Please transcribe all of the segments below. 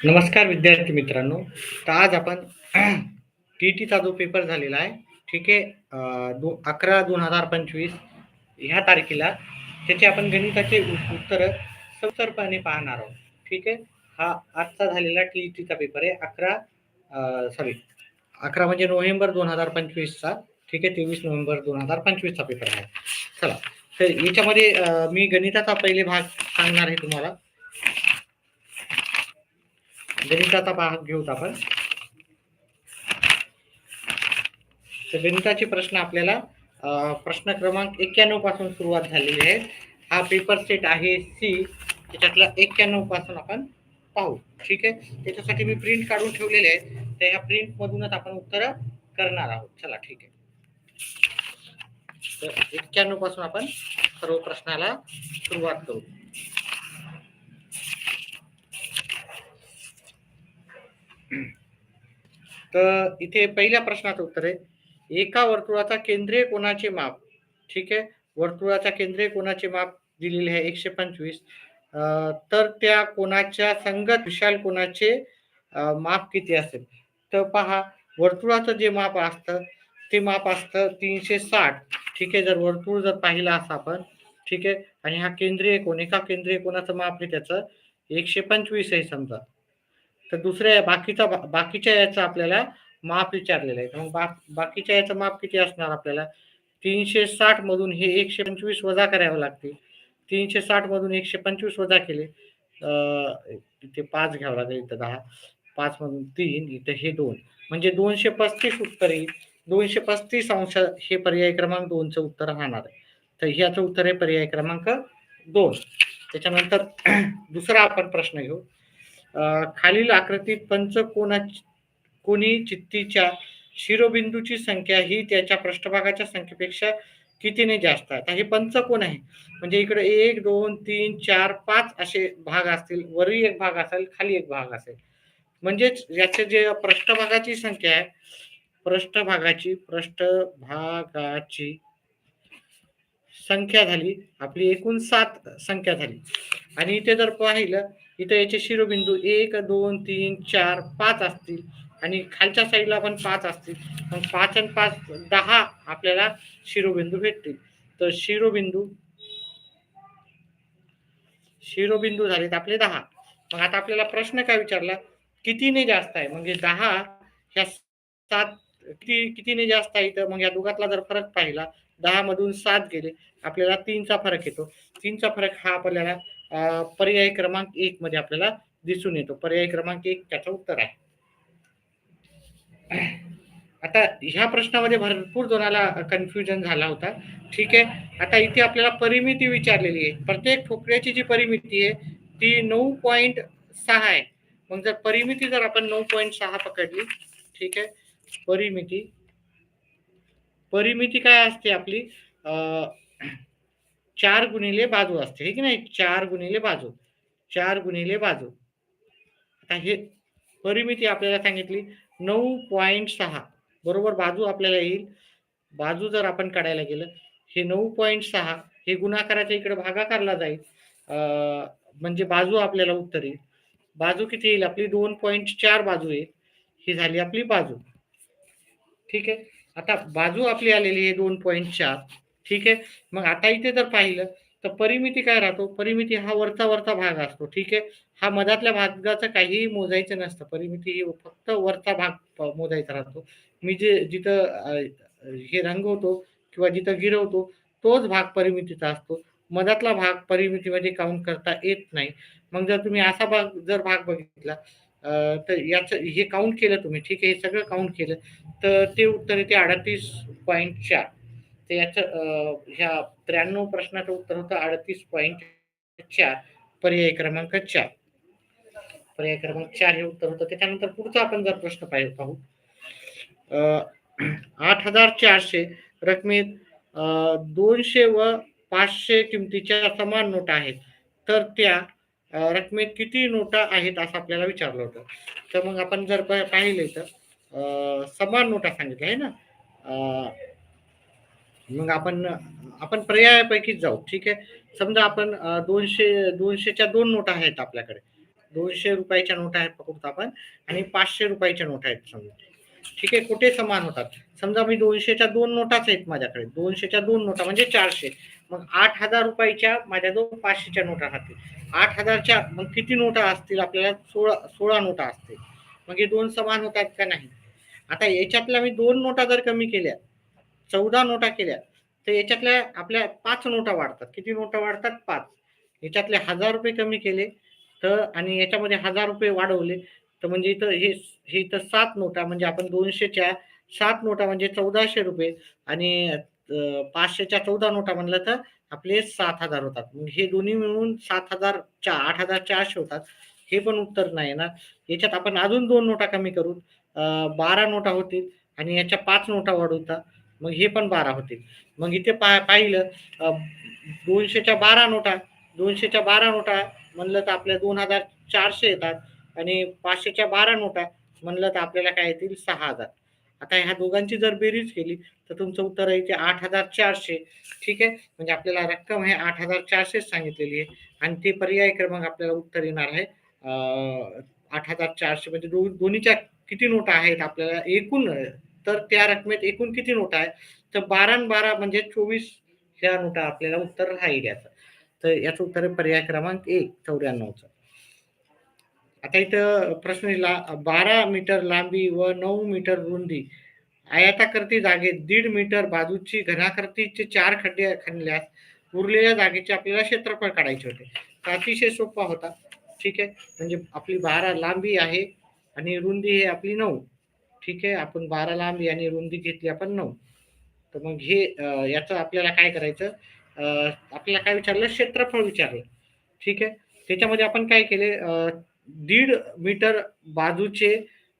नमस्कार विद्यार्थी मित्रांनो. तर आज आपण टीईटीचा जो पेपर झालेला आहे, ठीक आहे, 11/2025 ह्या तारखेला त्याचे आपण गणिताचे उत्तर सविस्तरपणे पाहणार आहोत. ठीक आहे. हा आजचा झालेला टीईटीचा पेपर आहे. 11 म्हणजे नोव्हेंबर 2025चा. ठीक आहे. 23 नोव्हेंबर 2025चा पेपर आहे. चला, तर याच्यामध्ये मी गणिताचा पहिले भाग सांगणार आहे तुम्हाला. गणिताचा भाग घेऊत आपण. तर गणिताचे प्रश्न आपल्याला प्रश्न क्रमांक 91 पासून सुरुवात झालेली आहे. हा पेपर सेट आहे सी, त्याच्यातला 91 पासून आपण पाहू. ठीक आहे. त्याच्यासाठी मी प्रिंट काढून ठेवलेले आहे, तर या प्रिंट मधूनच आपण उत्तर करणार आहोत. चला, ठीक आहे. तर 91 पासून आपण सर्व प्रश्नाला सुरुवात करू. तर इथे पहिल्या प्रश्नाचं उत्तर आहे, एका वर्तुळाचा केंद्रीय कोनाचे माप. ठीक आहे. वर्तुळाचा केंद्रीय कोनाचे माप दिलेले आहे 125. तर त्या कोनाच्या संगत विशाल कोनाचे माप किती असेल? तर पहा, वर्तुळाचं जे माप असतं ते माप असतं 360. ठीक आहे. जर वर्तुळ जर पाहिलं असं आपण, ठीक आहे, आणि हा केंद्रीय कोन, एका केंद्रीय कोनाचं माप आहे त्याचं 125 आहे समजा. तर दुसऱ्या बाकीच्या याचं आपल्याला माप विचारलेलं आहे. मग बाकीच्या याचं माप किती असणार आपल्याला? 360 मधून हे 125 वजा करावं लागते. 360 मधून 125 वजा केले, इथे 5 घ्यावं लागेल, इथं 10, 5 मधून 3, इथे हे 2, म्हणजे 235 उत्तर येईल. 235 अंश हे पर्याय क्रमांक 2चं उत्तर राहणार आहे. तर ह्याचं उत्तर आहे पर्याय क्रमांक 2. त्याच्यानंतर दुसरा आपण प्रश्न घेऊ. खालील आकृतीत पंचकोनी चित्तीच्या शिरोबिंदूची संख्या ही त्याच्या पृष्ठभागाच्या संख्येपेक्षा कितीने जास्त आहे? हे पंचकोन आहे, म्हणजे इकडे 1, 2, 3, 4, 5 असे भाग असतील. वरही एक भाग असेल, खाली एक भाग असेल. म्हणजेच याचे जे पृष्ठभागाची संख्या आहे, पृष्ठभागाची संख्या झाली आपली एकूण 7 संख्या झाली. आणि इथे जर पाहिलं, इथे याचे शिरोबिंदू 1, 2, 3, 4, 5 असतील, आणि खालच्या साईडला पण 5 असतील. मग 5 आणि 5 10 आपल्याला शिरोबिंदू भेटतील. तर शिरोबिंदू झालेत आपले 10. मग आता आपल्याला प्रश्न काय विचारला, कितीने जास्त आहे? म्हणजे 10 ह्या 7 कितीने जास्त आहे? तर मग या दोघातला जर फरक पाहिला, 10 मधून 7 गेले, आपल्याला 3चा फरक येतो. 3चा फरक हा आपल्याला पर्याय क्रमांक 1 मध्ये आपल्याला दिसून येतो. पर्याय क्रमांक 1 त्याचं उत्तर आहे. आता ह्या प्रश्नामध्ये भरपूर जणाला कन्फ्युजन झाला होता. ठीक आहे. आता इथे आपल्याला परिमिती विचारलेली आहे. प्रत्येक ठोकळ्याची जी परिमिती आहे ती 9.6 आहे. मग जर परिमिती जर आपण 9.6 पकडली, ठीक आहे, परिमिती काय असते आपली? 4 गुणिले बाजू असते, हे की नाही? 4 गुणिले बाजू. आता हे परिमिती आपल्याला सांगितली 9.6 बरोबर. बाजू आपल्याला येईल, बाजू जर आपण काढायला गेलं, हे 9.6 हे गुणाकाराच्या इकडे भागाकारला जाईल, म्हणजे बाजू आपल्याला उत्तर येईल. बाजू किती येईल आपली? 2.4 बाजू येईल. ही झाली आपली बाजू. ठीक आहे. आता बाजू आपली आलेली आहे 2.4. ठीक आहे. मग आता इथे जर पाहिलं तर परिमिती काय राहतो? परिमिती हा वरचा भाग असतो. ठीक आहे. हा मधातल्या भागाचं काहीही मोजायचं नसतं. परिमिती ही फक्त वरचा भाग मोजायचा राहतो. मी जिथं हे रंगवतो किंवा जिथं गिरवतो तोच भाग परिमितीचा असतो. मधातला भाग परिमितीमध्ये काउंट करता येत नाही. मग जर तुम्ही असा भाग बघितला, तर याचं हे काउंट केलं तुम्ही, ठीक आहे, हे सगळं काउंट केलं, तर ते उत्तर येते 38.4. तर याचं ह्या 93 प्रश्नाचं उत्तर होतं 38.4. पर्याय क्रमांक 4. पर्याय क्रमांक 4 हे उत्तर होतं. त्याच्यानंतर पुढचा आपण जर प्रश्न पाहू, 8,400 रकमेत 200 व 500 किमतीच्या समान नोटा आहेत, तर त्या रकमेत किती नोटा आहेत असं आपल्याला विचारलं होतं. तर मग आपण जर पाहिले तर समान नोटा सांगितल्या आहे ना, मग आपण आपण पर्यायापैकीच जाऊ. ठीक आहे. समजा आपण 200च्या 2 नोटा आहेत आपल्याकडे. ₹200 नोटा आहेत पकडू आपण आणि ₹500 नोटा आहेत समजा. ठीक आहे. कुठे समान होतात? समजा मी 200च्या 2 नोटाच आहेत माझ्याकडे. 200च्या 2 नोटा म्हणजे 400. मग ₹8,000 माझ्याजवळ 500च्या नोटा राहतील. 8,000च्या मग किती नोटा असतील आपल्याला? 16 नोटा असतील. मग हे 2 समान होतात का नाही? आता याच्यातल्या मी 2 नोटा जर कमी केल्या, 14 नोटा केल्या, तर याच्यातल्या आपल्या 5 नोटा वाढतात. किती नोटा वाढतात? 5. याच्यातले ₹1000 कमी केले तर आणि याच्यामध्ये ₹1000 वाढवले तर म्हणजे इथं हे इथं 7 नोटा म्हणजे आपण 200च्या 7 नोटा म्हणजे ₹1400 आणि 500च्या 14 नोटा म्हणलं तर आपले 7,000 होतात. मग हे दोन्ही मिळून 7,000 8,400 होतात. हे पण उत्तर नाही येणार. याच्यात आपण अजून 2 नोटा कमी करू. 12 नोटा होतील आणि याच्या 5 नोटा वाढवता. मग हे पण 12 होतील. मग इथे पाहिलं 200च्या 12 नोटा 200च्या 12 नोटा म्हणलं तर आपल्या 2,400 येतात आणि 500च्या 12 नोटा म्हणलं तर आपल्याला काय येतील 6,000. आता ह्या दोघांची जर बेरीज केली तर तुमचं उत्तर येते 8,400. ठीक आहे. म्हणजे आपल्याला रक्कम आहे 8,400 सांगितलेली आहे आणि ते पर्याय क्रमांक आपल्याला उत्तर येणार आहे 8,400 म्हणजे दोन्हीच्या किती नोटा आहेत आपल्याला एकूण तर त्या रकमेत एकूण किती नोटा आहे तर 12 आणि 12 म्हणजे 24 ह्या नोटा आपल्याला उत्तर राहील याचं. तर याचं उत्तर आहे पर्याय क्रमांक 1 94चं. आता इथं प्रश्न दिला 12 मीटर लांबी व 9 मीटर रुंदी आयताकृती जागेत 1.5 मीटर बाजूची घनाकृतीचे 4 खड्डे खणल्यास उरलेल्या जागेचे आपल्याला क्षेत्रफळ काढायचे होते. तर अतिशय सोपा होता. ठीक आहे. म्हणजे आपली 12 लांबी आहे आणि रुंदी आहे आपली 9. ठीक आहे. आपण 12 लांबी आणि रुंदी घेतली आपण 9. तर मग हे याचं आपल्याला काय करायचं आपल्याला काय विचारलं क्षेत्रफळ विचारलं. ठीक आहे. त्याच्यामध्ये आपण काय केले 1.5 मीटर बाजूचे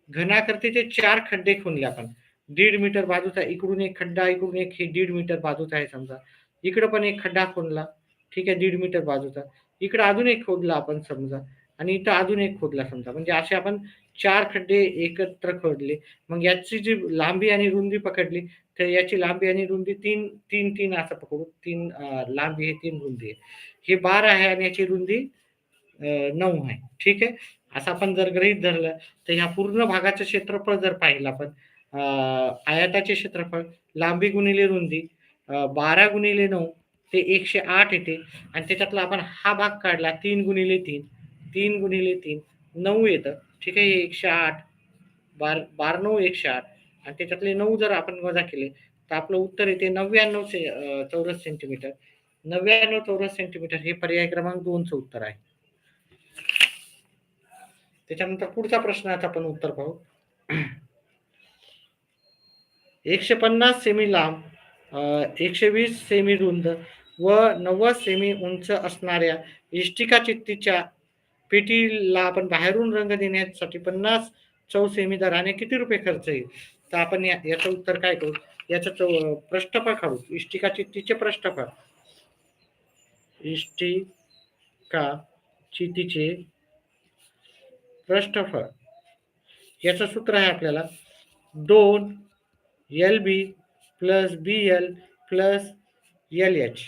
घनाकृतीचे 4 खड्डे खोनले आपण. 1.5 मीटर बाजूचा इकडून एक खड्डा इकडून एक हे 1.5 मीटर बाजूचा आहे समजा. इकडं पण एक खड्डा खोदला. ठीक आहे 1.5 मीटर बाजूचा. इकडं अजून एक खोदला आपण समजा आणि इथं अजून एक खोदला समजा. म्हणजे असे आपण 4 खड्डे एकत्र खोदले. मग याची जी लांबी आणि रुंदी पकडली तर याची लांबी आणि रुंदी 3 असं पकडू. 3 लांबी आहे 3 रुंदी आहे. हे 12 आहे आणि याची रुंदी 9 आहे. ठीक आहे. असं आपण जर गृहीत धरलं तर ह्या पूर्ण भागाचं क्षेत्रफळ जर पाहिलं आपण आयताचे क्षेत्रफळ लांबी गुणिले रुंदी 12 गुणिले 9 ते 108 येते आणि त्याच्यातला आपण हा भाग काढला 3 गुणिले 3 3 गुणिले 3 9 येतं. ठीक आहे. हे 108 12 9 108 आणि त्याच्यातले 9 जर आपण वजा केले तर आपलं उत्तर येते 99 चौरस सेंटीमीटर. 99 चौरस सेंटीमीटर हे पर्याय क्रमांक 2चं उत्तर आहे. त्याच्यानंतर पुढचा प्रश्नाचं आपण उत्तर पाहू. 150 सेमी लांब 120 सेमी रुंद व 90 सेमी उंच असणाऱ्या इष्टिका चित्तीच्या पेटीला आपण बाहेरून रंग देण्यासाठी 50 चौसेमी दराने किती रुपये खर्च येईल? तर आपण याचं उत्तर काय करू याचं पृष्ठफळ काढू. इष्टिका चित्तीचे पृष्ठफळ इष्टिका चित्तीचे पृष्ठफळ याचं सूत्र आहे आपल्याला 2 LB plus BL plus LH.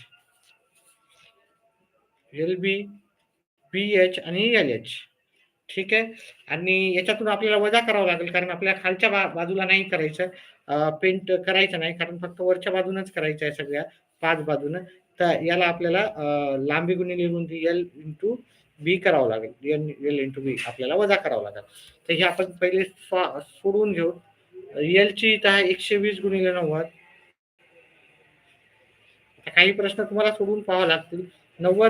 LB BH आणि LH. ठीक आहे. आणि याच्यातून आपल्याला वजा करावं लागेल कारण आपल्याला खालच्या बाजूला नाही करायचं पेंट करायचं नाही कारण फक्त वरच्या बाजूनच करायचं आहे सगळ्या 5 बाजूनं. तर याला आपल्याला लांबी गुणिले रुंदी L इंटू बी करावं लागेल. L इंटू बी आपल्याला वजा करावं लागेल. तर हे आपण पहिले सोडवून घेऊ. L ची इथं आहे 120 गुणिले 90. काही प्रश्न तुम्हाला सोडून पाहावे लागतील. 90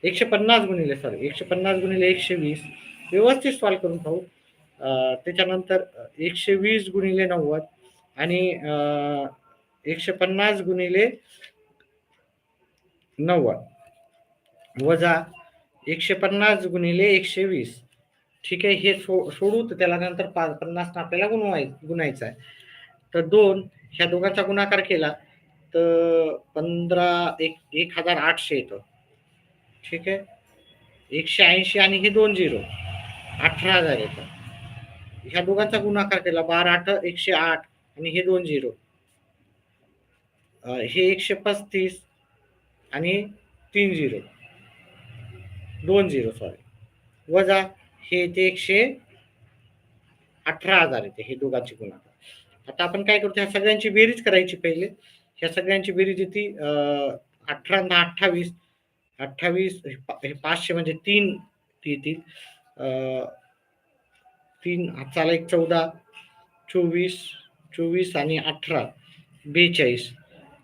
150 गुणिले 120 व्यवस्थित सॉल्व करून पाहू. त्याच्यानंतर 120 गुणिले 90 आणि 150 गुणिले 90 वजा 150 गुणिले 120. ठीक आहे. हे सोडू तर त्याला नंतर 50 आपल्याला गुणायचं आहे. तर 2 ह्या दोघांचा गुणाकार केला तर 1800 येतो. ठीक आहे. 180 आणि हे 2 0 18,000 येतं. ह्या दोघांचा गुणाकार केला 12 8 108 आणि हे 2 0 हे 135 आणि 3 झिरो 2 झिरो सॉरी वजा हे येते 118,000 येते हे दोघांची गुणाकार. आता आपण काय करतो ह्या सगळ्यांची बेरीज करायची पहिले. ह्या सगळ्यांची बेरीज येते 18 आणि 28 28 हे 500 म्हणजे 3 येतील. 3 हाताला एक 14 24 24 आणि 18 42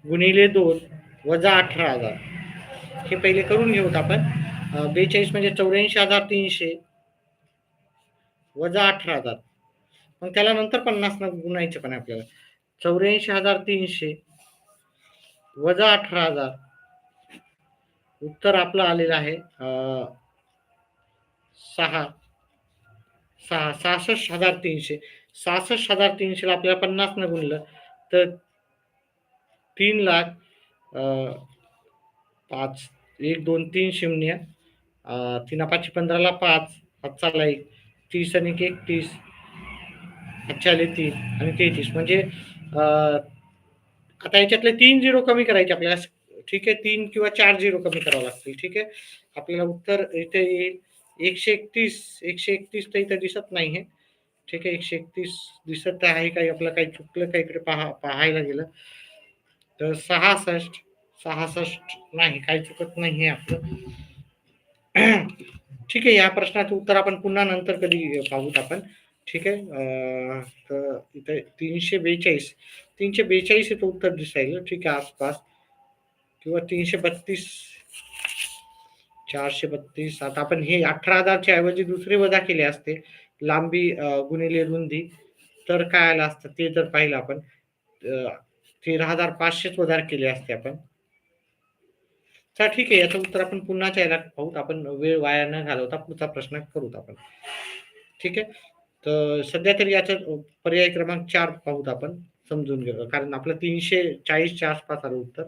गुणिले 2 वजा 18,000 हे पहिले करून घेऊत आपण. 42 म्हणजे 84,300 वजा 18,000 मग त्याला नंतर 50 न गुणायचं पण आपल्याला. 84,300 वजा 18,000 उत्तर आपलं आलेलं आहे 6 66,300. 66,300 ला आपल्याला 50 न गुणलं तर 3,00,000 5 1 2 3 शून्य 3 5 15 5 हातचाला 1 30 आणि 31 हातच्याले 3 आणि 33 म्हणजे आता याच्यातले 3 झिरो कमी करायचे आपल्याला. ठीक आहे 3 किंवा 4 झिरो कमी करावं लागतील. ठीक आहे आपल्याला उत्तर इथे येईल 131 तर इथं दिसत नाही आहे. ठीक आहे 131 दिसत आहे काही आपलं काही चुकलं काहीकडे पाहायला गेलं तर 66 नाही काही चुकत नाही आहे आपलं. ठीक आहे या प्रश्नाचं उत्तर आपण पुन्हा नंतर कधी पाहूत आपण. ठीक आहे तर इथे 342 इथं उत्तर दिसायला. ठीक आहे आसपास किंवा 332 432 आता आपण हे 18,000च्या ऐवजी दुसरे वजा केले असते लांबी गुणिले रुंदी तर काय आलं असतं ते जर पाहिलं आपण 13,500 वजा केले असते आपण. चला ठीक आहे याचं उत्तर आपण पुन्हाच्या याला पाहूत आपण वेळ वाया न घालवता पुढचा प्रश्न करूत आपण. ठीक आहे तर सध्या तरी याचा पर्याय क्रमांक 4 पाहूत आपण समजून घेऊ कारण आपलं 340च्या आसपास आलं उत्तर.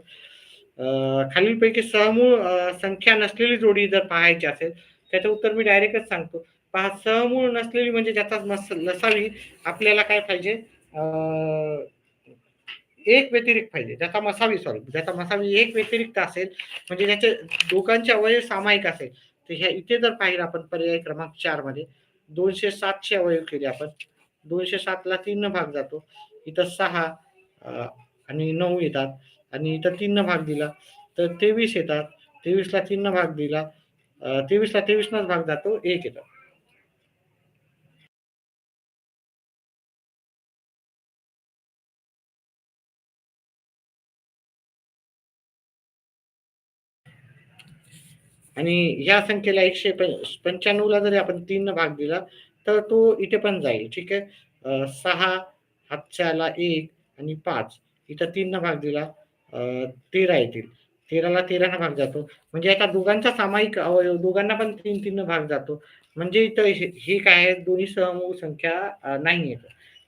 खालीलपैकी सहमूळ संख्या नसलेली जोडी जर पाहायची असेल त्याचं उत्तर मी डायरेक्टच सांगतो. पहा सहमूळ नसलेली म्हणजे ज्याचा नसावी आपल्याला काय पाहिजे एक व्यतिरिक्त पाहिजे ज्याचा मसावी एक व्यतिरिक्त असेल म्हणजे त्याचे दोघांचे अवयव सामायिक असेल तर ह्या इथे जर पाहिलं आपण पर्याय क्रमांक 4 मध्ये 207 अवयव केले आपण 207 ला 3 भाग जातो इथं 6 आणि 9 येतात आणि इथं 3 भाग दिला तर 23 येतात 23 ला 3 भाग दिला 23 ला 23 नच भाग जातो 1 येतात. आणि ह्या संख्येला 195 ला जरी आपण 3 भाग दिला तर तो इथे पण जाईल. ठीक आहे 6 हातच्याला 1 आणि 5 इथं 3 भाग दिला 13 येतील 13 ला 13 न भाग जातो म्हणजे आता दोघांचा सामायिक अवयव दोघांना पण 3 भाग जातो म्हणजे इथं हे काय आहे दोन्ही समूह संख्या नाही येत.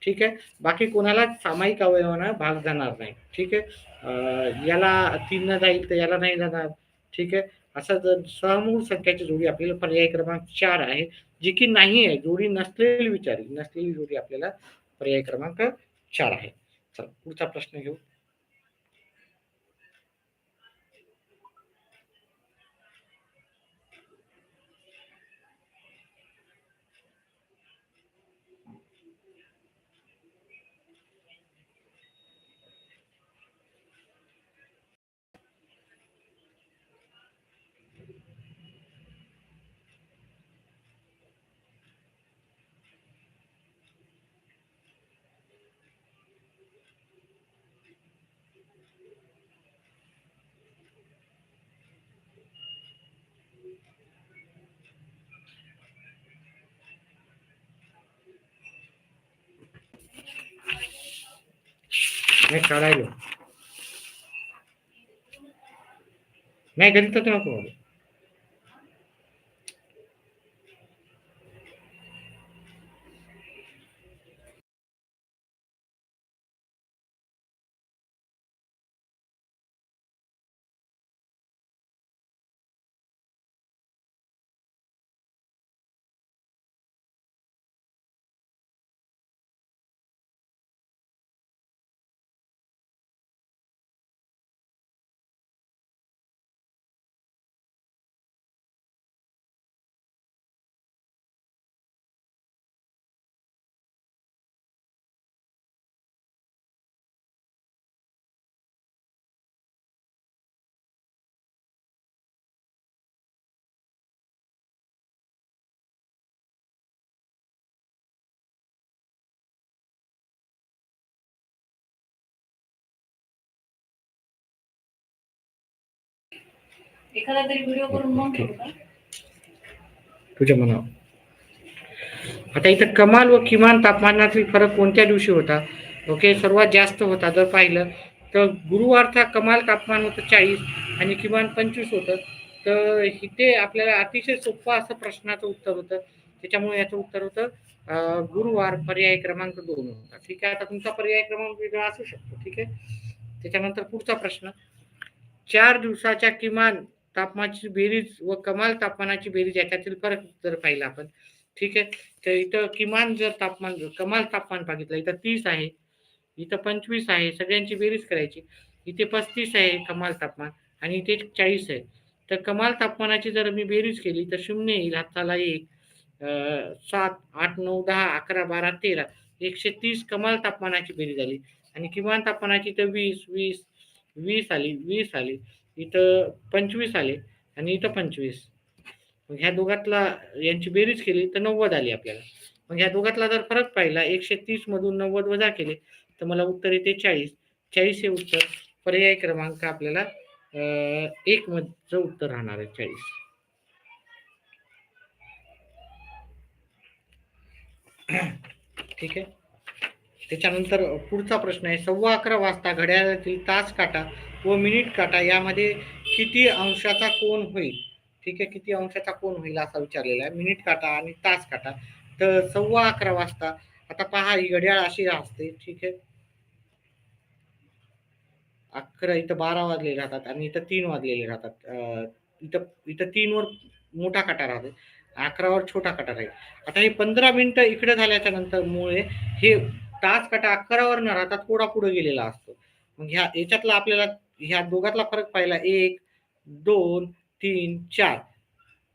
ठीक आहे बाकी कोणाला सामायिक अवयवांना भाग जाणार नाही. ठीक आहे याला 3 न जाईल तर याला नाही जाणार. ठीक आहे असा जर समूह संख्याची जोडी आपल्याला पर्याय क्रमांक 4 आहे जी की नाही आहे जोडी नसलेली जोडी आपल्याला पर्याय क्रमांक 4 आहे. चला पुढचा प्रश्न घेऊ. नाही काढायलो नाही गणितात नको एखादा तरी व्हिडिओ करून मग ठीक. करू का? तुझ्या मनावर. आता इथं कमाल व किमान तापमानातील फरक कोणत्या दिवशी होता? ओके, सर्वात जास्त होता जर पाहिलं तर गुरुवारचा कमाल तापमान होतं 40 आणि किमान 25 होतं. तर इथे आपल्याला अतिशय सोपं असं प्रश्नाचं उत्तर होतं. त्याच्यामुळे याचं उत्तर होतं गुरुवार, पर्याय क्रमांक 2 होता. ठीक आहे, आता तुमचा पर्याय क्रमांक वेगळा असू शकतो. ठीक आहे. त्याच्यानंतर पुढचा प्रश्न, 4 दिवसाच्या किमान तापमानाची बेरीज व कमाल तापमानाची बेरीज याच्यातील फरक जर पाहिला आपण, ठीक आहे, तर इथं किमान जर तापमान कमाल तापमान बघितलं इथं 30 आहे, इथं 25 आहे, सगळ्यांची बेरीज करायची. इथे 35 आहे कमाल तापमान आणि इथे 40 आहे. तर कमाल तापमानाची जर मी बेरीज केली तर 0 येईल, हाताला 1, 7, 8, 9, 10, 11, 12, 13, 130 कमाल तापमानाची बेरीज झाली आणि किमान तापमानाची तर 20, 20, 20 आली, 20 आली, इथं 25 आले आणि इथं 25. मग ह्या दोघातला यांची बेरीज केली तर 90 आली आपल्याला. मग ह्या दोघातला जर फरक पाहिला 130 मधून 90 वजा केले तर मला उत्तर येते 40. 40 हे उत्तर पर्याय क्रमांक आपल्याला 1 मधचं उत्तर राहणार आहे 40. ठीक आहे. त्याच्यानंतर पुढचा प्रश्न आहे, 11:15 वाजता घड्याळातील तास काटा व मिनिट काटा यामध्ये किती अंशाचा कोन होईल? ठीक आहे, किती अंशाचा कोन होईल असा विचारलेला आहे, मिनिट काटा आणि तास काटा. तर 11:15 वाजता, आता पहा ही घड्याळ अशी असते. ठीक आहे, 11 इथं 12 वाजले राहतात आणि इथं 3 वाजलेले राहतात. इथं इथं 3 वर मोठा काटा राहतो, 11 वर छोटा काटा राहील. आता हे 15 मिनिटं इकडे झाल्याच्या नंतर मुळे हे तास काटा 11 वर न राहता थोडा पुढे गेलेला असतो. मग ह्या याच्यातला आपल्याला ह्या दोघातला फरक पाहिला 1, 2, 3, 4,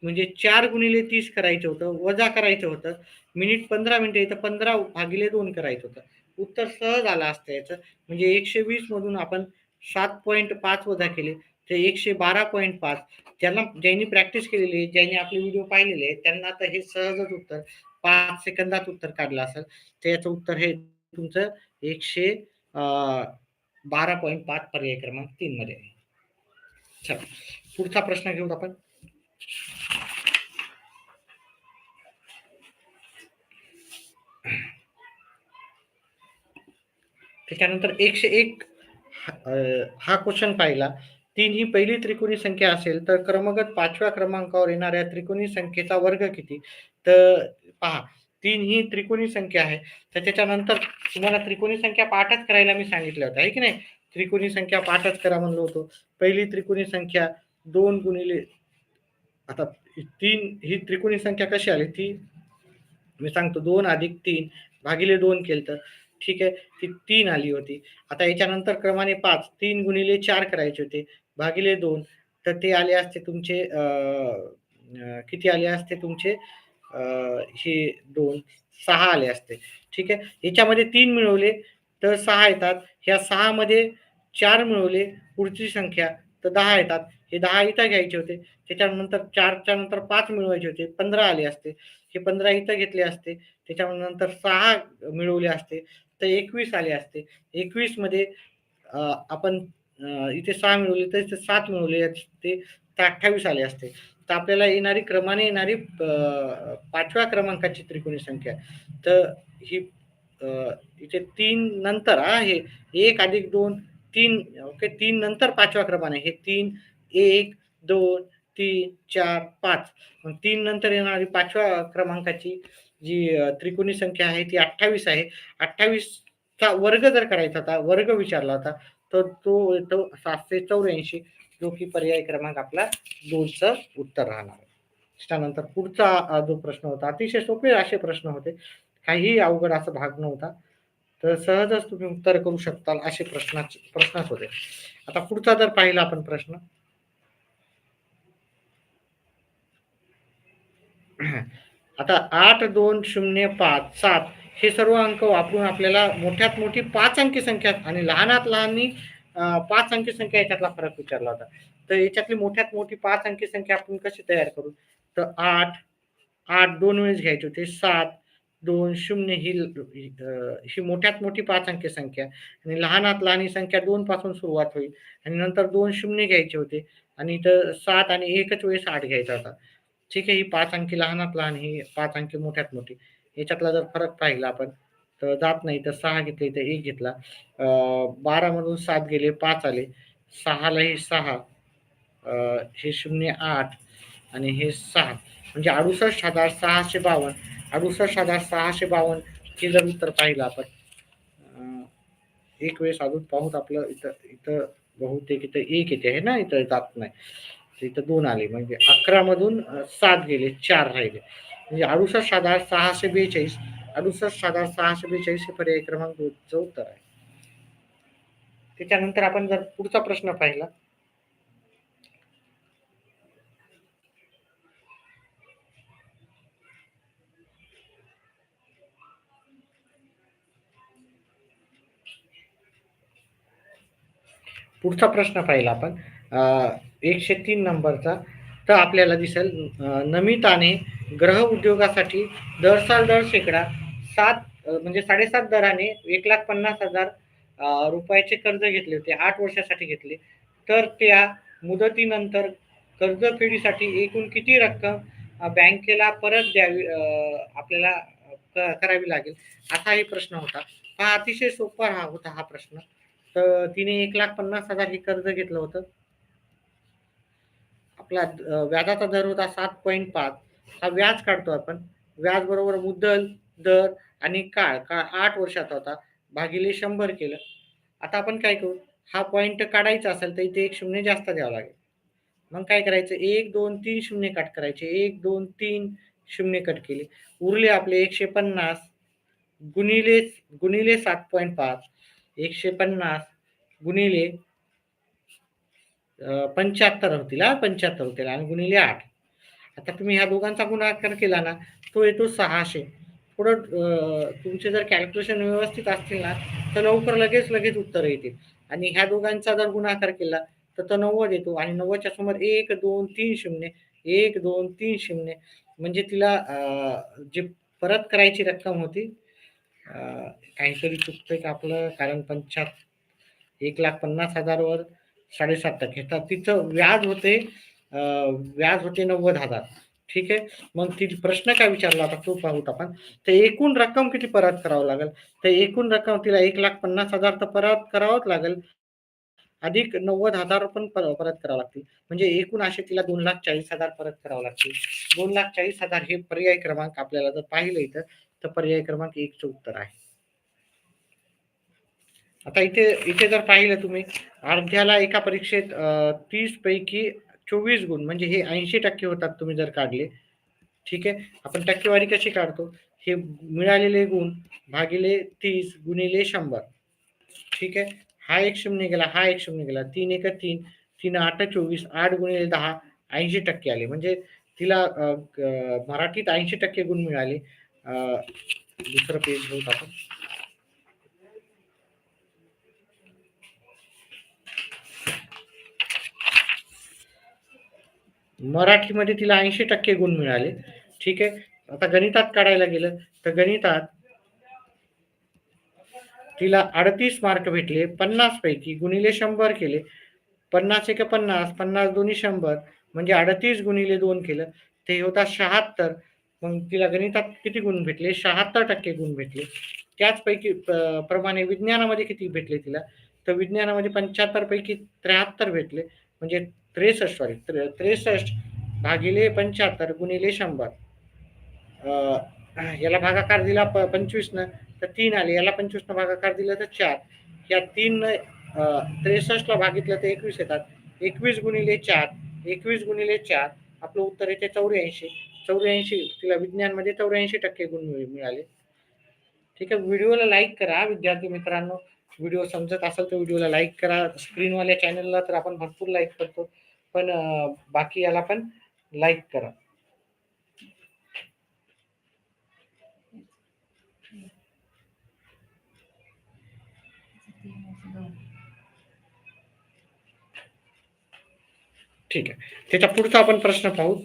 म्हणजे 4 गुणिले 30 करायचं होतं, वजा करायचं होतं. मिनिट 15 मिनिटं इथं 15 भागिले 2 करायचं होतं. उत्तर सहज आलं असतं याचं. म्हणजे 120 मधून आपण 7.5 वजा केले तर 112.5. ज्यांनी प्रॅक्टिस केलेली आहे, ज्यांनी आपले व्हिडिओ पाहिलेले आहेत, त्यांना आता हे सहजच उत्तर 5 सेकंदात उत्तर काढलं असेल. तर याचं उत्तर हे तुमचं 112.5 पर्याय क्रमांक 3 मध्ये आहे. चला पुढचा प्रश्न घेऊ आपण. त्याच्यानंतर 101 हा क्वेश्चन पाहिला. 3 ही पहिली त्रिकोणी संख्या असेल तर क्रमगत 5व्या क्रमांकावर येणाऱ्या त्रिकोणी संख्येचा वर्ग किती? तर पहा, 3 ही त्रिकोणी संख्या आहे, तर त्याच्यानंतर तुम्हाला त्रिकोणी संख्या पाठच करायला मी सांगितलं होतं, आहे की नाही? त्रिकोणी संख्या पाठच करा म्हणलो होतो. पहिली त्रिकोणी संख्या 2 गुणिले, आता 3 ही त्रिकोणी संख्या कशी आली ती मी सांगतो, 2 अधिक 3 भागिले 2 केलं तर ठीक आहे, ती 3 आली होती. आता याच्यानंतर क्रमाने 5, 3 गुणिले 4 करायचे होते भागिले 2, तर ते आले असते तुमचे किती आले असते तुमचे हे 2, 6 आले असते. ठीक आहे, याच्यामध्ये 3 मिळवले तर 6 येतात, ह्या 6 मध्ये 4 मिळवले पुढची संख्या तर 10 येतात. हे 10 इथं घ्यायचे होते, त्याच्यानंतर 4च्या नंतर 5 मिळवायचे होते, 15 आले असते. हे 15 इथं घेतले असते, त्याच्यानंतर 6 मिळवले असते तर 21 आले असते. 21 मध्ये आपण इथे 6 मिळवले तर इथे 7 मिळवले असते तर 28 आले असते. तर आपल्याला येणारी क्रमाने येणारी 5व्या क्रमांकाची त्रिकोणी संख्या, तर ही इथे 3 नंतर हे 1 अधिक 2 3, ओके, 3 नंतर 5व्या क्रमाने हे 3, 1, 2, 3, 4, 5. मग 3 नंतर येणारी 5व्या क्रमांकाची जी त्रिकोणी संख्या आहे ती 28 आहे. 28 चा वर्ग जर करायचा होता, वर्ग विचारला होता, तर तो येतो 784, जो की पर्याय क्रमांक आपला 2चं उत्तर राहणार आहे. त्यानंतर पुढचा जो प्रश्न होता, अतिशय सोपे असे प्रश्न होते, काहीही अवघड असा भाग नव्हता, तर सहजच तुम्ही उत्तर करू शकताल असे प्रश्नच होते. आता पुढचा जर पाहिला आपण प्रश्न, आता 8, 2, 0, 5, 7 हे सर्व अंक वापरून आपल्याला मोठ्यात मोठी 5 अंकी संख्या आणि लहानात लहान 5 अंकी संख्या याच्यातला फरक विचारला होता. तर याच्यातली मोठ्यात मोठी 5 अंकी संख्या आपण कशी तयार करू? तर 8 8 2 वेळेस घ्यायचे होते, 7 2, 0 ही मोठ्यात मोठी 5 अंकी संख्या आणि लहानात लहान ही संख्या 2 पासून सुरुवात होईल आणि नंतर 2 शून्य घ्यायचे होते आणि इथं 7 आणि एकच वेळेस 8 घ्यायचा होता. ठीक आहे. ही 5 अंकी लहानात लहान, ही 5 अंकी मोठ्यात मोठी. याच्यातला जर फरक पाहिला आपण तर जात नाही. तर 6 घेतले, इथं 1 घेतला. 12 मधून 7 गेले, 5 आले. 6 ला हे 6 हे 0 8 आणि हे 6 म्हणजे 68,652 68,652 हे जर उत्तर पाहिलं आपण एक वेळेस अजून पाहूत आपलं इथं इथं बहुतेक इथं 1 येते आहे ना, इथं जात नाही. तर इथं 2 आले म्हणजे 11 मधून 7 गेले, 4 राहिले. म्हणजे 68,642 68,642 हे पर्याय क्रमांक 2चं उत्तर आहे. त्याच्यानंतर आपण जर पुढचा प्रश्न पाहिला पुढचा प्रश्न पाहिला आपण 103 नंबरचा. तर आपल्याला दिसेल नमिताने ग्रह उद्योगासाठी दर शेकडा 7 म्हणजे 7.5 दराने 1,50,000 रुपयाचे कर्ज घेतले होते. 8 वर्षासाठी घेतले. तर त्या मुदतीनंतर कर्जफेडीसाठी एकूण किती रक्कम बँकेला परत द्यावी आपल्याला करावी लागेल, असाही प्रश्न होता. हा अतिशय सोपा होता हा प्रश्न. तर तिने 1,50,000 हे कर्ज घेतलं होतं. आपला व्याजाचा दर होता 7.5. हा व्याज काढतो आपण. व्याज बरोबर मुद्दल, दर आणि काळ 8 वर्षाचा होता. भागिले 100 केलं. आता आपण काय करू, हा पॉइंट काढायचा असेल तर इथे 1 शून्य जास्त द्यावं लागेल. मग काय करायचं 1, 2, 3 शून्य कट करायचे. 1, 2, 3 शून्य कट केले. उरले आपले 150 गुणिले गुणिले 7.5 150 गुणिले 75 होतील 75 होतील आणि गुणिले 8. आता तुम्ही ह्या दोघांचा गुणाकार केला ना, तो येतो 600. थोडं तुमचे जर कॅल्क्युलेशन व्यवस्थित असतील ना, तर लवकर लगेच उत्तर येतील आणि ह्या दोघांचा जर गुणाकार केला, तर तो 90 येतो आणि 90च्या समोर 1, 2, 3 शून्य 1, 2, 3 शून्य म्हणजे तिला जी परत करायची रक्कम होती काहीतरी चुकतंय का आपलं? कारण 1,50,000 वर 7.5% तर तिचं व्याज होते 90,000. ठीक आहे. मग ती प्रश्न काय विचारला होता तो पाहूत आपण. तर एकूण रक्कम किती परत करावं लागेल? तर एकूण रक्कम तिला 1,50,000 तर परत करावंच लागेल. अधिक 90,000 पण परत करावं लागतील. म्हणजे एकूण असे तिला 2,40,000 परत करावं लागतील. 2,40,000 हे पर्याय क्रमांक आपल्याला जर पाहिलं इथं, तर पर्याय क्रमांक 1 चं उत्तर आहे. आता इथे इथे जर पाहिलं तुम्ही अर्ध्याला एका परीक्षेत 30 पैकी 24 गुण म्हणजे हे 80% होतात तुम्ही जर काढले. ठीक आहे. आपण टक्केवारी कशी काढतो? हे मिळालेले गुण भागिले 30 गुणिले 100. ठीक आहे. हा एक शून्य गेला, हा एक शून्य गेला. 3 एक 3, 3 8 24, 8 गुणिले 10 80% आले. म्हणजे तिला मराठीत 80% गुण मिळाले. दुसरं पेज घेऊ आपण. मराठीमध्ये तिला 80% गुण मिळाले. ठीक आहे. आता गणितात काढायला गेलं तर गणितात तिला 38 मार्क भेटले 50 पैकी गुणिले 100 केले. 50 एक 50, 50 दोन्ही 100 म्हणजे 38 गुणिले 2 केलं ते होतात 76. मग तिला गणितात किती गुण भेटले? 76% गुण भेटले. त्याचपैकी प्रमाणे विज्ञानामध्ये किती भेटले तिला? तर विज्ञानामध्ये 75 पैकी 73 भेटले. म्हणजे 63 सॉरी 63 भागिले 75 गुणिले 100. याला भागाकार दिला 25 न तर 3 आले. याला 25 न भागाकार दिला तर 4. या 3 63 ला भागितलं तर 21 येतात. 21 गुणिले 4 21 गुणिले 4 आपलं उत्तर येते 84. 84 तिला विज्ञानमध्ये 84% गुण मिळाले. ठीक आहे. व्हिडिओला लाईक करा विद्यार्थी मित्रांनो. व्हिडिओ समजत असेल तर व्हिडिओला लाईक करा. स्क्रीनवाल्या चॅनलला तर आपण भरपूर लाईक करतो. पण बाकी याला पण लाईक करा. ठीक आहे. त्याच्या पुढचा आपण प्रश्न पाहू.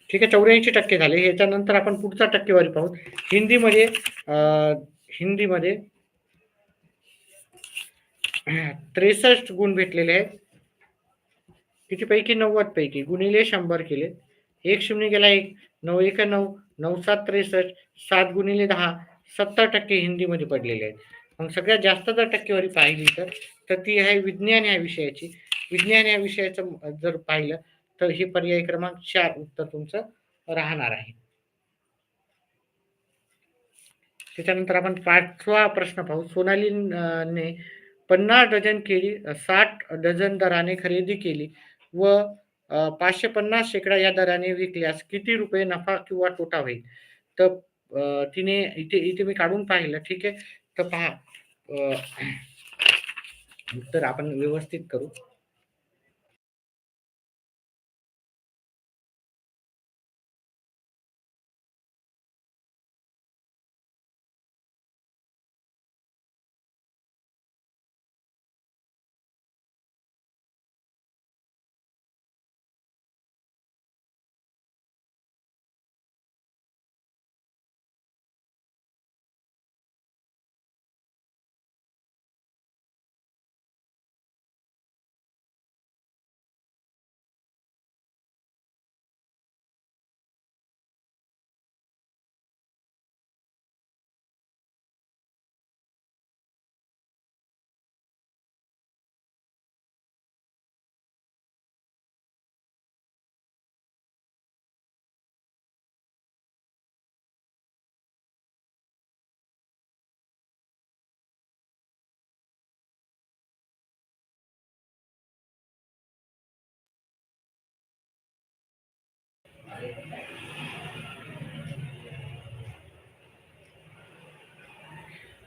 ठीक आहे, 84% झाले. ह्याच्यानंतर आपण पुढचा टक्केवारी पाहू. हिंदीमध्ये हिंदीमध्ये 63 गुण भेटलेले आहेत. कितीपैकी 90 पैकी गुणिले 100 केले. 1 शून्य गेला 1, 9 एका 9, 9 7 63, 7 गुणिले 10, 70% हिंदीमध्ये पडलेले आहेत. मग सगळ्यात जास्त जर टक्केवारी पाहिली तर ती आहे विज्ञान या विषयाची. विज्ञान या विषयाचं जर पाहिलं तर हे पर्याय क्रमांक 4 उत्तर तुमचं राहणार आहे. त्याच्यानंतर आपण 5वा प्रश्न पाहू. सोनाली ने 50 डझन केळी 60 डझन दराने खरेदी केली व 550 शेकडा या दराने विकल्यास किती रुपये नफा किंवा तोटा होईल? तर तिने इथे इथे मी काढून पाहिलं. ठीक आहे. तर पहा, उत्तर आपण व्यवस्थित करू.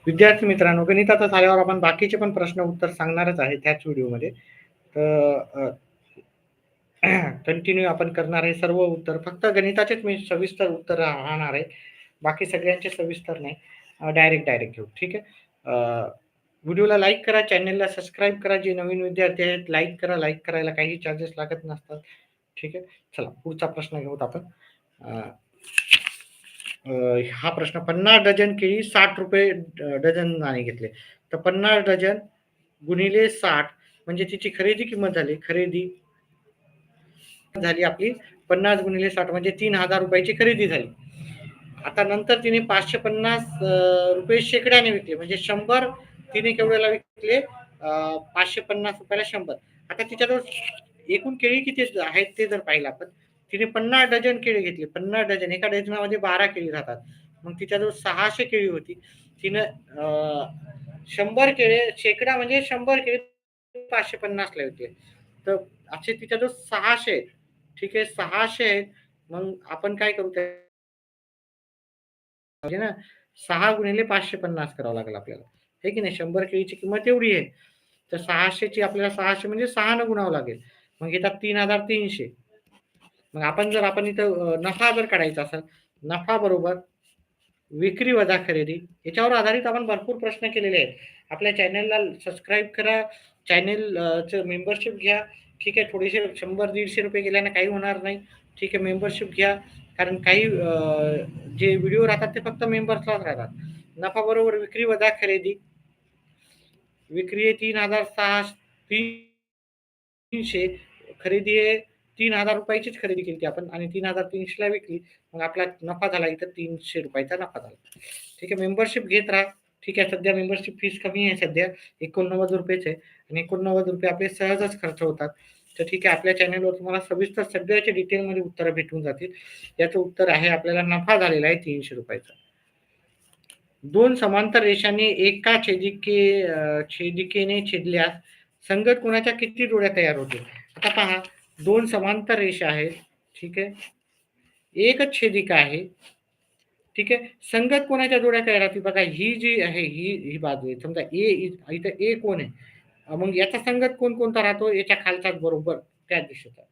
विद्यार्थी मित्रांनो, गणिताचं झाल्यावर आपण बाकीचे पण प्रश्न उत्तर सांगणारच आहे त्याच व्हिडिओमध्ये. तर कंटिन्यू आपण करणार आहे सर्व उत्तर. फक्त गणिताचेच मी सविस्तर उत्तर राहणार आहे. बाकी सगळ्यांचे सविस्तर नाही. डायरेक्ट घेऊ. ठीक आहे. व्हिडिओला लाईक करा, चॅनलला सबस्क्राईब करा. जे नवीन विद्यार्थी आहेत लाईक करा. लाईक करायला काही चार्जेस लागत नसतात. ठीक आहे. चला पुढचा प्रश्न घेऊत आपण. हा प्रश्न 50 डझन केळी 60 रुपये डझनाने घेतले. तर 50 डझन गुणिले 60 म्हणजे तिची खरेदी किंमत झाली. खरेदी झाली आपली 50 गुणिले 60 म्हणजे 3000 रुपयाची खरेदी झाली. आता नंतर तिने 550 रुपये शेकड्याने विकले. म्हणजे 100 तिने केवढ्याला विकले? 550 रुपयाला 100. आता तिच्याजवळ एकूण केळी किती आहेत ते जर पाहिलं आपण, तिने 50 डझन केळी घेतली. 50 डझन, एका डझनामध्ये 12 केळी राहतात. मग तिच्याजवळ 600 केळी होती. तिनं 100 केळी शेकडा म्हणजे 100 केळी 550 ला विकले. तर असे तिच्याजवळ 600 आहेत. ठीक आहे, 600 आहेत. मग आपण काय करू म्हणजे ना, 6 गुणिले 550 करावं लागेल आपल्याला. हे की नाही? 100 केळीची किंमत एवढी आहे. तर 600 ची आपल्याला 600 म्हणजे 6 न गुणावं लागेल. मग येतात 3300. मग आपण इथं नफा जर काढायचा असेल, नफा बरोबर विक्री वजा खरेदी. याच्यावर आधारित आपण भरपूर प्रश्न केलेले आहेत. आपल्या चॅनलला सबस्क्राईब करा. चॅनल मेंबरशिप घ्या. ठीक आहे. थोडेसे 100-150 रुपये गेल्याने काही होणार नाही. ठीक आहे. मेंबरशिप घ्या. कारण काही जे व्हिडिओ राहतात ते फक्त मेंबर्सलाच राहतात. नफा बरोबर विक्री वजा खरेदी. विक्री आहे 3,600, खरेदी आहे 3,000 रुपयाचीच खरेदी केली आपण आणि 3,300 ला विकली. मग आपला नफा झाला इथं 300 रुपयाचा नफा झाला. ठीक आहे. मेंबरशिप घेत राहा. ठीक आहे. सध्या मेंबरशिप फीस कमी आहे सध्या. 89 रुपयेच आहे आणि 89 रुपये आपले सहजच खर्च होतात. तर ठीक आहे. आपल्या चॅनलवर तुम्हाला सविस्तर सगळ्याच्या डिटेलमध्ये उत्तरं भेटून जातील. याचं उत्तर आहे आपल्याला नफा झालेला आहे 300 रुपयाचा. 2 समांतर रेषांनी एका छेदिकेने छेदल्यास संगत कोणाच्या किती जोड्या तयार होतील? आता पहा, 2 समांतर रेषा आहेत. ठीक आहे. एकच छेदिका आहे. ठीक आहे. संगत कोणाच्या जोड्या तयार होतील? बघा, ही जी आहे ही बाजू आहे. समजा इथं ए कोण आहे? मग याचा संगत कोणता राहतो? याच्या खालचाच बरोबर त्याच दिशेचा.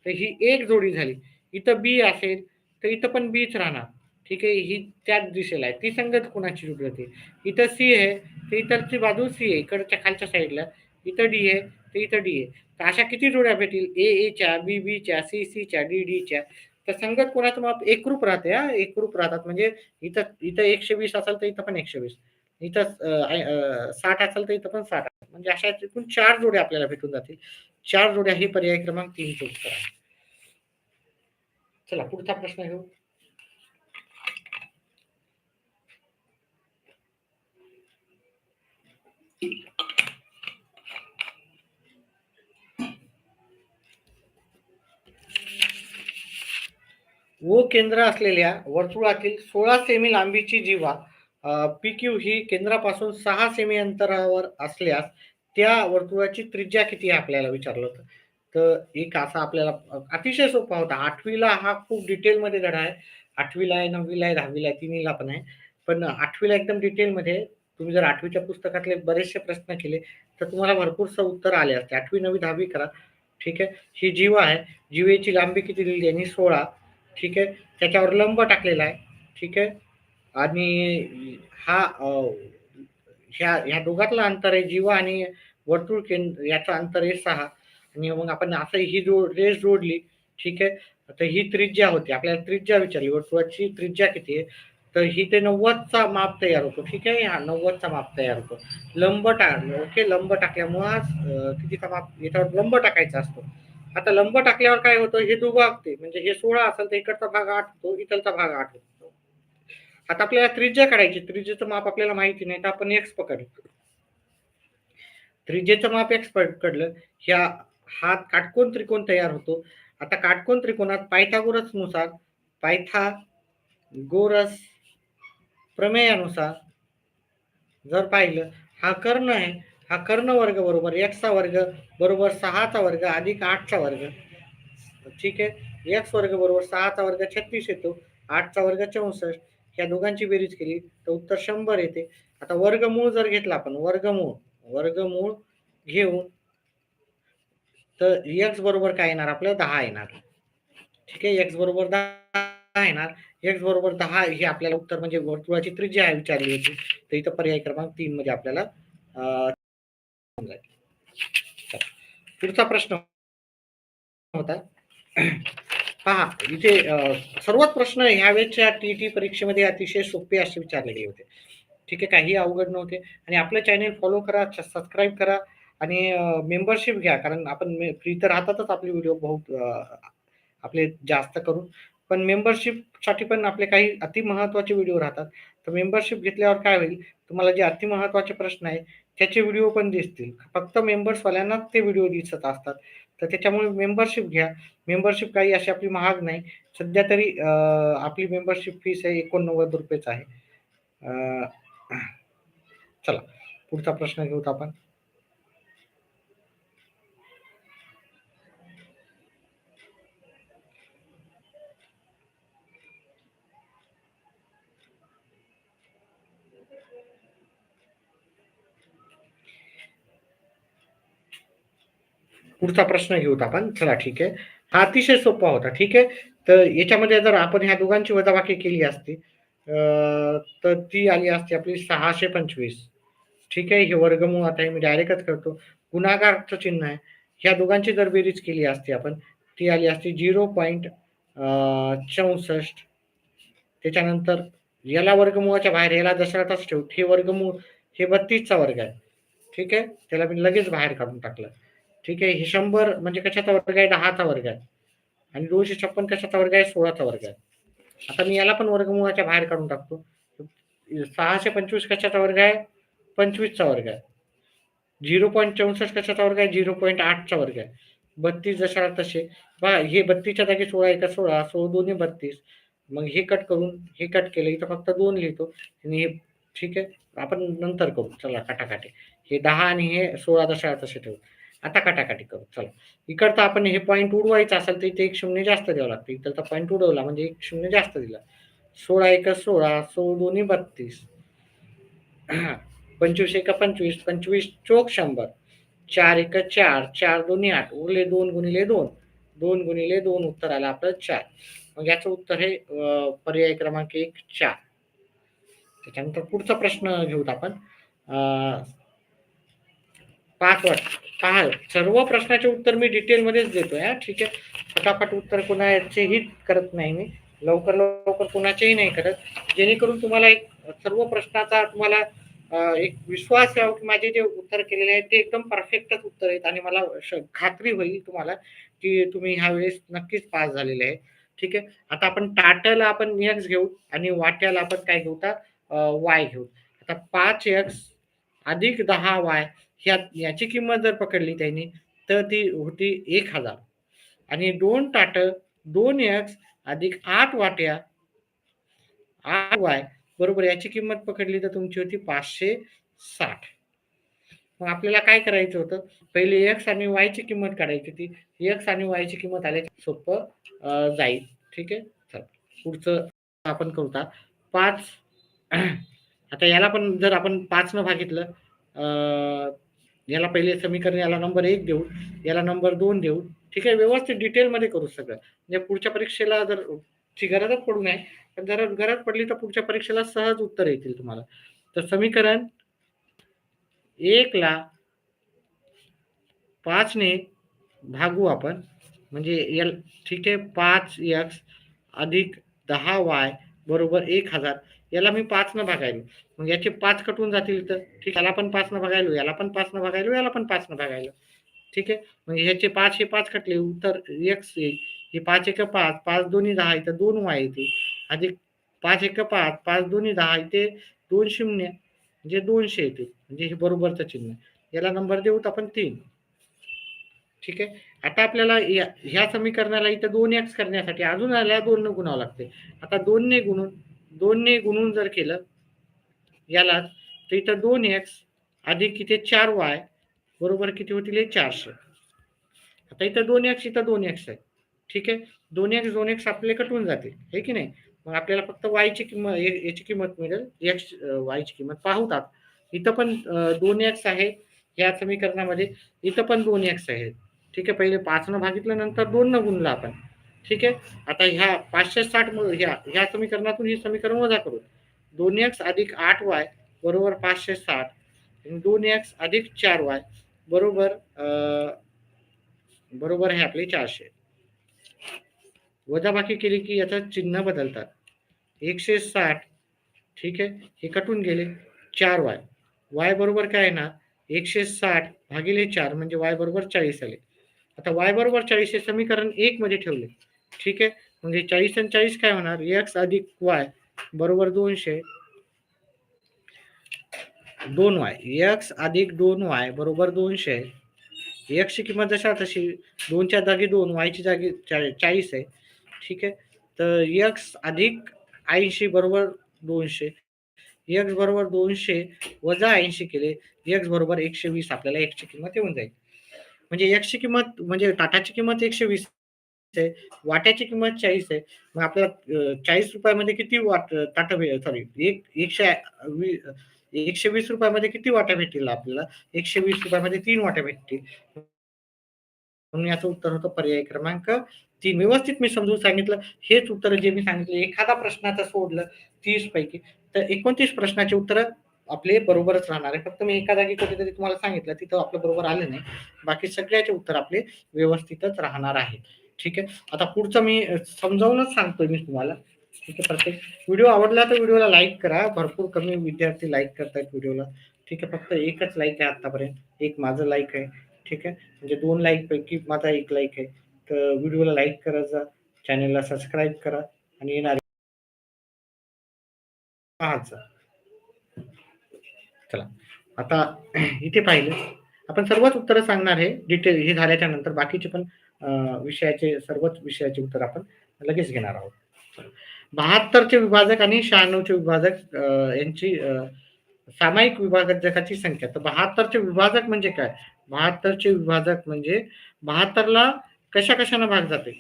तर ही एक जोडी झाली. इथं बी असेल तर इथं पण बीच राहणार. ठीक आहे. ही त्याच दिशेला आहे. ती संगत कोणाची जोडी होते? इथं सी आहे तर इथरची बाजू सी आहे. इकडच्या खालच्या साईडला. इथं डी आहे तर इथं डी आहे. तर अशा किती जोड्या भेटतील? ए च्या, बी च्या, सी च्या, डी च्या. तर संगत कोणाचं माप एकरूप राहते हां, एकरूप राहतात. म्हणजे इथं इथं 120 असेल तर इथं पण 120. इथं 60 असेल तर इथं पण 60. म्हणजे अशा एकूण 4 जोड्या आपल्याला भेटून जातील. 4 जोड्या ही पर्याय क्रमांक 3 चं उत्तर आहे. चला पुढचा प्रश्न घेऊ. ओ केंद्र असलेल्या वर्तुळातील 16 सेमी लांबीची जीवा PQ ही केंद्रापासून 6 सेमी अंतरावर असल्यास त्या वर्तुळाची त्रिज्या किती आहे आपल्याला विचारलं होतं. तर एक असा आपल्याला अतिशय सोपा होता. 8वीला हा खूप डिटेलमध्ये धडा आहे. 8वीला आहे, 9वीला आहे, 10वीला आहे, तिन्हीला पण आहे. पण 8वीला एकदम डिटेलमध्ये तुम्ही जर 8वीच्या पुस्तकातले बरेचसे प्रश्न केले, तर तुम्हाला भरपूरसं उत्तर आले असते. 8वी, 9वी, 10वी करा. ठीक आहे. ही जीवा आहे. जीवेची लांबी किती दिली त्यांनी 16. ठीक आहे. त्याच्यावर लंब टाकलेला आहे. ठीक आहे. आणि हा ह्या दोघातलं अंतर आहे जीवा आणि वर्तुळ केंद्र याचं अंतर आहे 6. आणि मग आपण असं ही रेष जोडली. ठीक आहे. तर ही त्रिज्या होती. आपल्याला त्रिज्या विचारली. वर्तुळाची त्रिज्या किती आहे? तर ही ते 90चा माप तयार होतो. ठीक आहे. हा 90चा माप तयार होतो. लंब ओके. लंब टाकल्यामुळं कितीचा माप याच्यावर लंब टाकायचा असतो. आता लंब टाकल्यावर काय होतं हे दुभागते. म्हणजे हे 16 असेल तर इकडचा भाग 8 होतो, इकडचा भाग 8 होतो. आता आपल्याला त्रिज्या काढायची. त्रिज्येचं माप आपल्याला माहिती नाही तर आपण x पकडलं. त्रिज्येचं माप x पकडलं. ह्या हा काटकोन त्रिकोण तयार होतो. आता काटकोन त्रिकोणात पायथागोरस प्रमेयानुसार जर पाहिलं हा कर्ण आहे. हा कर्ण वर्ग बरोबर x चा वर्ग बरोबर 6 चा वर्ग अधिक 8 चा वर्ग. ठीक आहे. x वर्ग बरोबर 6 चा वर्ग 36 येतो. 8 चा वर्ग 64. ह्या दोघांची बेरीज केली तर उत्तर 100 येते. आता वर्गमूळ जर घेतला आपण वर्गमूळ घेऊन तर x बरोबर काय येणार आपलं 10 येणार. ठीक आहे. x बरोबर 10 येणार. x बरोबर 10 हे आपल्याला उत्तर म्हणजे वर्तुळाची त्रिज्या विचारली होती. तर इथं पर्याय क्रमांक 3 मध्ये आपल्याला पुढचा प्रश्न होता. पहा इथे सर्वात प्रश्न ह्यावेळेच्या टीईटी परीक्षेमध्ये अतिशय सोपे असे विचारले गेले होते. ठीक आहे. काही अवघड नव्हते आणि आपलं चॅनल फॉलो करा, सबस्क्राईब करा आणि मेंबरशिप घ्या. कारण आपण फ्री तर राहतातच आपले व्हिडिओ बहुत आपले जास्त करून. पण मेंबरशिपसाठी पण आपले काही अतिमहत्त्वाचे व्हिडिओ राहतात. तर मेंबरशिप घेतल्यावर काय होईल, तुम्हाला जे अतिमहत्त्वाचे प्रश्न आहेत, त्याचे व्हिडिओ पण दिसतील. फक्त मेंबर्सवाल्यांनाच ते व्हिडिओ दिसत असतात. तर त्याच्यामुळे मेंबरशिप घ्या. मेंबरशिप काही अशी आपली महाग नाही. सध्या तरी आपली मेंबरशिप फीस आहे ₹89 आहे. अ, चला पुढचा प्रश्न घेऊत आपण. पुढचा प्रश्न घेऊत आपण. चला ठीक आहे. हा अतिशय सोपा होता. ठीक आहे. तर याच्यामध्ये जर आपण ह्या दोघांची वजाबाकी केली असती तर ती आली असती आपली 625. ठीक आहे. हे वर्गमूळ आता हे मी डायरेक्टच करतो. गुणाकारचं चिन्ह आहे. ह्या दोघांची जर बेरीज केली असती आपण, ती आली असती 0.64. त्याच्यानंतर याला वर्गमूळाच्या बाहेर याला जसा तसं ठेवू. हे वर्गमूळ हे 32चा वर्ग आहे. ठीक आहे. त्याला मी लगेच बाहेर काढून टाकलं. ठीक आहे. हे 100 म्हणजे कशाचा वर्ग आहे? 10चा वर्ग आहे. आणि 256 कशाचा वर्ग आहे? 16चा वर्ग आहे. आता मी याला पण वर्गमूळाच्या बाहेर काढून टाकतो. 625 कशाचा वर्ग आहे? 25चा वर्ग आहे. 0.64 कशाचा वर्ग आहे? 0.8चा वर्ग आहे. 32 जशाला तसे. पहा हे 32च्या जागी 16 एका 16, 16 दोन्ही 32. मग हे कट करून हे कट केलं. इथं फक्त 2 लिहितो आणि हे ठीक आहे. आपण नंतर करू. चला काटाकाटी. हे 10 आणि हे 16 जशाला तसे ठेवू. आता काटाकाटी करू. चला. इकडचा आपण हे पॉइंट उडवायचा असेल तर इथे 1 शून्य जास्त द्यावं लागतं. इकडचा पॉइंट उडवला म्हणजे 1 शून्य जास्त दिला. 16 एका 16, 16 दोन्ही 32. 25 एका 25, 25 चोक 100. 4 एका 4, 4 दोन्ही 8. उरले 2 गुणिले 2. 2 गुणिले 2 उत्तर आलं आपलं 4. मग याचं उत्तर हे पर्याय क्रमांक 1 4. त्याच्यानंतर पुढचा प्रश्न घेऊत आपण. 5 वाट पहा, सर्व प्रश्नाचे उत्तर मी डिटेलमध्येच देतोय हां, ठीक आहे. फटाफट उत्तर कुणाचेही करत नाही मी. लवकर लवकर कुणाचेही नाही करत. जेणेकरून तुम्हाला एक सर्व प्रश्नाचा तुम्हाला एक विश्वास यावा, की माझे जे उत्तर केलेले आहेत ते एकदम परफेक्टच उत्तर आहेत आणि मला खात्री होईल तुम्हाला, की तुम्ही ह्यावेळेस नक्कीच पास झालेले आहे. ठीक आहे. आता आपण टाटाला आपण एक्स घेऊ आणि वाट्याला आपण काय घेऊ आता वाय घेऊ. आता 5x अधिक 10y याची किंमत जर पकडली त्यांनी तर ती होती 1000 आणि 2 ताटं 2x अधिक 8 वाट्या 8y बरोबर याची किंमत पकडली तर तुमची होती 560. मग आपल्याला काय करायचं होतं, पहिले एक्स आणि वायची किंमत काढायची होती. एक्स आणि वायची किंमत आली सोपं जाईल. ठीक आहे. चला पुढचं आपण करू आता 5 आता याला पण जर आपण 5 न भागितलं याला पहिले समीकरण याला नंबर 1 देऊ, याला नंबर 2 देऊ. ठीक आहे. व्यवस्थित डिटेलमध्ये करू सगळं. म्हणजे पुढच्या परीक्षेला जर ची गरजच पडू नये. पण जर गरज पडली तर पुढच्या परीक्षेला सहज उत्तर येतील तुम्हाला. तर समीकरण 1 ला 5 ने भागू आपण म्हणजे एल ठीक आहे 5x अधिक 10y बरोबर 1000 याला मी 5 न भागायलो. मग याचे 5 कटून जातील तर ठीक याला पण 5 न भागायलो, याला पण 5 न भागायलो, याला पण 5 न भागायलो. ठीक आहे. मग ह्याचे 5 हे 5 कटले उत्तर x येईल. हे 5 एक 5, 5 दोन्ही 10 इथं 2y येते. अधिक 5 एक 5, 5 दोन्ही 10 इथे 2 शून्य म्हणजे 200 येते. म्हणजे हे बरोबरचं चिन्ह. याला नंबर देऊत आपण 3. ठीक आहे. आता आपल्याला ह्या समीकरणाला इथं 2x करण्यासाठी अजून याला 2 न गुणावं लागते. आता 2 ने गुणून जर केलं यालाच तर इथं 2x अधिक इथे 4y बरोबर किती होतील हे 400. आता इथं 2x इथं 2x आहे. ठीक आहे. 2x आपले कटून जातील. हे की नाही? मग आपल्याला फक्त yची किंमत याची किंमत मिळेल. yची किंमत पाहूतात. इथं पण 2x आहे या समीकरणामध्ये. इथं पण 2x आहे. ठीक आहे. पहिले 5 न भागितलं नंतर 2 न गुणलं आपण. ठीक आहे. आता ह्या 560 ह्या समीकरणातून हे समीकरण वजा करू. 2x अधिक 8y बरोबर 560 आणि 2x अधिक 4y बरोबर बरोबर आहे आपले 400. वजाबाकी केली की याचं चिन्ह बदलतात. 160 ठीक आहे. हे कटून गेले 4y. y बरोबर काय आहे ना 160 भागिले 4 म्हणजे y बरोबर 40 आले. आता y बरोबर 40 हे समीकरण 1 मध्ये ठेवले. ठीक आहे. म्हणजे 40 आणि 40 काय होणार x अधिक y बरोबर 200 2y x अधिक 2y बरोबर 200 x ची किंमत जशा तशी 2च्या जागी 2 y ची जागी 40 आहे. ठीक आहे. तर x अधिक 80 बरोबर 200 x बरोबर 200 वजा 80 केले x बरोबर 120 आपल्याला x ची किंमत येऊन जाईल. म्हणजे x ची किंमत म्हणजे टाटाची किंमत 120 आहे. वाट्याची किंमत 40 आहे. मग आपल्याला 40 रुपयामध्ये किती ताटं सॉरी एक 120 रुपयामध्ये किती वाट्या भेटतील आपल्याला? 120 रुपयामध्ये 3 वाट्या भेटतील. म्हणून याचं उत्तर होतं पर्याय क्रमांक 3. व्यवस्थित मी समजून सांगितलं. हेच उत्तर जे मी सांगितलं एखादा प्रश्नाचं सोडलं 30 पैकी तर 29 प्रश्नाची उत्तरं आपले बरोबरच राहणार आहे. फक्त मी एका जागी कुठेतरी तुम्हाला सांगितलं तिथं आपलं बरोबर आलं नाही. बाकी सगळ्याचे उत्तर आपले व्यवस्थितच राहणार आहेत. ठीक आहे. आता पुढचं मी समजावूनच सांगतोय मी तुम्हाला. ठीक आहे. प्रत्येक व्हिडिओ आवडला तर व्हिडिओला लाईक करा. भरपूर कमी विद्यार्थी लाईक करतायत व्हिडिओला. ठीक आहे. फक्त एकच लाईक आहे आतापर्यंत. एक माझं लाईक आहे. ठीक आहे. म्हणजे 2 लाईक पैकी माझा 1 लाईक आहे. तर व्हिडिओला लाईक करत जा. चॅनलला सबस्क्राईब करा आणि येणारे पाहत जा. चला. आता इथे पाहिलं. आपण सर्वच उत्तरं सांगणार आहे. डिटेल हे झाल्याच्या नंतर बाकीचे पण विषयाचे सर्वच विषयाचे उत्तर आपण लगेच घेणार आहोत. 72 चे विभाजक आणि 96 चे विभाजक यांची सामायिक विभाजकाची संख्या. तर 72 चे विभाजक म्हणजे काय? 72 चे विभाजक म्हणजे 72 ला कशा-कशानं भाग जाते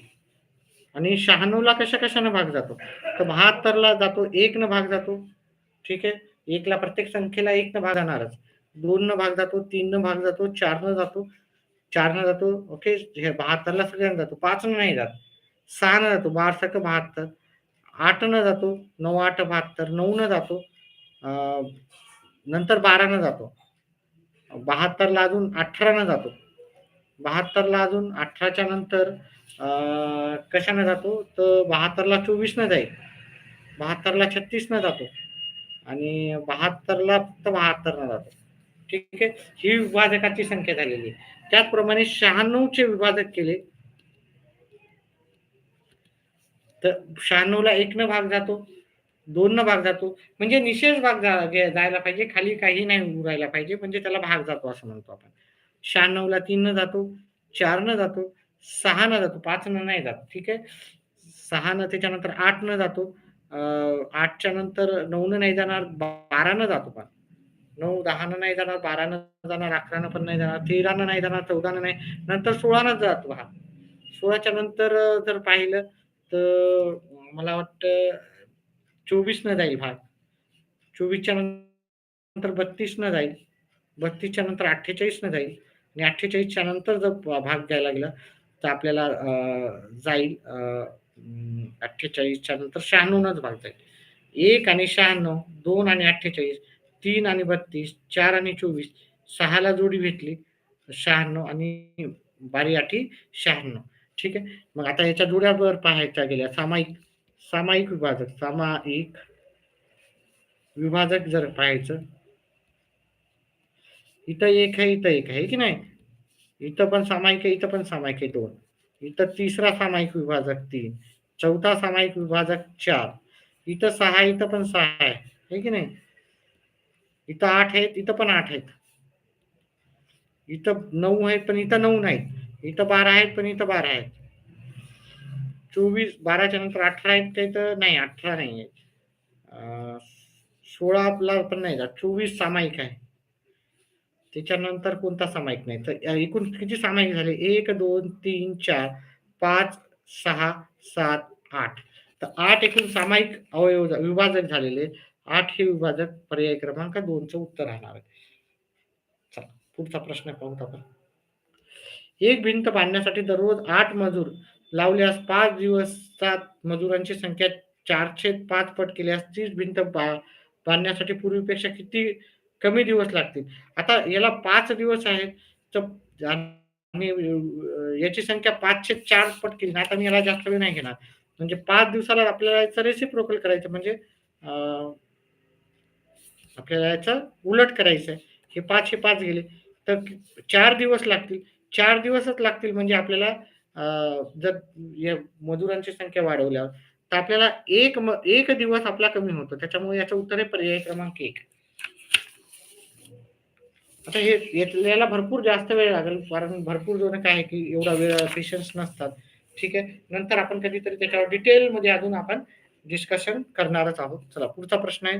आणि 96 ला कशा-कशानं भाग जातो. तर 72 ला जातो 1 न भाग जातो. ठीक आहे. 1 ला प्रत्येक संख्येला 1 न भाग जाणारच. 2 न भाग जातो, 3 न भाग जातो, 4 न जातो, 4 न जातो. ओके. हे 72 ला सगळ्यांना जातो. 5 न नाही जात. 6 न जातो. 12 सक 72. 8 न जातो. 9 8 72. 9 न जातो. नंतर 12 न जातो. 72 ला अजून 18 न जातो. 72 ला अजून 18च्या नंतर कशाने जातो? तर 72 ला 24 न जाईल. 72 ला 36 न जातो आणि 72 ला फक्त 72 न जातो. ठीक आहे. ही विभाजकाची संख्या झालेली आहे. त्याचप्रमाणे 96 चे विभाजक केले तर 96 ला 1 न भाग जातो, 2 न भाग जातो. म्हणजे निशेष भाग जायला पाहिजे. खाली काही नाही उरायला पाहिजे. म्हणजे त्याला भाग जातो असं म्हणतो आपण. 96 ला 3 न जातो, 4 न जातो, 6 न जातो, 5 न नाही जात. ठीक आहे. 6 न त्याच्यानंतर 8 न जातो. 8च्या नंतर 9 न नाही जाणार, 12 न जातो पण. 9, 10 न नाही जाणार, 12 न जाणार, 11 न पण नाही जाणार, 13 न नाही जाणार, 14 न नाही. नंतर 16 न जातो हा. 16च्या नंतर जर पाहिलं तर मला वाटतं 24 न जाईल भाग. 24च्या नंतर 32 न जाईल. 32च्या नंतर 48 न जाईल आणि 48च्या नंतर जर भाग द्यायला लागला तर आपल्याला जाईल 48च्या नंतर 96 नच भाग जाईल. 1 आणि 96, 2 आणि 48, 3 आणि 32, 4 आणि 24, 6 ला जोडी भेटली 96 आणि बारी आठी 96. ठीक आहे. मग आता याच्या जोड्या पाहायच्या गेल्या सामायिक सामायिक विभाजक सामायिक विभाजक जर पाहायचं इथं एक आहे, इथं एक आहे की नाही? इथं पण सामायिक आहे, इथं पण सामायिक आहे 2. इथं तिसरा सामायिक विभाजक 3. चौथा सामायिक विभाजक 4. इथं 6, इथं पण 6 आहे. आहे की नाही? इथं 8 आहेत, इथं पण 8 आहेत. इथं 9 आहेत, पण इथं 9 नाहीत. इथं 12 आहेत, पण इथं 12 आहेत. 24, 12च्या नंतर 18 आहेत, तर इथं नाही 18 नाही आहेत. 16 ला पण नाही जात. 24 सामायिक आहे. त्याच्यानंतर कोणता सामायिक नाही. तर एकूण किती सामायिक झाले? 1, 2, 3, 4, 5, 6, 7, 8. तर 8 एकूण सामायिक अवयव विभाजक झालेले. 8 हे विभाजक पर्याय क्रमांक 2 चं उत्तर राहणार आहे. चला पुढचा प्रश्न पाहूत आपण. एक भिंत बांधण्यासाठी दररोज 8 मजूर लावल्यास 5 दिवसात मजुरांची संख्या 4/5 पट केल्यास 30 भिंत बांधण्यासाठी पूर्वीपेक्षा किती कमी दिवस लागतील? आता याला 5 दिवस आहेत तर आणि याची संख्या 5/4 पट केली ना, आता मी याला जास्त वेळ नाही घेणार. म्हणजे 5 दिवसाला आपल्याला याचं रेसिप्रोकल करायचं म्हणजे आपल्याला याचं उलट करायचं आहे. हे 5 हे 5 गेले. तर 4 दिवस लागतील. 4 दिवसच लागतील म्हणजे आपल्याला जर या मजुरांची संख्या वाढवल्यावर, तर आपल्याला 1 दिवस आपला कमी होतो. त्याच्यामुळे याचं उत्तर आहे पर्याय क्रमांक 1. आता हे याला भरपूर जास्त वेळ लागेल कारण भरपूर जण काय आहे की एवढा वेळ पेशन्स नसतात. ठीक आहे. नंतर आपण कधीतरी त्याच्यावर डिटेलमध्ये अजून आपण डिस्कशन करणारच आहोत. चला पुढचा प्रश्न आहे.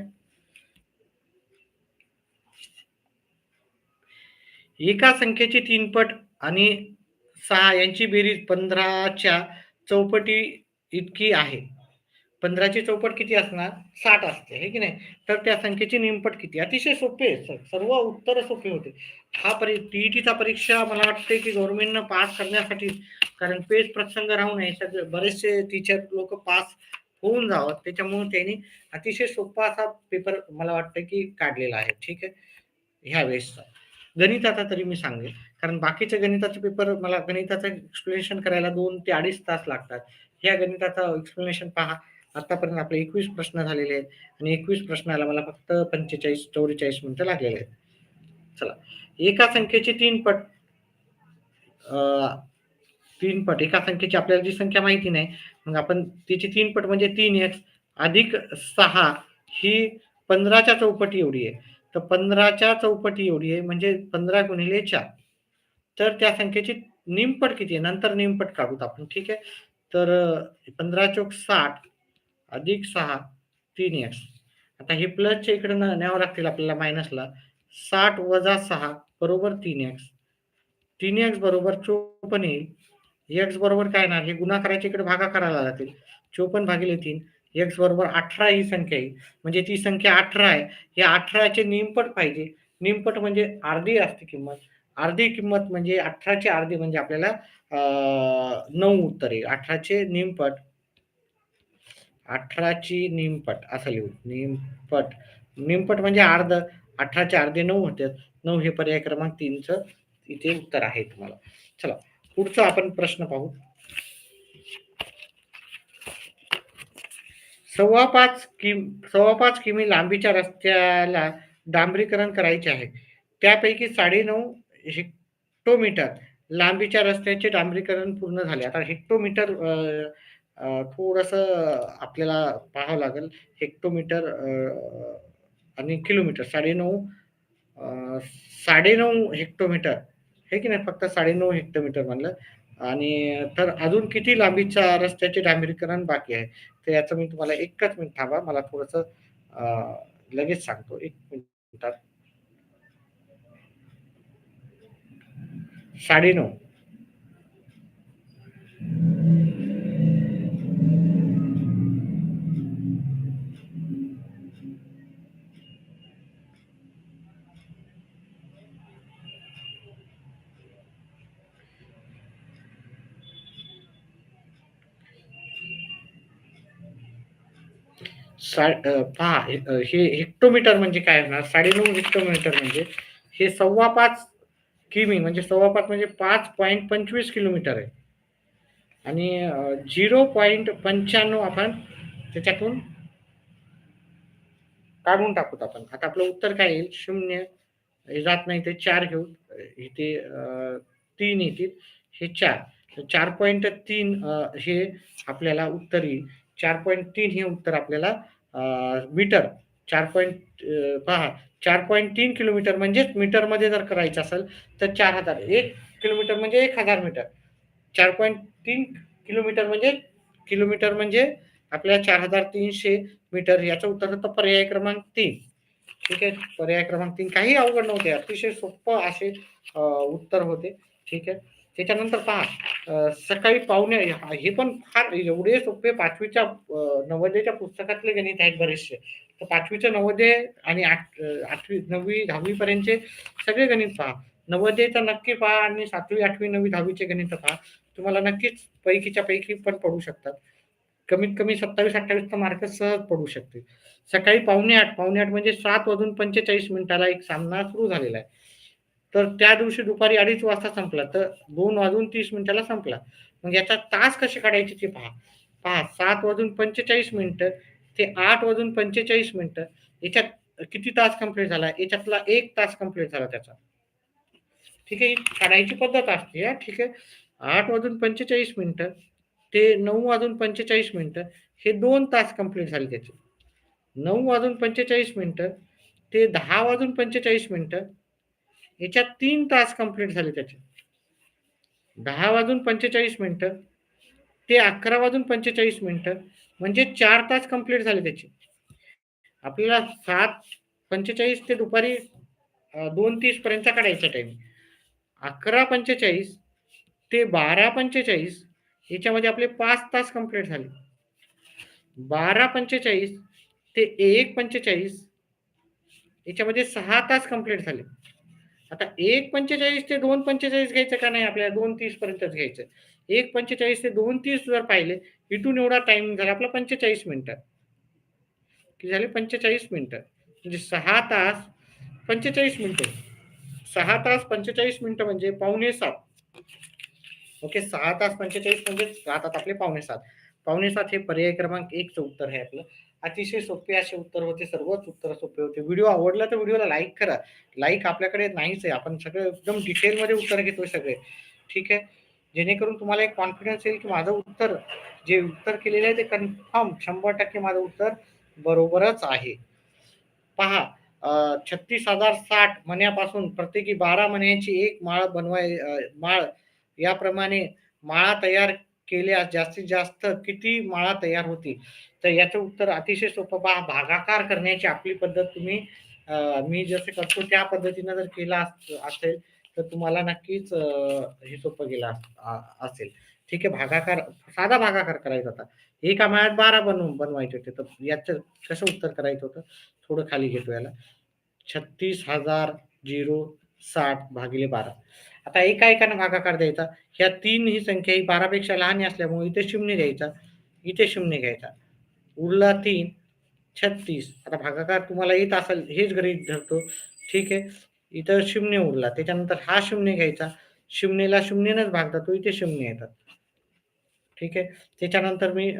एका संख्येची 3 पट आणि 6 यांची बेरीज 15च्या चौपटी इतकी आहे. 15ची चौपट किती असणार? 60 असते, आहे की नाही? तर त्या संख्येची निमपट किती? अतिशय सोपे आहे. सर्व उत्तर सोपे होते. हा टीईटीचा परीक्षा मला वाटते की गव्हर्नमेंटनं पास करण्यासाठी कारण पेच प्रसंग राहू नये सगळे बरेचसे टीचर लोक पास होऊन जावं त्याच्यामुळे त्यांनी अतिशय सोपा असा पेपर मला वाटतं की काढलेला आहे. ठीक आहे. ह्या वेळेसचा गणिताचा तरी मी सांगेल कारण बाकीचे गणिताचे पेपर मला गणिताचं एक्सप्लेनेशन करायला 2 ते 2.5 तास लागतात. ह्या गणिताचा एक्सप्लेनेशन पहा. आतापर्यंत आपले 21 प्रश्न झालेले आहेत आणि 21 प्रश्नाला मला फक्त 45-44 मिनिटं लागलेले आहेत. चला. एका संख्येची 3 पट 3 पट एका संख्येची आपल्याला जी संख्या माहिती नाही, मग आपण तिची 3 पट म्हणजे 3x अधिक 6 ही 15च्या चौपटी एवढी आहे. तर 15च्या चौपटी एवढी आहे म्हणजे 15 गुणिले 4. तर त्या संख्येची निमपट किती आहे? नंतर निमपट काढूत आपण. ठीक आहे. तर 15 चोक 60 अधिक 6 3x. आता हे प्लसच्या इकडे न्यावं लागतील आपल्याला मायनसला. 60 वजा 6 बरोबर 3x. 3x बरोबर 54 येईल. x बरोबर काय येणार? हे गुणाकाराच्या इकडे भागाकाराला जातील. 54 भागिले 3. x बरोबर 18 ही संख्या येईल. म्हणजे ती संख्या 18 आहे. या 18चे निमपट पाहिजे. निमपट म्हणजे अर्धी असते किंमत. अर्धी किंमत म्हणजे 18ची अर्धी म्हणजे आपल्याला 9 उत्तर येईल. 18चे निमपट 18ची निमपट असं लिहू. निमपट. निमपट म्हणजे अर्ध. 18चे अर्धे 9 होतात. 9 हे पर्याय क्रमांक 3चं इथे उत्तर आहे तुम्हाला. चला पुढचा आपण प्रश्न पाहू. 5.5 किमी लांबीच्या रस्त्याला डांबरीकरण करायचे आहे. त्यापैकी 9.5 हेक्टोमीटर लांबीच्या रस्त्याचे डांबरीकरण पूर्ण झाले. आता हेक्टोमीटर थोडंसं आपल्याला पाहावं लागेल. हेक्टोमीटर आणि किलोमीटर 9.5 हेक्टोमीटर हे की नाही, फक्त 9.5 हेक्टोमीटर म्हणलं. आणि तर अजून किती लांबीच्या रस्त्याचे डांबरीकरण बाकी आहे? तर याचं मी तुम्हाला एकच मिनिट थांबा. मला थोडंसं लगेच सांगतो. 1 मिनिटात. 9.5 पहा हे हेक्टोमीटर म्हणजे काय होणार? 9.5 हेक्टोमीटर म्हणजे हे 5.25 किमी म्हणजे 5.25 म्हणजे 5.25 किलोमीटर आहे. आणि 0.95 आपण त्याच्यातून काढून टाकूत आपण. आता आपलं उत्तर काय येईल? 0 हे जात नाही ते 4 घेऊ. इथे 3 येतील. हे 4. 4.3 हे आपल्याला उत्तर येईल. 4.3 हे उत्तर आपल्याला मीटर 4. पहा 4.3 किलोमीटर म्हणजेच मीटरमध्ये जर करायचं असेल तर 4,000. 1 किलोमीटर म्हणजे 1,000 मीटर. 4.3 किलोमीटर म्हणजे आपल्याला 4,300 मीटर. याचं उत्तर होतं पर्याय क्रमांक 3. ठीक आहे. पर्याय क्रमांक 3 काही अवघड नव्हते. अतिशय सोपं असे उत्तर होते. ठीक आहे. त्याच्यानंतर पहा सकाळी पावणे हे पण फार एवढे सोपे 5वीच्या नवोदयच्या पुस्तकातले गणित आहेत बरेचसे. तर 5वीच्या नवोदय आणि 8वी 9वी 10वी पर्यंतचे सगळे गणित पहा. नवोदयचं नक्की पहा आणि 7वी 8वी 9वी 10वीचे गणित पहा. तुम्हाला नक्कीच पैकीच्या पैकी पण पडू शकतात. कमीत कमी 27-28 मार्क सहज पडू शकते. सकाळी 7:45 म्हणजे 7:45 एक सामना सुरू झालेला आहे. तर त्या दिवशी दुपारी 2:30 वाजता संपला. तर 2:30 संपला. मग याचा तास कसे काढायचे ते पहा. पहा 7:45 ते 8:45 याच्यात किती तास कंप्लीट झाला? याच्यातला 1 तास कंप्लीट झाला त्याचा. ठीक आहे. ही काढायची पद्धत असते हां. ठीक आहे. 8:45 ते 9:45 हे 2 तास कंप्लीट झाले त्याचे. 9:45 ते 10:45 याच्यात 3 तास कंप्लीट झाले त्याचे. 10:45 ते 11:45 म्हणजे 4 तास कंप्लीट झाले त्याचे. आपल्याला 7:45 ते दुपारी 2:30 पर्यंतचा काढायचा टाईम. 11:45 ते 12:45 याच्यामध्ये आपले 5 तास कंप्लीट झाले. 12:45 ते 1:45 याच्यामध्ये 6 तास कंप्लीट झाले. आता 1:45 ते 2:45 घ्यायचं का नाही आपल्याला? 2:30 पर्यंतच घ्यायचं. 1:45 ते 2:30 जर पाहिले, इथून एवढा टाईम झाला आपला 45 मिनिटं. किती झाले? 45 मिनिटं. म्हणजे 6 तास 45 मिनिटं. 6 तास 45 मिनिटं म्हणजे 6:45. ओके. 6 तास 45 म्हणजे राहतात आपले 6:45. 6:45 हे पर्याय क्रमांक 1चं उत्तर आहे आपलं. अतिशय सोपे असे उत्तर होते. सर्वच उत्तर सोपे होते. व्हिडिओ आवडला तर व्हिडिओला लाईक करा. लाईक आपल्याकडे नाहीच आहे. आपण सगळं एकदम डिटेलमध्ये उत्तर घेतोय सगळे. ठीक आहे. जेणेकरून तुम्हाला एक कॉन्फिडन्स येईल, की माझं उत्तर जे उत्तर केलेलं आहे ते कन्फर्म 100% माझं उत्तर बरोबरच आहे. पहा 36,060 मण्यापासून प्रत्येकी 12 मण्यांची एक माळ याप्रमाणे माळा तयार केल्यास जास्तीत जास्त किती माळा तयार होतील? तर याचं उत्तर अतिशय सोपं. पहा भागाकार करण्याची आपली पद्धत तुम्ही मी जसं करतो त्या पद्धतीनं जर केला असेल तर तुम्हाला नक्कीच हे सोपं गेलं असेल. ठीक आहे. साधा भागाकार करायचा होता. एका माळ्यात 12 बनवायचे होते. तर याचं कसं उत्तर करायचं होतं? थोडं खाली घेतो याला. 36,060 भागिले 12. आता एका भागाकार द्यायचा. ह्या 3 ही संख्या ही 12 पेक्षा लहान असल्यामुळे इथे 0 द्यायचा. इथे 0 घ्यायचा. उरला 3 36. आता भागाकार तुम्हाला येत असेल हेच गृहीत धरतो. ठीक आहे. इथं शून्य उरला. त्याच्यानंतर हा शून्य घ्यायचा. शून्यला शून्यनेच भाग जातो. इथे शून्य येतात. ठीक आहे. त्याच्यानंतर मी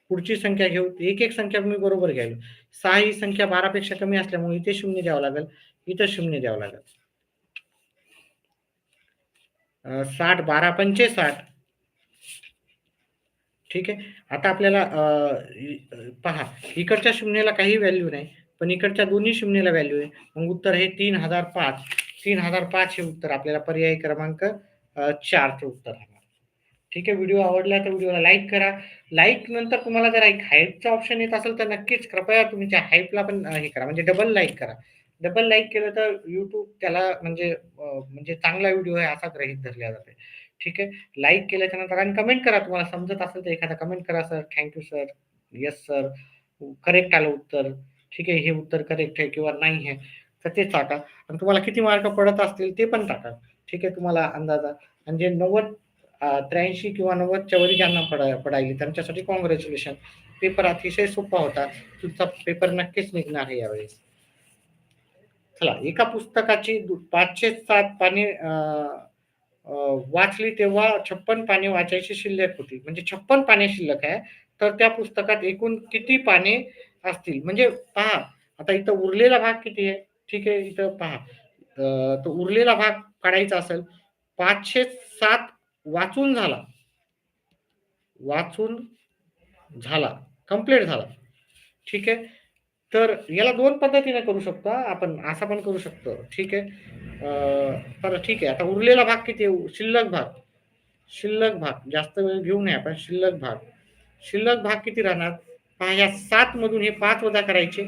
पुढची संख्या घेऊ. एक संख्या मी बरोबर घ्यावी. 6 ही संख्या 12 पेक्षा कमी असल्यामुळे इथे शून्य द्यावं लागेल. इथं शून्य द्यावं लागेल. 60 12 पंचे 60. ठीक आहे. आता आपल्याला पहा इकडच्या शून्याला काही व्हॅल्यू नाही, पण इकडच्या दोन्ही शून्याला व्हॅल्यू आहे. मग उत्तर हे 3005. 3005 हे उत्तर आपल्याला पर्याय क्रमांक 4 चं उत्तर आहे. ठीक आहे. व्हिडिओ आवडला तर व्हिडिओला लाईक करा. लाईक नंतर तुम्हाला जर हाईपचा ऑप्शन येत असेल तर नक्कीच कृपया तुमच्या हाईपला पण हे करा, म्हणजे डबल लाईक करा. डबल लाईक केलं तर YouTube त्याला म्हणजे चांगला व्हिडिओ आहे असा गृहीत धरला जाते. ठीक आहे. लाईक केल्याच्या नंतर आणि कमेंट करा. तुम्हाला समजत असेल तर एखादा कमेंट करा, sir thank you sir, yes sir, correct आलं उत्तर. ठीक आहे. हे उत्तर करेक्ट आहे किंवा नाही आहे तर ते टाका. आणि तुम्हाला किती मार्क पडत असतील ते पण टाका. ठीक आहे. तुम्हाला अंदाजा आणि जे 90 83 किंवा 90च्या वरी ज्यांना पडायली त्यांच्यासाठी कॉंग्रॅच्युलेशन. पेपर अतिशय सोपा होता. तुमचा पेपर नक्कीच निघणार आहे यावेळेस. चला, एका पुस्तकाची 507 पाने वाचली तेव्हा 56 पाने वाचायची शिल्लक होती. म्हणजे 56 पाने शिल्लक आहे. तर त्या पुस्तकात एकूण किती पाने असतील? म्हणजे पहा, आता इथं उरलेला भाग किती आहे? ठीक आहे, इथं पहा. तो उरलेला भाग काढायचा असेल 507 वाचून झाला. वाचून झाला. कंप्लीट झाला. ठीक आहे. तर याला 2 पद्धतीने करू शकतो हां, आपण असा पण करू शकतो. ठीक आहे. बरं ठीक आहे. आता उरलेला भाग किती आहे? शिल्लक भाग. शिल्लक भाग. जास्त वेळ घेऊ नये आपण. शिल्लक भाग. शिल्लक भाग किती राहणार? पहा या 7 मधून हे 5 वजा करायचे.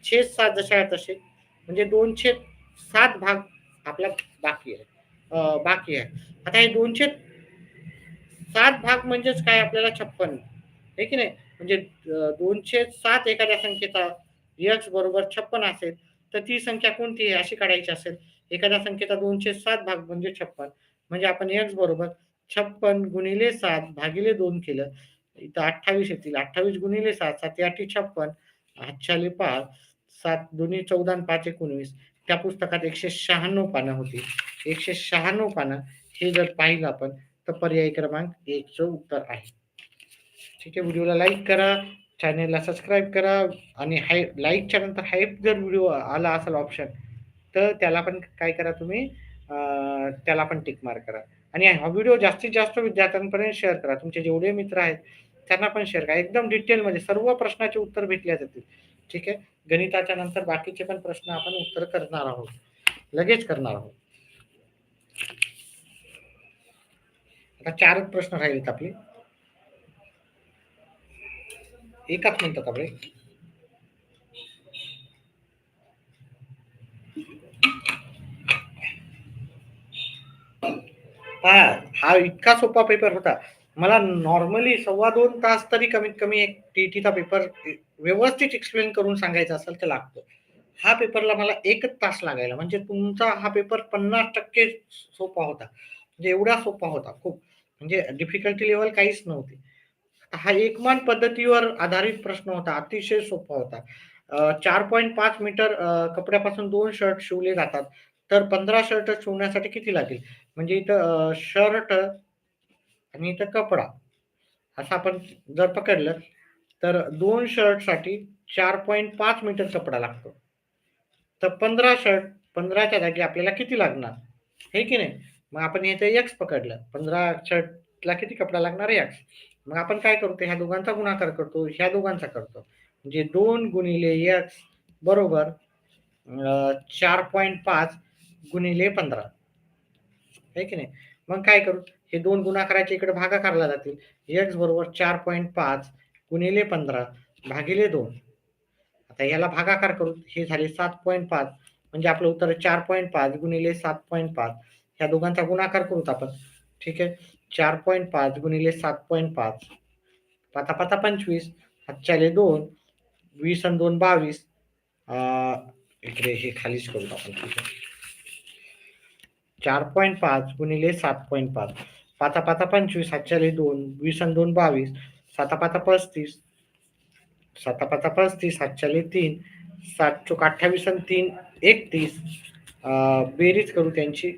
छेद 7 जसे आहे तसे. म्हणजे 2/7 भाग आपला बाकी आहे. बाकी आहे. आता हे 2/7 भाग म्हणजेच काय आपल्याला 56. आहे की नाही? म्हणजे 2/7 एखाद्या संख्येचा x बरोबर 56 असेल, तर ती संख्या कोणती आहे अशी काढायची असेल. एखाद्या संख्येचा 2/7 भाग म्हणजे 56. म्हणजे आपण x बरोबर 56 गुणिले 7 भागिले 2 केलं. इथं 28 येतील. 28 गुणिले 7, 7 8 56. 8 5, 7 दोन्ही 14 आणि 5 19. त्या पुस्तकात 196 पानं होती. 196 पानं हे जर पाहिलं आपण तर पर्याय क्रमांक 1 चं उत्तर आहे. ठीक आहे. व्हिडिओला लाईक करा, चॅनेलला सबस्क्राईब करा आणि लाईकच्या नंतर हाईप जर व्हिडिओ आला असेल ऑप्शन तर त्याला पण काय करा तुम्ही त्याला पण टिक मार्क करा. आणि हा व्हिडिओ जास्तीत जास्त विद्यार्थ्यांपर्यंत शेअर करा. तुमचे जेवढे मित्र आहेत त्यांना पण शेअर करा. एकदम डिटेलमध्ये सर्व प्रश्नाचे उत्तर भेटले जातील. ठीक आहे. गणिताच्या नंतर बाकीचे पण प्रश्न आपण उत्तर करणार आहोत. लगेच करणार आहोत. आता 4च प्रश्न राहिलेत आपले. एकाच मिनिटात आपले. पहा, हा इतका सोपा पेपर होता. मला नॉर्मली 2.25 तास तरी कमीत कमी एक टीईटीचा पेपर व्यवस्थित एक्सप्लेन करून सांगायचा असेल तर लागतो. हा पेपरला मला 1च तास लागायला. म्हणजे तुमचा हा पेपर 50% सोपा होता. म्हणजे एवढा सोपा होता खूप. म्हणजे डिफिकल्टी लेव्हल काहीच नव्हती. हा एकमान पद्धतीवर आधारित प्रश्न होता. अतिशय सोपा होता. 4.5 मीटर कपड्यापासून 2 शर्ट शिवले जातात. तर 15 शर्ट शिवण्यासाठी किती लागेल? म्हणजे इथं शर्ट आणि इथं कपडा असं आपण जर पकडलं तर 2 शर्टसाठी 4.5 मीटर कपडा लागतो. तर 15 शर्ट 15च्या जागी आपल्याला किती लागणार? हे की नाही? मग आपण इथे एक्स पकडलं. 15 शर्टला किती कपडा लागणार? एक्स. मग आपण काय करतो? ह्या दोघांचा गुणाकार करतो, ह्या दोघांचा करतो. म्हणजे 2 गुणिले एक्स बरोबर 4.5 गुणिले 15. आहे की नाही? मग काय करू? हे 2 गुणाकाराच्या इकडे भागाकारला जातील. एक्स बरोबर 4.5 गुणिले 15 भागिले 2. आता याला भागाकार करू. हे झाले 7.5 म्हणजे आपलं उत्तर 4.5 गुणिले 7.5. ह्या दोघांचा गुणाकार करूत आपण. ठीक आहे. 4.5 गुणिले 7.5. पाता पाता 25. हातच्याले 2. 20 आणि 2 22. इकडे हे खालीच करू आपण. ठीक आहे. 4.5 गुणिले 7.5. पाता पाता 25. हातच्याले 2. 20 आणि 2 22. साता पाता 35. साता पाचा 35, 7 3, 7 चोक 28 आणि 3 31. बेरीज करू त्यांची.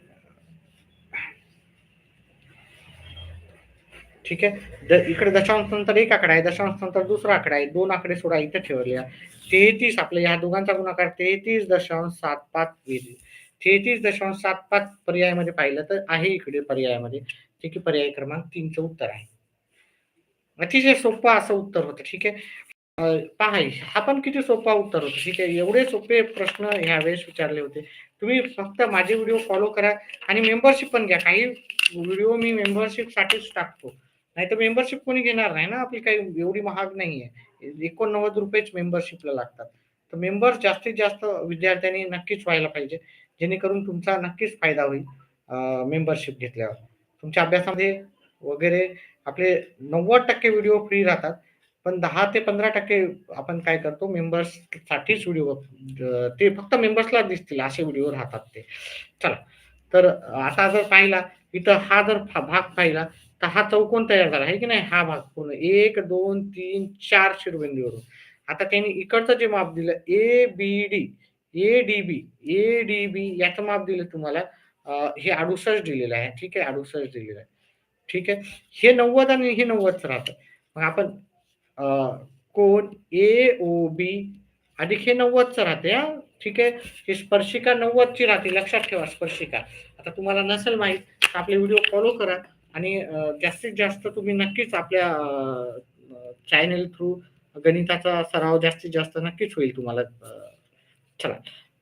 ठीक आहे. इकडे दशांश नंतर एक आकडा आहे, दशांश नंतर दुसरा आकडा आहे, दोन आकडे सोडा इथे ठेवले. 33 आपल्या ह्या दोघांचा गुणाकार 33.75 बेरीज. 33.75 पर्यायामध्ये पाहिलं तर आहे इकडे पर्यायामध्ये. ठीक आहे, पर्याय क्रमांक 3चं उत्तर आहे. अतिशय सोपं असं उत्तर होतं. ठीक आहे. पहा, हा पण किती सोपा उत्तर होतं. ठीक आहे, एवढे सोपे प्रश्न ह्यावेळेस विचारले होते. तुम्ही फक्त माझे व्हिडिओ फॉलो करा आणि मेंबरशिप पण घ्या. काही व्हिडिओ मी मेंबरशिपसाठीच टाकतो, नाहीतर मेंबरशिप कोणी घेणार नाही ना. आपली काही एवढी महाग नाहीये. ₹89 मेंबरशिपला लागतात. तर मेंबर जास्तीत जास्त विद्यार्थ्यांनी नक्कीच व्हायला पाहिजे, जेणेकरून तुमचा नक्कीच फायदा होईल. मेंबरशिप घेतल्यावर तुमच्या अभ्यासामध्ये वगैरे आपले 90% व्हिडिओ फ्री राहतात, पण 10 ते 15% आपण काय करतो, मेंबर्ससाठीच व्हिडिओ, ते फक्त मेंबर्सला दिसतील असे व्हिडिओ राहतात ते. चला, तर आता जर पाहिला इथं, हा जर भाग पाहिला तर हा चौकोन तयार झाला आहे की नाही. हा भाग पूर्ण 1 2 3 4 शिरोबिंदूवरून. आता त्यांनी इकडचं जे माप दिलं ABD, ADB, ADB याचं माप दिलं तुम्हाला. हे 68 दिलेलं आहे. ठीक आहे, 68 दिलेलं आहे. ठीक आहे. हे 90 आणि हे 90च राहतं. मग आपण अ, कोन AOB अधिक हे 90चं राहते हां. ठीक आहे. ही स्पर्शिका 90ची राहते. लक्षात ठेवा स्पर्शिका. आता तुम्हाला नसेल माहीत तर आपले व्हिडिओ फॉलो करा आणि जास्तीत जास्त तुम्ही नक्कीच आपल्या चॅनल थ्रू गणिताचा सराव जास्तीत जास्त नक्कीच होईल तुम्हाला. चला,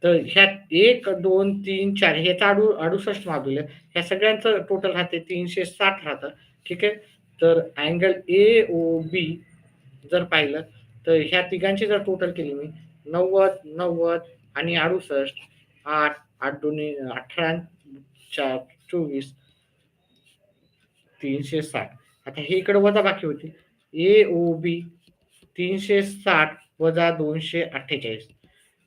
तर ह्यात 1 2 3 4 हे 68 माप दिलं. ह्या सगळ्यांचं टोटल राहते 360 राहतं. ठीक आहे. तर अँगल AOB जर पाहिलं तर ह्या तिघांची जर टोटल केली मी, 90 90 आणि 68, 8 8 दुनी 18, 4 24, 360. आता हे इकडे वजाबाकी होती. AOB 360 वजा 248.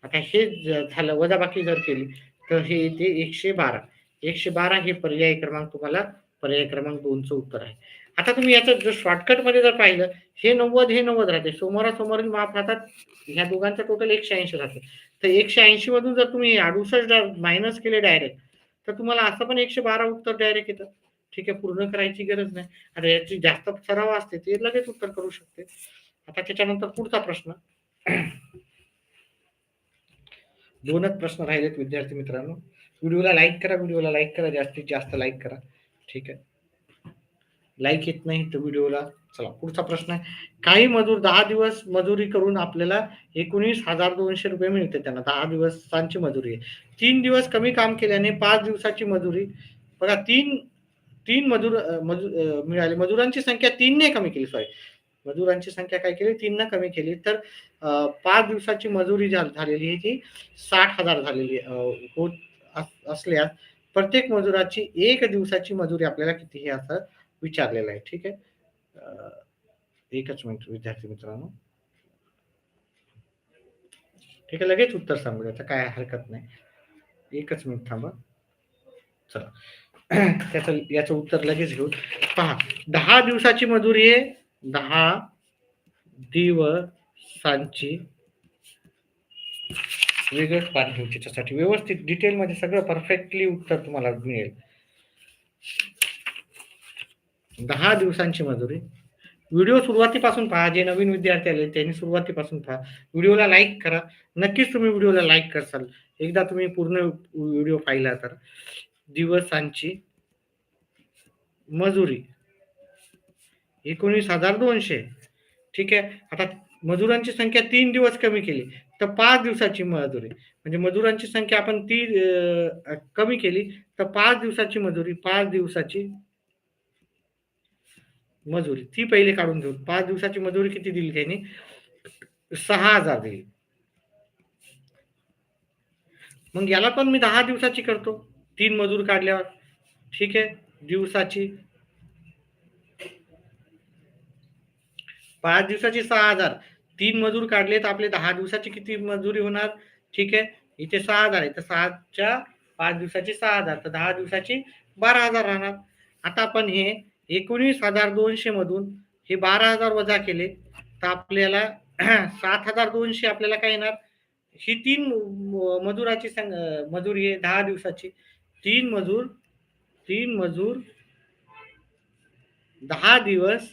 आता हे झालं वजाबाकी जर केली तर हे येते 112. 112 हे पर्याय क्रमांक तुम्हाला पर्याय क्रमांक 2चं उत्तर आहे. आता तुम्ही याचं जर शॉर्टकटमध्ये जर पाहिलं, हे 90 हे 90 राहते. समोरासमोरील माप राहतात. ह्या दोघांचं टोटल 180 राहते. तर 180 मधून जर तुम्ही 68 मायनस केले डायरेक्ट, तर तुम्हाला असं पण 112 उत्तर डायरेक्ट येतं. ठीक आहे, पूर्ण करायची गरज नाही. आता याची जास्त सराव असते ते लगेच उत्तर करू शकते. आता त्याच्यानंतर पुढचा प्रश्न. 2च प्रश्न राहिलेत विद्यार्थी मित्रांनो. व्हिडिओला लाईक करा, व्हिडिओला लाईक करा, जास्तीत जास्त लाईक करा. ठीक आहे. लाईक येत नाही तर व्हिडिओला. चला, पुढचा प्रश्न आहे. काही मजूर 10 दिवस मजुरी करून आपल्याला ₹19,200 मिळते. त्यांना 10 दिवसांची मजुरी आहे. 3 दिवस कमी काम केल्याने 5 दिवसाची मजुरी. बघा, 3 मिळाली. मजुरांची संख्या 3 ने कमी केली. सॉरी, मजुरांची संख्या काय केली, 3 ने कमी केली. तर 5 दिवसाची मजुरी झालेली आहे ती 60,000 झालेली होत असल्यास प्रत्येक मजुराची 1 दिवसाची मजुरी आपल्याला किती हे असं विचारलेलं आहे. ठीक आहे. एकच मिनिट विद्यार्थी मित्रांनो. ठीक आहे, लगेच उत्तर सांगू याचं काय हरकत नाही. एकच मिनिट थांबा. चला. याचं उत्तर लगेच घेऊ. पहा, 10 दिवसाची मजुरी आहे. 10 दिवसांची वेगळंच पाठ घेऊ त्याच्यासाठी. व्यवस्थित डिटेलमध्ये सगळं परफेक्टली उत्तर तुम्हाला मिळेल. 10 दिवसांची मजुरी. व्हिडिओ सुरुवातीपासून पहा. जे नवीन विद्यार्थी आले त्यांनी सुरुवातीपासून पहा. व्हिडिओला लाईक करा. नक्कीच तुम्ही व्हिडिओला लाईक करसाल एकदा तुम्ही पूर्ण व्हिडिओ पाहिला तर. दिवसांची मजुरी 19,200. ठीक आहे. आता मजुरांची संख्या 3 दिवस कमी केली तर 5 दिवसाची मजुरी. म्हणजे मजुरांची संख्या आपण ती कमी केली तर 5 दिवसाची मजुरी. 5 दिवसाची मजुरी ती पहिले काढून घेऊ. 5 दिवसाची मजुरी किती दिली त्यांनी? 6,000 दिली. मग याला पण मी 10 दिवसाची करतो. 3 मजूर काढल्यावर. ठीक आहे. दिवसाची 5 दिवसाची 6,000. 3 मजूर काढले तर आपले 10 दिवसाची किती मजुरी होणार? ठीक आहे. इथे 6,000 आहे. तर 6च्या 5 दिवसाची 6,000. तर 10 दिवसाची 12,000 राहणार. आता आपण हे 19,200 मधून हे 12,000 वजा केले तर आपल्याला 7,200 आपल्याला काय येणार? ही 3 मजुराची मजुरी आहे 10 दिवसाची. 3 मजूर 3 मजूर 10 दिवस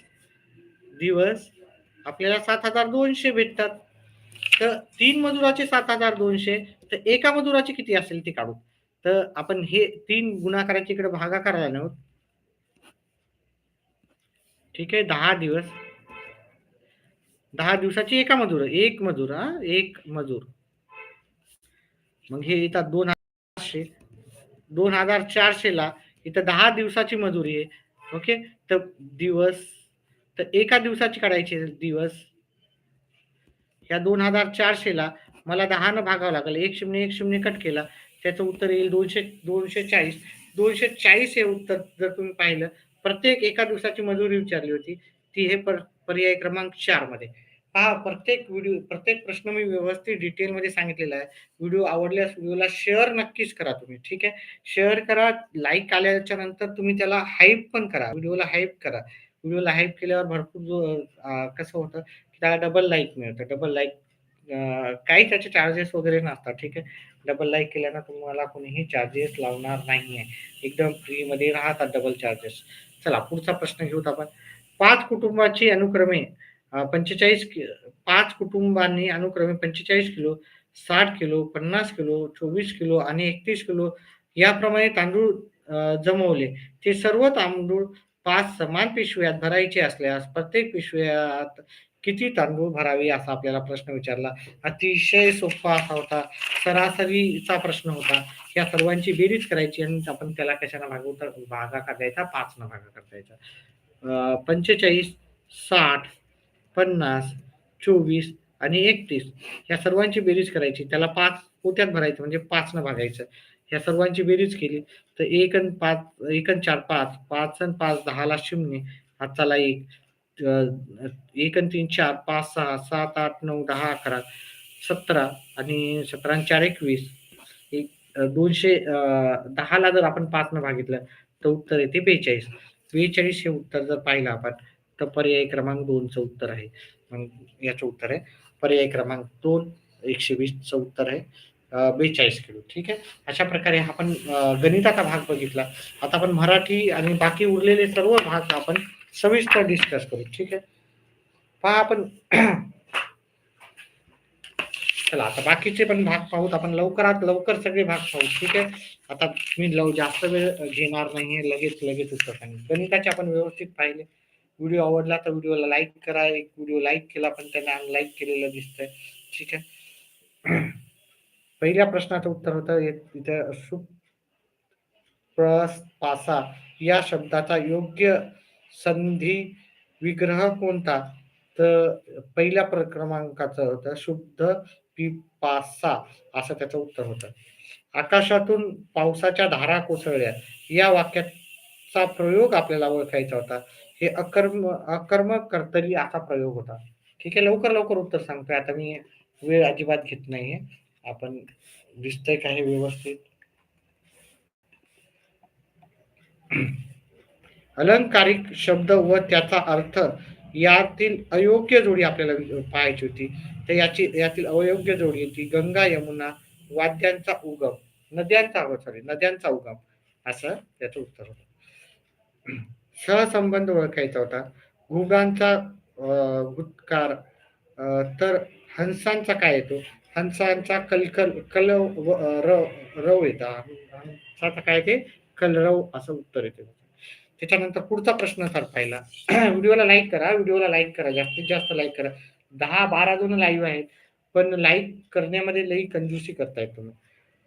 दिवस आपल्याला 7,200 भेटतात. तर 3 मजुराचे 7,200 तर एका मजुराची किती असेल ते काढू. तर आपण हे 3 गुणाकाराच्या इकडे भागाकार आलो आहोत. ठीक आहे 10 दिवस 10 दिवसाची एका मजूर एक मजूर एक मजूर मग हे येतात 2,400 2,400 ला इथं 10 दिवसाची मजुरी आहे ओके तर दिवस तर एका दिवसाची काढायची दिवस या 2,400 ला मला 10 न भागावं लागेल 1,0,1,0 कट केला त्याचं उत्तर येईल 240 240 हे उत्तर जर तुम्ही पाहिलं प्रत्येक एका दिवसाची मजुरी विचारली होती ती हे पर्याय क्रमांक 4 मध्ये पहा प्रत्येक प्रश्न मी व्यवस्थित डिटेलमध्ये सांगितलेला आहे व्हिडिओ आवडल्यास व्हिडिओला शेअर नक्कीच करा तुम्ही ठीक आहे शेअर करा लाईक आल्याच्या नंतर तुम्ही त्याला हाईप पण करा व्हिडिओला हाईप करा व्हिडिओला हाईप केल्यावर भरपूर कसं होतं त्याला डबल लाईक मिळतं डबल लाईक काही त्याचे चार्जेस वगैरे नसतात ठीक आहे डबल लाईक केल्यानं तुम्हाला कोणीही चार्जेस लावणार नाहीये एकदम फ्रीमध्ये राहतात डबल चार्जेस चला पुढचा प्रश्न घेऊत आपण 5 कुटुंबाची अनुक्रमे 45 5 कुटुंबांनी अनुक्रमे 45 किलो 60 किलो 50 किलो 24 किलो आणि 31 किलो याप्रमाणे तांदूळ जमवले ते सर्व तांदूळ 5 समान पिशव्यात भरायचे असल्यास प्रत्येक पिशव्यात किती तांदूळ भरावे असा आपल्याला प्रश्न विचारला अतिशय सोपा असा होता सरासरीचा प्रश्न होता या सर्वांची बेरीज करायची आणि आपण त्याला कशाने भागाकार द्यायचा 5 न भागाकार द्यायचा 45 60 50 24 आणि 31 या सर्वांची बेरीज करायची त्याला 5 पोत्यात भरायचं म्हणजे 5 न भागायचं या सर्वांची बेरीज केली तर 1 आणि 5 1 आणि 4 5 5 आणि 5 10 ला 0 हाताला 1 1 आणि 3 4 5 6 7 8 9 10 11 17 आणि 17 आणि 4 21 210 ला जर आपण 5 न भागितलं तर उत्तर येते 42 42 हे उत्तर जर पाहिलं आपण तर पर्याय क्रमांक 2 चं उत्तर आहे मग याचं उत्तर आहे पर्याय क्रमांक 2 120 चं उत्तर आहे 42 किलो ठीक आहे अशा प्रकारे आपण गणिताचा भाग बघितला आता आपण मराठी आणि बाकी उरलेले सर्व भाग आपण सविस्तर डिस्कस करू ठीक आहे पहा आपण चला आता बाकीचे पण भाग पाहूत आपण लवकरात लवकर सगळे भाग पाहू ठीक आहे आता मी जास्त वेळ घेणार नाहीये लगेच उत्तर सांगेन गणिताचे आपण व्यवस्थित पाहिले व्हिडिओ आवडला तर व्हिडिओला लाईक करा एक व्हिडिओ लाईक केला पण त्याने अनलाईक केलेलं दिसतंय ठीक आहे पहिल्या प्रश्नाचं उत्तर होतं इथे सुप्रपासा या शब्दाचा योग्य संधी विग्रह कोणता तर पहिल्या क्रमांकाचं होतं शुद्ध पिपासा असं त्याचं उत्तर होतं आकाशातून पावसाच्या धारा कोसळल्या या वाक्याचा प्रयोग आपल्याला ओळखायचा होता हे अकर्मक कर्तरी असा प्रयोग होता ठीक आहे लवकर उत्तर सांगतोय आता मी वेळ अजिबात घेत नाहीये आपण दिसतंय का हे व्यवस्थित अलंकारिक शब्द व त्याचा अर्थ यातील अयोग्य जोडी आपल्याला पाहायची होती तर यातील अयोग्य जोडी होती गंगा यमुना वाद्यांचा उगम नद्यांचा उगम असं त्याचं उत्तर होतं सहसंबंध ओळखायचा होता घुगांचा गुत्कार तर हंसांचा काय येतो हंसांचा रव येता हंसाचा काय ते कलरव असं उत्तर येते त्याच्यानंतर पुढचा प्रश्न सर पाहिला व्हिडिओला लाईक करा जास्तीत जास्त लाईक करा 10-12 जण लाईव्ह आहेत पण लाईक करण्यामध्ये लई कंजूसी करतायत तुम्ही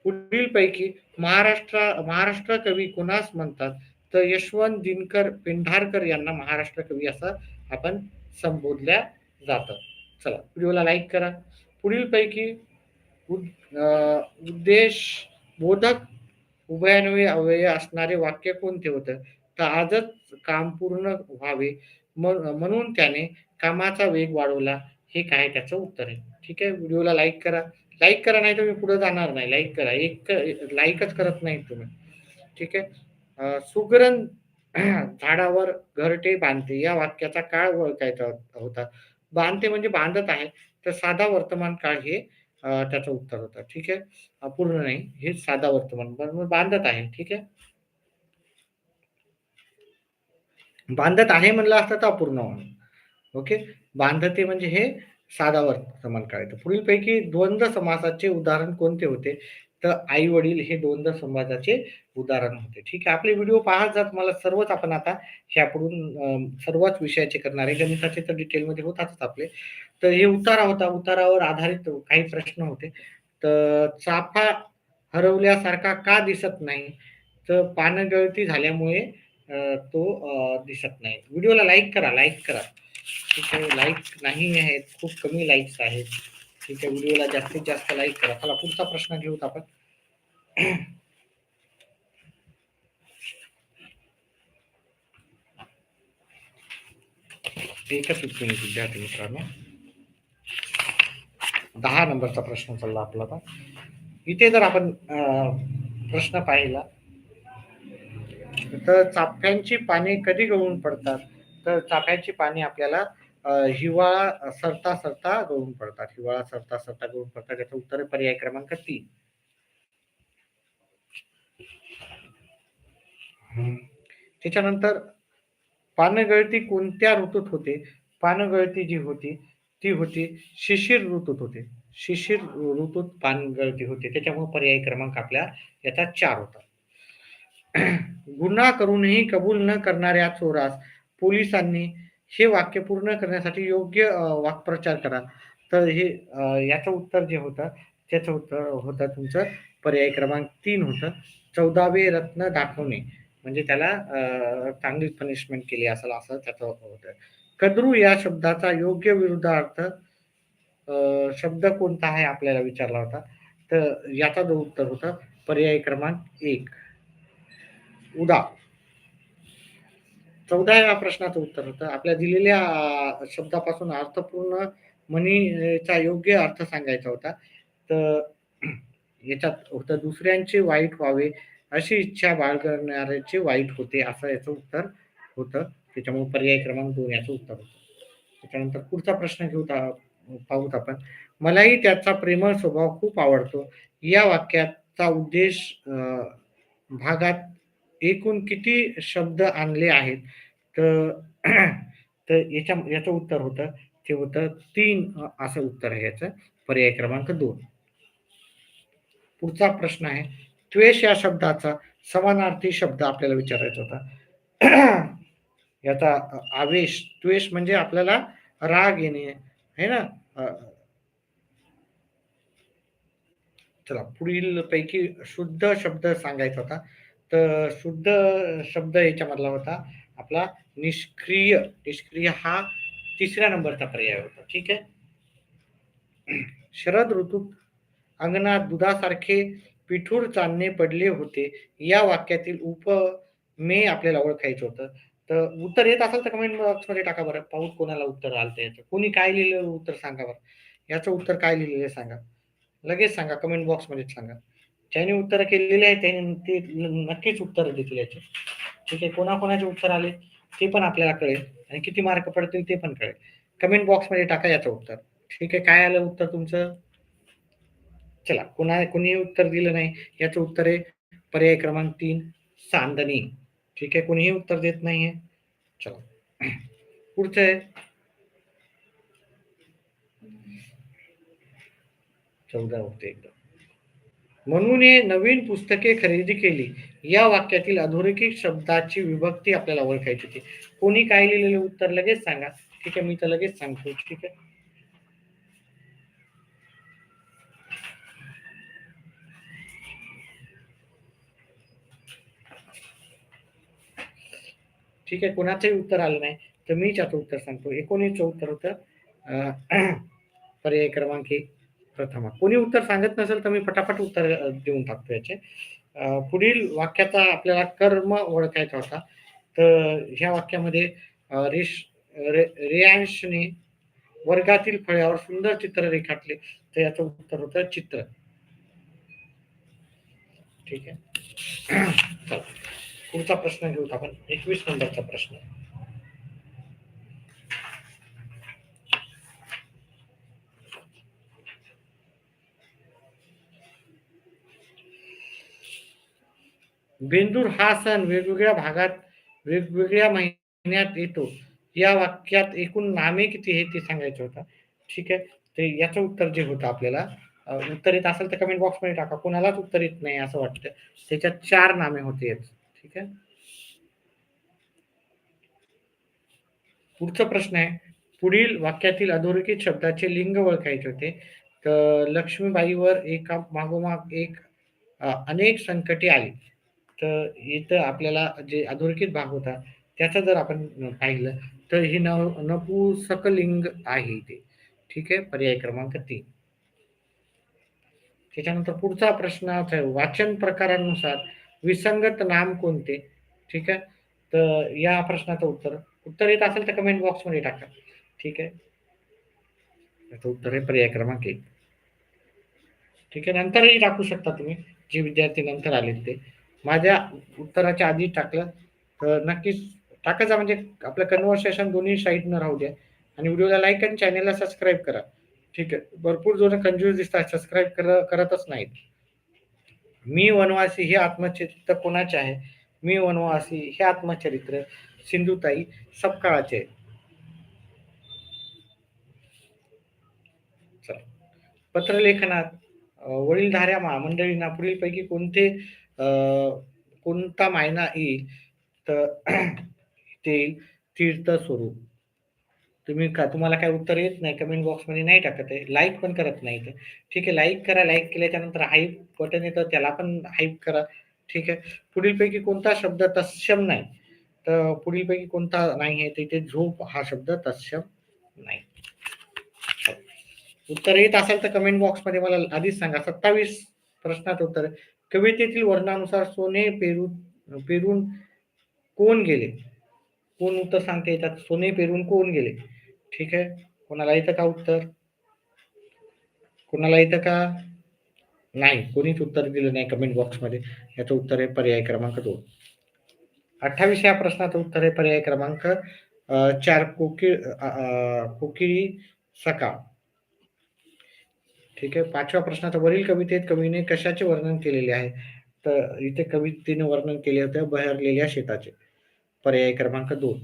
पुढील पैकी महाराष्ट्र कवी कोणास म्हणतात तर यशवंत दिनकर पेंढारकर यांना महाराष्ट्र कवी असं आपण संबोधल्या जातं चला व्हिडिओला लाईक करा पुढील पैकी उद्देश बोधक उभयान्वयी अव्यय असणारे वाक्य कोणते होतं तर आजच काम पूर्ण व्हावे म्हणून त्याने कामाचा वेग वाढवला हे काय त्याचं उत्तर आहे ठीक आहे व्हिडिओला लाईक करा नाही तर मी पुढे जाणार नाही लाईक करा एक लाईकच करत नाही तुम्ही ठीक आहे सुगरण झाडावर घरटे बांधते या वाक्याचा काळ ओळखायचा होता बांधते म्हणजे बांधत आहे तर साधा वर्तमान काळ हे त्याचं उत्तर होतं. ठीक आहे. अपूर्ण नाही, हे साधा वर्तमान. बरोबर बांधत आहे. ठीक आहे. बांधत आहे म्हणलं असतं तर अपूर्ण होणार. ओके. बांधते म्हणजे हे साधा वर्तमान काळ आहे. पुढीलपैकी द्वंद्व समासाचे उदाहरण कोणते होते? तर आई-वडील हे द्वंद्व समासाचे उदाहरण होते. ठीक आहे. आपले व्हिडिओ पाहत जा. तुम्हाला सर्वच आपण आता ह्यापुढून सर्वच विषयाचे करणार आहे. गणिताचे तर डिटेलमध्ये होतातच आपले. तर हे उतारा होता. उतारावर आधारित काही प्रश्न होते. तर चाफा हरवल्यासारखा का दिसत नाही? तर पानगळती झाल्यामुळे तो दिसत नाही. व्हिडिओला लाईक करा, लाईक करा. ठीक आहे. लाईक नाही आहेत, खूप कमी लाईक्स आहेत. ठीक आहे. व्हिडिओला जास्तीत जास्त लाईक करा. चला पुढचा प्रश्न घेऊत आपण. एकच मिनिट विद्यार्थी मित्रांनो. 10 नंबरचा प्रश्न चालला आपला आता. इथे जर आपण प्रश्न पाहिला तर चाफ्यांची पाने कधी गळून पडतात? तर चाफ्यांची पाने आपल्याला हिवाळा सरता सरता गळून पडतात. हिवाळा सरता सरता गळून पडतात. याचं उत्तर आहे पर्याय क्रमांक 3. त्याच्यानंतर पानगळती कोणत्या ऋतूत होते? पानगळती जी होती ती होती शिशिर ऋतूत होते. शिशिर ऋतूत पानगळती होते. त्याच्यामुळे पर्याय क्रमांक आपल्या याचा 4 होता. गुन्हा करूनही कबूल न करणाऱ्या चोरास पोलिसांनी हे वाक्य पूर्ण करण्यासाठी योग्य वाक्प्रचार करा. तर हे याचं उत्तर जे होतं त्याचं उत्तर होतं तुमचं पर्याय क्रमांक 3 होतं. 14वे रत्न दाखवणे. म्हणजे त्याला चांगली पनिशमेंट केली असेल असं त्याचं होतं. कद्रू या शब्दाचा योग्य विरुद्धार्थ शब्द कोणता आहे आपल्याला विचारला होता. तर याचा जो उत्तर होता पर्याय क्रमांक 1 उदा. 14व्या प्रश्नाचं उत्तर होतं. आपल्या दिलेल्या शब्दापासून अर्थपूर्ण म्हणीचा योग्य अर्थ सांगायचा होता. तर याच्यात होतं दुसऱ्यांचे वाईट व्हावे अशी इच्छा बाळगणाऱ्याचे वाईट होते असं याचं उत्तर होतं. त्याच्यामुळे पर्याय क्रमांक 2 याचं उत्तर होतं. त्याच्यानंतर पुढचा प्रश्न पाहूत आपण. मलाही त्याचा प्रेमळ स्वभाव खूप आवडतो. या वाक्याचा उद्देश भागात एकूण किती शब्द आणले आहेत? तर तर याचं उत्तर होतं ते होतं 3 असं उत्तर आहे याचं. पर्याय क्रमांक 2. पुढचा प्रश्न आहे. द्वेष या शब्दाचा समानार्थी शब्द आपल्याला विचारायचा होता. याचा आवेश, द्वेष म्हणजे आपल्याला राग येणे, आहे ना? अ, चला पुढील पैकी शुद्ध शब्द सांगायचा होता. तर शुद्ध शब्द याच्यामधला होता आपला निष्क्रिय. निष्क्रिय हा 3ऱ्या नंबरचा पर्याय होता. ठीक आहे. शरद ऋतूत अंगणात दुधासारखे पिठूर चांदणे पडले होते. या वाक्यातील उपमेय आपल्याला ओळखायचं होतं. तर उत्तर येत असेल तर कमेंट बॉक्समध्ये टाका बरं. पाहू कोणाला उत्तर आलं याचं. कोणी काय लिहिलेलं उत्तर सांगा बरं. याचं उत्तर काय लिहिलेलं आहे सांगा. लगेच सांगा कमेंट बॉक्समध्येच सांगा. ज्यांनी उत्तरं केलेली आहेत त्यांनी ते नक्कीच उत्तर देतील याचे. ठीक आहे. कोणाकोणाचे उत्तर आले ते पण आपल्याला कळेल आणि किती मार्क पडतील ते पण कळेल. कमेंट बॉक्समध्ये टाका याचं उत्तर. ठीक आहे. काय आलं उत्तर तुमचं? चला कोणी उत्तर दिलं नाही याचं उत्तर आहे पर्याय क्रमांक 3 चांदणी. ठीक आहे. कोणीही उत्तर देत नाहीये. चला पुढचं आहे 14 होते एकदम. म्हणून हे नवीन पुस्तके खरेदी केली. या वाक्यातील अधोरेखित शब्दाची विभक्ती आपल्याला ओळखायची होती. कोणी काय लिहिलेलं उत्तर लगेच सांगा. ठीक आहे. मी तर लगेच सांगतो. ठीक आहे. ठीक आहे. कोणाचंही उत्तर आलं नाही तर मीच आता उत्तर सांगतो. 19चं उत्तर होतं पर्याय क्रमांक 1 प्रथमा. कोणी उत्तर सांगत नसेल तर मी फटाफट उत्तर देऊन टाकतो याचे. पुढील वाक्याचा आपल्याला कर्म ओळखायचा होता. तर ह्या वाक्यामध्ये रेयांशने वर्गातील फळ्यावर सुंदर चित्र रेखाटले. तर याचं उत्तर होतं चित्र. ठीक आहे. चला पुढचा प्रश्न घेऊत आपण. 21 नंबरचा प्रश्न. बेंदूर हा सण वेगवेगळ्या भागात वेगवेगळ्या महिन्यात येतो. या वाक्यात एकूण नामे किती हे ते सांगायचं होतं. ठीक आहे. ते याचं उत्तर जे होतं आपल्याला उत्तर येत असेल तर कमेंट बॉक्समध्ये टाका. कोणालाच उत्तर येत नाही असं वाटतं. त्याच्यात 4 नामे होती आहेत. ठीक आहे. पुढचा प्रश्न आहे. पुढील वाक्यातील अधोरेखित शब्दाचे लिंग ओळखायचे होते. तर लक्ष्मीबाईवर एका मागोमाग एक अनेक संकटे आली. तर इथं आपल्याला जे अधोरेखित भाग होता, त्याचं जर आपण पाहिलं, तर हे नपुंसकलिंग आहे इथे. ठीक आहे. पर्याय क्रमांक 3. त्याच्यानंतर पुढचा प्रश्नाचा आहे, वाचन प्रकारानुसार विसंगत नाम कोणते? ठीक आहे. तर या प्रश्नाचं उत्तर येत असेल तर कमेंट बॉक्समध्ये टाका. ठीक आहे. याचं उत्तर आहे पर्याय क्रमांक 1. ठीक आहे. नंतरही टाकू शकता तुम्ही, जे विद्यार्थी नंतर आलेत ते. माझ्या उत्तराच्या आधी टाकलं तर नक्कीच टाकायचा म्हणजे आपलं कन्व्हर्सेशन दोन्ही साइडनं राहू द्या आणि व्हिडिओला लाईक आणि चॅनलला सबस्क्राईब करा. ठीक आहे. भरपूर जण कंजूस दिसतात, सबस्क्राईब करतच नाहीत. मी वनवासी हे आत्मचरित्र कोणाचे आहे? मी वनवासी हे आत्मचरित्र सिंधुताई सपकाळाचे आहे. चला. पत्रलेखनात वडीलधाऱ्या मंडळींना पुढीलपैकी अ, कोणता मायना येईल? तर ते येईल तीर्थस्वरूप. तुम्हाला काय उत्तर येत नाही, कमेंट बॉक्समध्ये नाही टाकत आहे. लाईक पण करत नाही तर. ठीक आहे, लाईक करा. लाईक केल्याच्यानंतर हाईप बटन येतं, त्याला पण हाईप करा. ठीक आहे. पुढीलपैकी कोणता शब्द तत्सम नाही? तर पुढीलपैकी कोणता नाही आहे? तिथे झोप हा शब्द तत्सम नाही. उत्तर येत असेल तर कमेंट बॉक्समध्ये मला आधीच सांगा. 27 प्रश्नाचं उत्तर आहे. कवितेतील वर्णानुसार सोने पेरून कोण गेले? कोण उत्तर सांगते याच्यात? सोने पेरून कोण गेले? ठीक आहे. कोणाला येतं का उत्तर? कोणाला येतं का? नाही. कोणीच उत्तर दिलं नाही कमेंट बॉक्समध्ये. याचं उत्तर आहे पर्याय क्रमांक 2. 28 या प्रश्नाचं उत्तर आहे पर्याय क्रमांक 4 कोकिळी सकाळ. ठीक आहे. 5व्या प्रश्नाचं वरील कवितेत कवीने कशाचे वर्णन केलेले आहे? तर इथे कवितेने वर्णन केले होते बहरलेल्या शेताचे. पर्याय क्रमांक 2.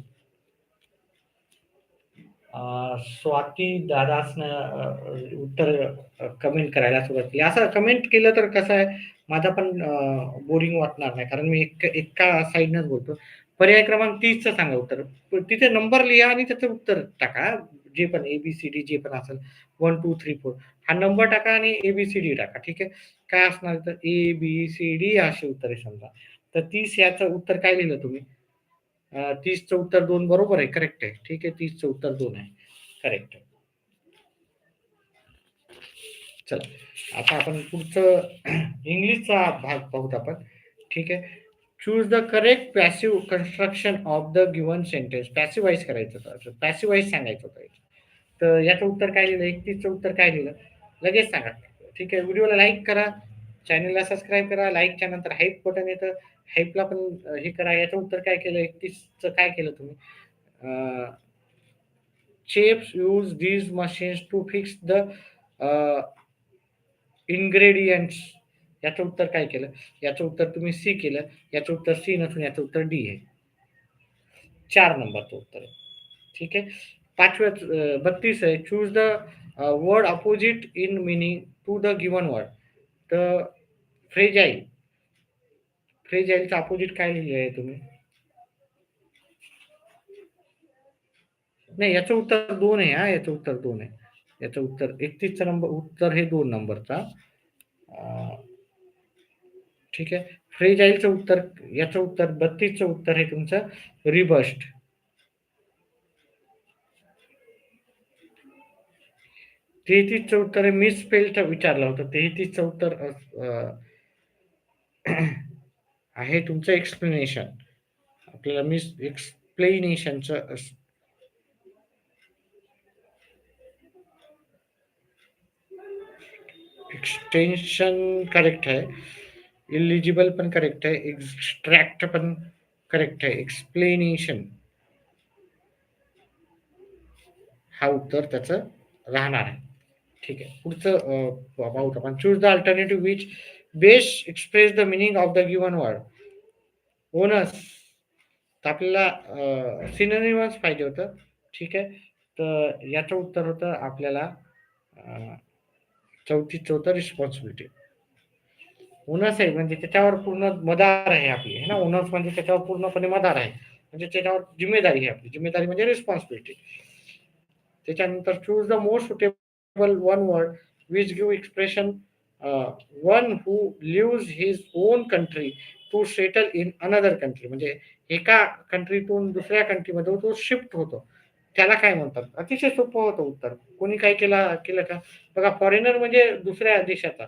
स्वाती दादासनं उत्तर कमेंट करायला सुरुवात केली. असं कमेंट केलं तर कसं आहे, माझा पण बोरिंग वाटणार नाही. कारण मी एका साइडनंच बोलतो. पर्याय क्रमांक 30 चं सांगा उत्तर. तिथे नंबर लिहा आणि त्याचं उत्तर टाका. जे पण ए-बी-सी-डी जे पण असेल 1, 2, 3, 4 हा नंबर टाका आणि ए-बी-सी-डी टाका. ठीक आहे. काय असणार तर ए-बी-सी-डी अशी उत्तरे समजा. तर 30 याचं उत्तर काय लिहिलं तुम्ही? 30चं उत्तर 2 बरोबर आहे. करेक्ट आहे. ठीक आहे. 30चं उत्तर 2 आहे. करेक्ट. चला. आता आपण पुढचं इंग्लिशचा भाग पाहूत आपण. ठीक आहे. Choose the correct passive construction of the given sentence. Passivise करायचं होतं. पॅसिव्हाइज सांगायचं होतं. तर याचं उत्तर काय लिहिलं? 31चं उत्तर काय लिहिलं? लगेच सांगा. ठीक आहे. व्हिडिओला लाईक करा. चॅनलला सबस्क्राईब करा. लाईकच्या नंतर हाईप बटन येतं. हाईपला पण हे करा. याचं उत्तर काय केलं? 31चं काय केलं तुम्ही? Chefs use these machines to fix the ingredients. याचं उत्तर काय केलं? याचं उत्तर तुम्ही सी केलं. याचं उत्तर सी नसून याचं उत्तर डी आहे. 4 नंबरचं उत्तर आहे. ठीक आहे. 32 आहे. Choose the word opposite in meaning to the given word. तर फ्रेजाईल. फ्रेजाईलचं अपोजिट काय लिहिलं आहे तुम्ही? नाही, याचं उत्तर 2 आहे हां. याचं उत्तर 2 आहे. याचं उत्तर 31चं उत्तर हे 2 नंबरचा. ठीक आहे. फ्रेजाईलचं उत्तर याचं उत्तर 32चं उत्तर आहे तुमचं रिबस्ट. 33चं उत्तर आहे मिसस्पेल्ड विचारलं होतं. 33चं उत्तर आहे तुमचं एक्सप्लेनेशन. आपल्याला एक्सप्लेनेशनचं एक्सटेन्शन करेक्ट आहे. इलिजिबल पण करेक्ट आहे. एक्स्ट्रॅक्ट पण करेक्ट आहे. एक्सप्लेनेशन हा उत्तर त्याचं राहणार आहे. ठीक आहे. पुढचं पाहूत आपण. Choose the alternative which best express the meaning of the given word. Onus. तर आपल्याला सिनोनिमस पाहिजे होतं. ठीक आहे. तर याचं उत्तर होतं आपल्याला अ, 34 रिस्पॉन्सिबिलिटी. ओनस आहे म्हणजे त्याच्यावर पूर्ण मदार आहे आपली है ना. ओनस म्हणजे त्याच्यावर पूर्णपणे मदार आहे. म्हणजे त्याच्यावर जिम्मेदारी आहे आपली. जिम्मेदारी म्हणजे रिस्पॉन्सिबिलिटी. त्याच्यानंतर choose the most suitable one word which give expression one who lives his own country to settle in another country. म्हणजे एका कंट्रीतून दुसऱ्या कंट्रीमध्ये तो शिफ्ट होतो. त्याला काय म्हणतात? अतिशय सोपं होतं उत्तर. कोणी काय केलं का? बघा, फॉरेनर म्हणजे दुसऱ्या देशाचा.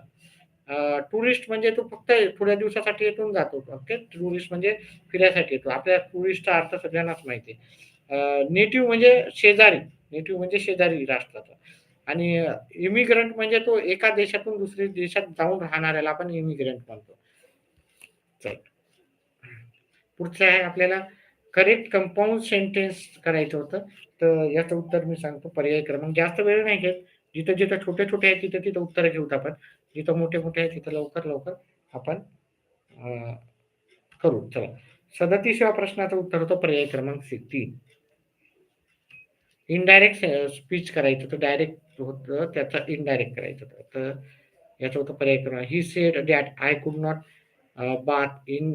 टुरिस्ट म्हणजे तो फक्त थोड्या दिवसासाठी येथून जातो. ओके. टुरिस्ट म्हणजे फिरायसाठी येतो. आपल्या टुरिस्टचा अर्थ सगळ्यांनाच माहिती आहे. नेटिव्ह म्हणजे शेजारी. नेटिव्ह म्हणजे शेजारी राष्ट्राचा. आणि इमिग्रंट म्हणजे तो एका देशातून दुसऱ्या देशात जाऊन राहणाऱ्याला आपण इमिग्रंट म्हणतो. चल. पुढचं आहे आपल्याला करेक्ट कंपाऊंड सेंटेन्स करायचं होतं. तर याचं उत्तर मी सांगतो. पर्याय क्रमांक जास्त वेळ नाही घेत. जिथं जिथं छोटे छोटे आहेत तिथं तिथं उत्तरं घेऊत आपण. जिथं मोठे मोठे आहेत तिथं लवकर लवकर आपण अ, करू. चला. 37व्या प्रश्नाचं उत्तर होतं पर्याय क्रमांक 3. इनडायरेक्ट स्पीच करायचं होतं. डायरेक्ट होतं त्याचं इनडायरेक्ट करायचं होतं. तर याचं होतं पर्याय क्रमांक. He said that I could not bath in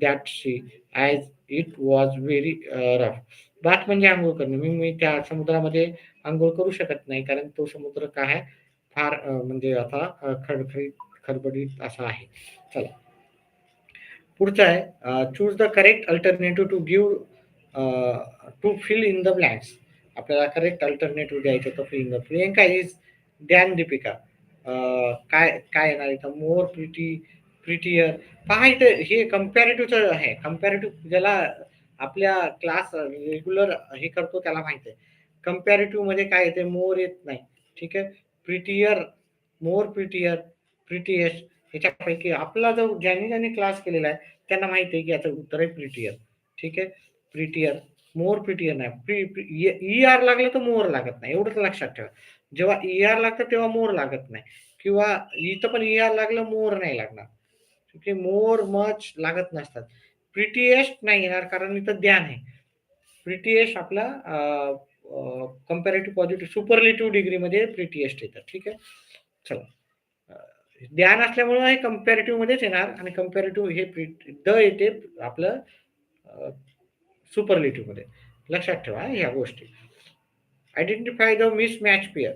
that sea as it was very rough. Bath म्हणजे अंघोळ करणं. मी मी त्या समुद्रामध्ये अंघोळ करू शकत नाही कारण तो समुद्र काय आहे, फार म्हणजे आता खडखडीत खडबडीत असा आहे. चला. पुढचं आहे choose the correct alternative to give to fill in the blanks. आपल्याला करेक्ट अल्टरनेटिव्ह द्यायचं होतं fill in the. Priyanka is than Deepika. काय काय येणार इथं? More pretty prettier. पहा इथं हे कम्पॅरेटिव्हचं आहे. कम्पॅरेटिव्ह ज्याला आपल्या क्लास रेग्युलर हे करतो त्याला माहित आहे. कम्पॅरेटिव्ह मध्ये काय येते? मोर येत नाही. ठीक आहे. प्रिटियर, मोर प्रिटियर, प्रिटिएस्ट. ह्याच्यापैकी आपला जो ज्यांनी ज्यांनी क्लास केलेला आहे त्यांना माहिती आहे की याचं उत्तर आहे प्रिटियर. ठीक आहे. प्रिटियर. मोर प्रिटियर नाही. ई आर लागलं तर मोर लागत नाही. एवढंच लक्षात ठेवा. जेव्हा ई आर लागतं तेव्हा मोर लागत नाही. किंवा इथं पण ई आर लागलं मोर नाही लागणार. ठीक आहे. मोर मच लागत नसतात. प्रिटिएस्ट नाही येणार कारण इथं द्यान आहे. प्रिटिएस्ट आपला कंपॅरेटिव्ह पॉझिटिव्ह सुपरलेटिव्ह डिग्रीमध्ये प्रिटिएस्ट येतात. ठीक आहे. चला. ध्यान असल्यामुळं हे कंपॅरेटिव्ह मध्येच येणार आणि कंपॅरेटिव्ह हे द येते आपलं सुपरलेटिव्ह मध्ये. लक्षात ठेवा ह्या गोष्टी. Identify the mismatch pair.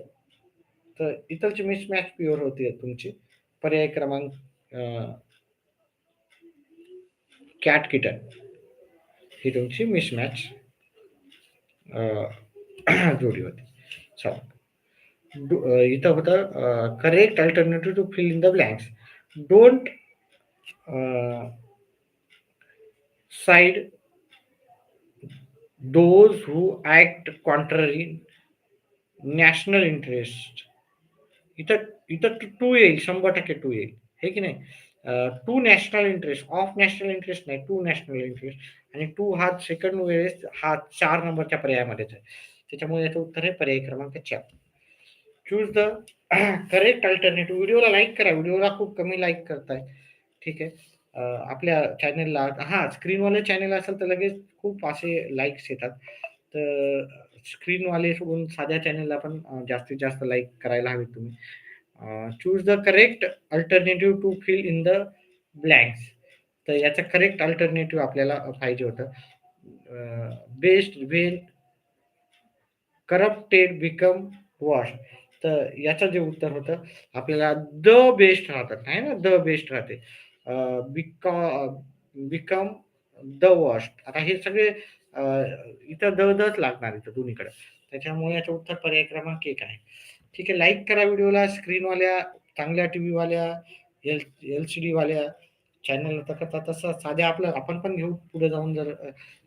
तर इथलची मिसमॅच पेअर होती तुमची. पर्याय क्रमांक कॅट किटन ही तुमची मिसमॅच जोडी होती. चला. इथं होतं correct alternative to fill in the blanks. Don't side those who act contrary national interest. इथं इथं टू येईल. 100% टू येईल. हे की नाही? To national interest. Of national interest नाही. To national interest. आणि टू हा सेकंड वेळेस हा 4 नंबरच्या पर्यायामध्येच आहे. त्याच्यामुळे याचं उत्तर आहे पर्याय क्रमांक 4. Choose the correct alternative. व्हिडिओला लाईक करा. व्हिडिओला खूप कमी लाईक करताय. ठीक आहे. आपल्या चॅनलला हां, स्क्रीनवाले चॅनल असेल तर लगेच खूप असे लाईक्स येतात. तर स्क्रीनवाले सोडून साध्या चॅनलला पण जास्तीत जास्त लाईक करायला हवेत तुम्ही. Choose the correct alternative to fill in the blanks. तर याचं करेक्ट अल्टरनेटिव्ह आपल्याला पाहिजे होतं. Best when corrupted become worse. तर याचं जे उत्तर होतं आपल्याला द बेस्ट राहतात आहे ना. द बेस्ट राहते. Become the worst. आता हे सगळे इथं दच लागणार इथं दोन्हीकडे. त्याच्यामुळे याचं उत्तर पर्याय क्रमांक 1 आहे. ठीक आहे. लाईक करा व्हिडिओला. स्क्रीनवाल्या, चांगल्या टीव्हीवाल्या, एल-सी-डी वाल्या चॅनल आता तसं साध्या आपलं आपण पण घेऊ पुढे जाऊन जर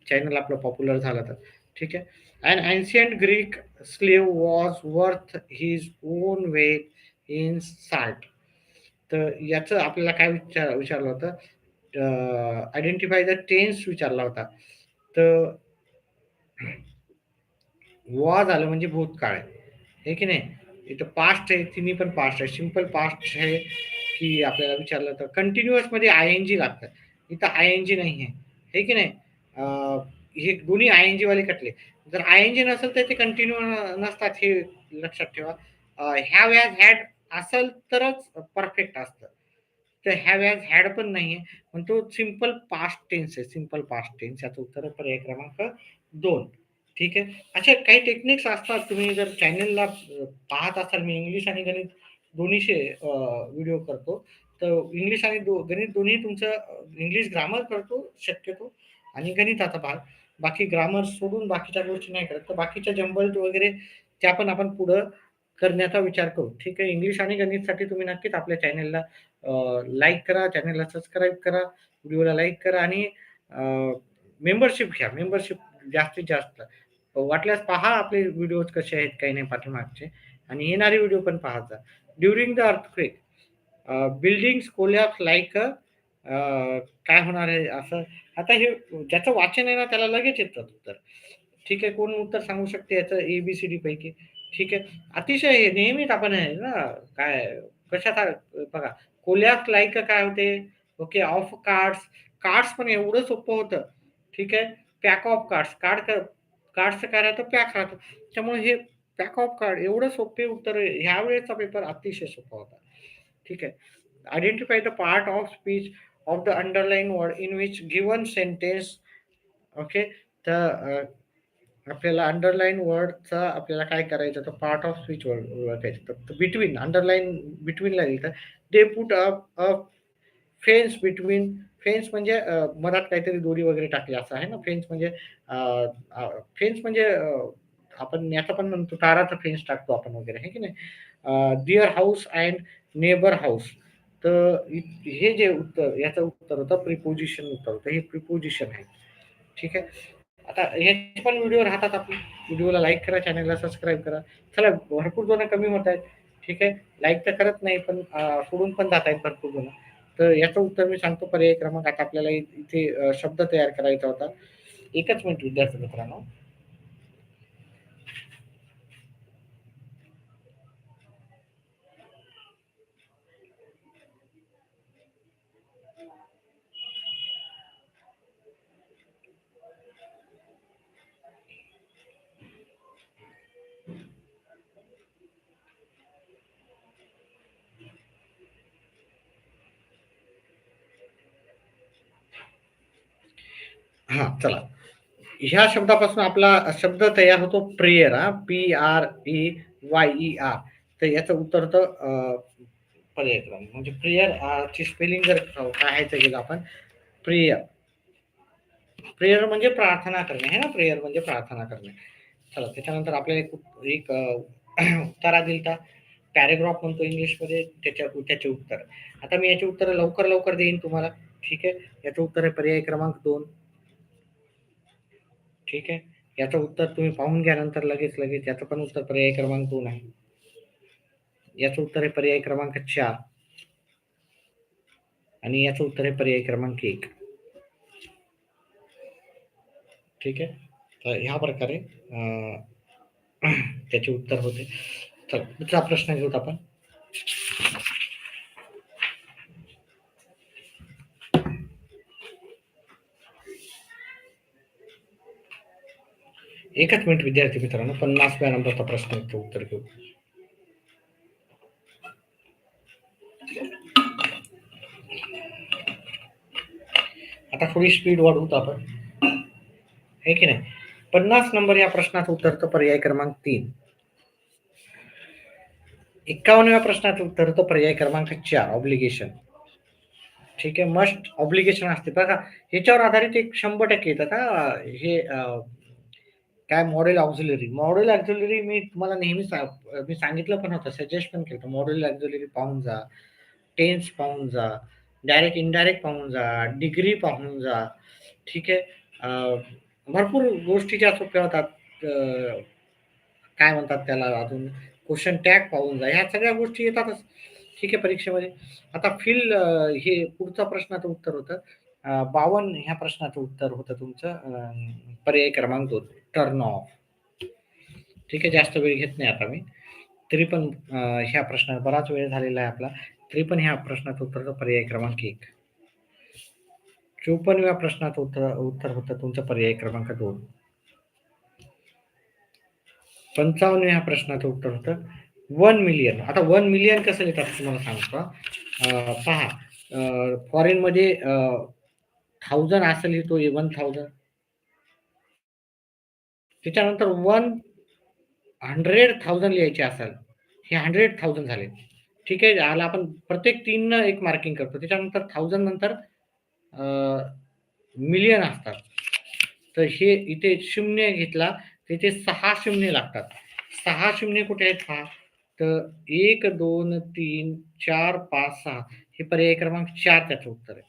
चॅनल आपलं पॉप्युलर झालं तर. ठीक आहे. An ancient Greek slave was worth his own weight in salt. तर याचं आपल्याला काय विचारलं होतं? आयडेंटिफाय द टेन्स विचारला होता. तर वॉज आलं म्हणजे भूतकाळ आहे. हे की नाही? इथं पास्ट आहे, तिन्ही पण पास्ट आहे. सिंपल पास्ट आहे की आपल्याला विचारलं तर कंटिन्युअस मध्ये आय-एन-जी लागतं. इथं आय-एन-जी नाही आहे. हे की नाही. हे दोन्ही आय एन जी वाले कटले. जर आय एन जी नसेल तर ते कंटिन्यू नसतात, हे लक्षात ठेवा. हॅव हॅज हॅड असेल तरच परफेक्ट असतं. तर हॅव हॅज हॅड पण नाहीये, पण तो सिंपल पास्ट टेन्स आहे. सिंपल पास्ट टेन्स याचं उत्तर पर्याय क्रमांक 2. ठीक आहे. अशा काही टेक्निक्स असतात. तुम्ही जर चॅनलला पाहत असाल, मी इंग्लिश आणि गणित दोन्हीचे व्हिडिओ करतो. तर इंग्लिश आणि गणित दोन्ही तुमचं इंग्लिश ग्रामर करतो शक्यतो, आणि गणिताचा भाग. बाकी ग्रामर सोडून बाकीच्या गोष्टी नाही करत. तर बाकीच्या जंबल्ड वगैरे त्या पण आपण पुढं करण्याचा विचार करू. ठीक आहे. इंग्लिश आणि गणितसाठी तुम्ही नक्कीच आपल्या चॅनलला लाईक करा, चॅनलला सबस्क्राईब करा, व्हिडिओला लाईक करा, आणि मेंबरशिप घ्या. मेंबरशिप जास्तीत जास्त. वाटल्यास पहा आपले व्हिडिओज कसे आहेत, काही नाही पाठीमागचे, आणि येणारे व्हिडिओ पण पाहत जा. During the earthquake buildings collapse like काय होणार आहे असं. आता हे ज्याचं वाचन आहे ना त्याला लगेच येतं उत्तर. ठीक आहे. कोण उत्तर सांगू शकते याचं एबीसीडी पैकी? ठीक आहे. अतिशय हे नेहमीच आपण आहे ना, काय कशाचा बघा, कोलॅप्स लाईक काय होते? ओके. Of cards. कार्ड्स पण एवढं सोपं होतं. ठीक आहे. Pack of cards. कार्ड्सचं काय राहतं? पॅक राहतं. त्यामुळे हे पॅक ऑफ कार्ड एवढं सोपे उत्तर. ह्या वेळेचा पेपर अतिशय सोपा होता. ठीक आहे. Identify the part of speech of the underline word in which given sentence. Okay. तर आपल्याला अंडरलाईन वर्डचा आपल्याला काय करायचं, तर पार्ट ऑफ स्पीच ओळखायचं. तर बिटवीन, अंडरलाईन बिटवीनला लिहिलं. They put up fence between. Fence म्हणजे मधात काहीतरी दोरी वगैरे टाकली असं आहे ना. फेन्स म्हणजे फेन्स म्हणजे आपण याचा पण म्हणतो, ताराचा फेन्स टाकतो आपण वगैरे, आहे की नाही. दिअर हाऊस अँड नेबर हाऊस. तर हे जे उत्तर, याचं उत्तर होतं प्रिपोजिशन उत्तर होतं. हे प्रिपोजिशन आहे. ठीक आहे. आता हे पण व्हिडिओ राहतात आपले. व्हिडिओला लाईक करा, चॅनलला सबस्क्राईब करा. चला, भरपूर जण कमी होत आहेत. ठीक आहे. लाईक तर करत नाही, पण सोडून पण जात आहेत भरपूर जण. तर याचं उत्तर मी सांगतो पर्याय क्रमांक. आता आपल्याला इथे शब्द तयार करायचा होता. एकच मिनिट विद्यार्थी मित्रांनो. हा, चला. ह्या शब्दापासून आपला शब्द तयार होतो प्रेयर. हा, PREYER. तर याचं उत्तर होतं पर्याय क्रमांक. म्हणजे प्रेयर ची स्पेलिंग जर पाहायचं गेलं आपण, प्रेयर. प्रेयर म्हणजे प्रार्थना करणे, है ना. प्रेयर म्हणजे प्रार्थना करणे. चला, त्याच्यानंतर आपल्याला एक उत्तरा दिलता. पॅरेग्राफ म्हणतो इंग्लिशमध्ये, त्याचे उत्तर. आता मी याचे उत्तर लवकर लवकर देईन तुम्हाला. ठीक आहे. याचं उत्तर आहे पर्याय क्रमांक 2. ठीक आहे. याचं उत्तर तुम्ही पाहून घ्या नंतर लगेच लगेच. याचं पण उत्तर पर्याय क्रमांक 2 आहे. याचं उत्तर आहे पर्याय क्रमांक 4, आणि याचं उत्तर आहे पर्याय क्रमांक 1. ठीक आहे. तर ह्या प्रकारे त्याचे उत्तर होते. चला, दुसरा प्रश्न घेऊत आपण. एकच मिनिट विद्यार्थी मित्रांनो. 50व्या नंबरचा प्रश्नाचं उत्तर घेऊ. आता थोडी स्पीड वाढवतो आपण, है की नाही. 50 नंबर या प्रश्नाचं उत्तर तर पर्याय क्रमांक 3. 51व्या प्रश्नाचं उत्तर तर पर्याय क्रमांक 4, ऑब्लिगेशन. ठीक आहे. मस्ट ऑब्लिगेशन असते बघा. ह्याच्यावर आधारित एक 100% येतात हा. हे काय मॉडेल ऑक्झिलरी. मॉडेल ऑक्झिलरी मी तुम्हाला नेहमी मी सांगितलं पण होतं, सजेस्ट पण केलं. मॉडेल ऑक्झिलरी पाहून जा, टेन्स पाहून जा, डायरेक्ट इनडायरेक्ट पाहून जा, डिग्री पाहून जा. ठीक आहे. भरपूर गोष्टी ज्या सोप्या होतात. काय म्हणतात त्याला अजून, क्वेश्चन टॅग पाहून जा. ह्या सगळ्या गोष्टी येतातच. ठीक आहे, परीक्षेमध्ये. आता हे पुढचा प्रश्नाचं उत्तर होतं 52. ह्या प्रश्नाचं उत्तर होतं तुमचं पर्याय क्रमांक 2, टर्न ऑफ. ठीक आहे. जास्त वेळ घेत नाही आता मी. तरी पण ह्या प्रश्नात बराच वेळ झालेला आहे आपला. तरी पण ह्या प्रश्नाचं उत्तर पर्याय क्रमांक 1. 54व्या प्रश्नाचं उत्तर होतं तुमचं पर्याय क्रमांक 2. 55व्या प्रश्नाचं उत्तर होतं 1 मिलियन. आता 1 मिलियन कसं लिहितात तुम्हाला सांगतो. पहा, फॉरेनमध्ये 1000 असं लिहितो 1000. त्याच्यानंतर 100,000 लिहायचे असेल, हे 100,000 झाले. ठीक आहे. याला आपण प्रत्येक 3 न एक मार्किंग करतो. त्याच्यानंतर 1000 नंतर मिलियन असतात. तर हे इथे शून्य घेतला, तर इथे 6 शून्य लागतात. 6 शून्य कुठे आहेत पहा. तर 1, 2, 3, 4, 5, 6 हे पर्याय क्रमांक 4 त्याचं उत्तर आहे.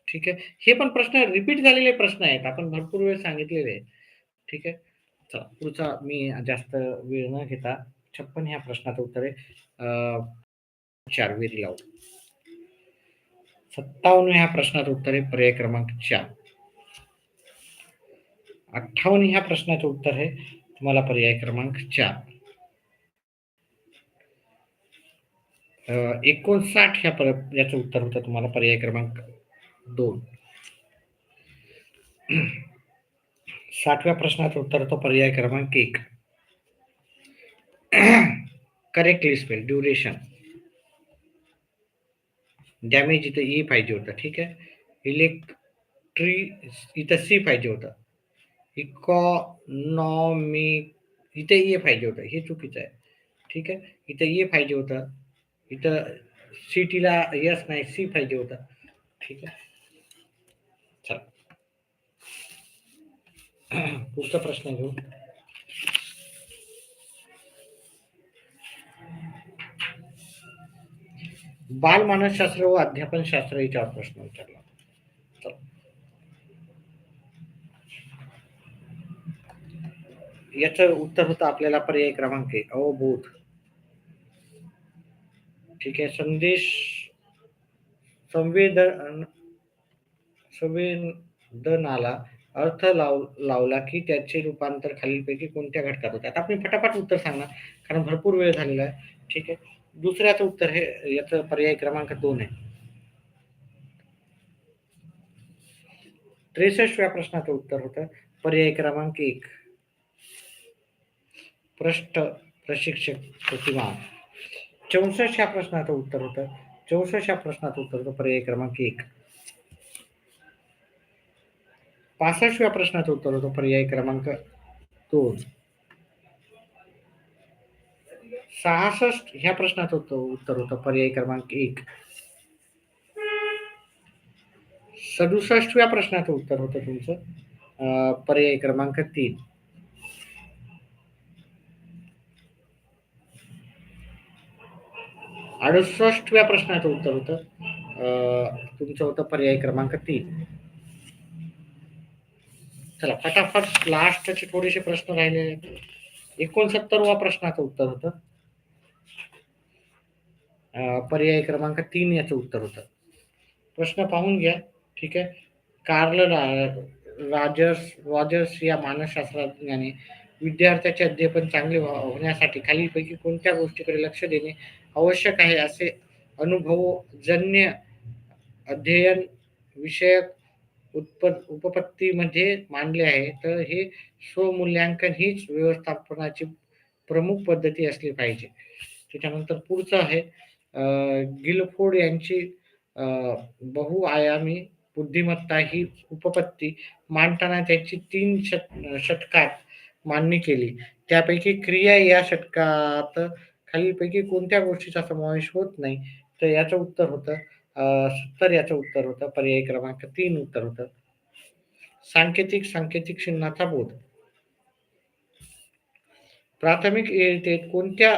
ठीक आहे. हे पण प्रश्न रिपीट झालेले प्रश्न आहेत. आपण भरपूर वेळ सांगितलेले आहे. ठीक आहे. चला पुढचा मी जास्त वेळ न घेता 56 ह्या प्रश्नाचं उत्तर आहे 4 वेरी लावून. 57 ह्या प्रश्नाचं उत्तर आहे पर्याय क्रमांक 4. 58 ह्या प्रश्नाचं उत्तर आहे तुम्हाला पर्याय क्रमांक 4. 59 याचं उत्तर होतं तुम्हाला पर्याय क्रमांक 2. 60व्या प्रश्नाचं उत्तर होतं पर्याय क्रमांक 1. Correctly spell duration. डॅमेज इथं ई पाहिजे होतं. ठीक आहे. इलेक्ट्री इथं सी पाहिजे होतं. इकॉनॉमिक इथे ए पाहिजे होतं. हे चुकीचं आहे. ठीक आहे. इथं ए पाहिजे होतं. इथं सिटीला यस नाही सी पाहिजे होतं. ठीक आहे. चला पुढचा प्रश्न घेऊ. बालमानसशास्त्र व अध्यापनशास्त्र याच्यावर प्रश्न विचारला. याचं उत्तर होतं आपल्याला पर्याय क्रमांक 1 अवबोध. ठीक आहे. संवेदनाला अर्थ लावला की त्याचे रूपांतर खालीलपैकी कोणत्या घटकात होते. आता आपण फटाफट उत्तर सांगणार कारण भरपूर वेळ झालेला आहे. ठीक आहे. दुसऱ्याचं उत्तर हे याचं पर्याय क्रमांक 2 आहे. 63व्या प्रश्नाचं उत्तर होतं पर्याय क्रमांक 1 प्रशिक्षक प्रतिमान. 64 प्रश्नाचं उत्तर होतं 64 प्रश्नाचं उत्तर होतं पर्याय क्रमांक 1. 65व्या प्रश्नाचं उत्तर होतं पर्याय क्रमांक 2. 66 ह्या प्रश्नाचं उत्तर होतं पर्याय क्रमांक 1. 67व्या प्रश्नाचं उत्तर होतं तुमचं पर्याय क्रमांक 3. 68व्या प्रश्नाचं उत्तर होतं तुमचं होतं पर्याय क्रमांक 3. चला फटाफट लास्टचे थोडेसे प्रश्न राहिलेले. 69वा प्रश्नाचं उत्तर होतं पर्याय क्रमांक 3 याचं उत्तर होतं. प्रश्न पाहून घ्या. ठीक आहे. कार्ल रॉजर्स या मानसशास्त्रज्ञाने विद्यार्थ्याचे अध्यापन चांगले होण्यासाठी खालीलपैकी कोणत्या गोष्टीकडे लक्ष देणे आवश्यक आहे असे अनुभवजन्य अध्ययन विषयक उपपत्तीमध्ये मांडले आहे. तर हे स्वमूल्यांकन हीच व्यवस्थापनाची प्रमुख पद्धती असली पाहिजे. त्याच्यानंतर पुढचं आहे गिलफोर्ड यांची बहुआयामी बुद्धिमत्ता ही उपपत्ती मांडताना त्याची 3 षटकात मांडणी केली. त्यापैकी क्रिया या षटकात खालीलपैकी कोणत्या गोष्टीचा समावेश होत नाही. तर याचं उत्तर होतं 70 याचं उत्तर होतं पर्याय क्रमांक 3 उत्तर होतं. सांकेतिक चिन्हाचा बोध. प्राथमिक इयत्तेत कोणत्या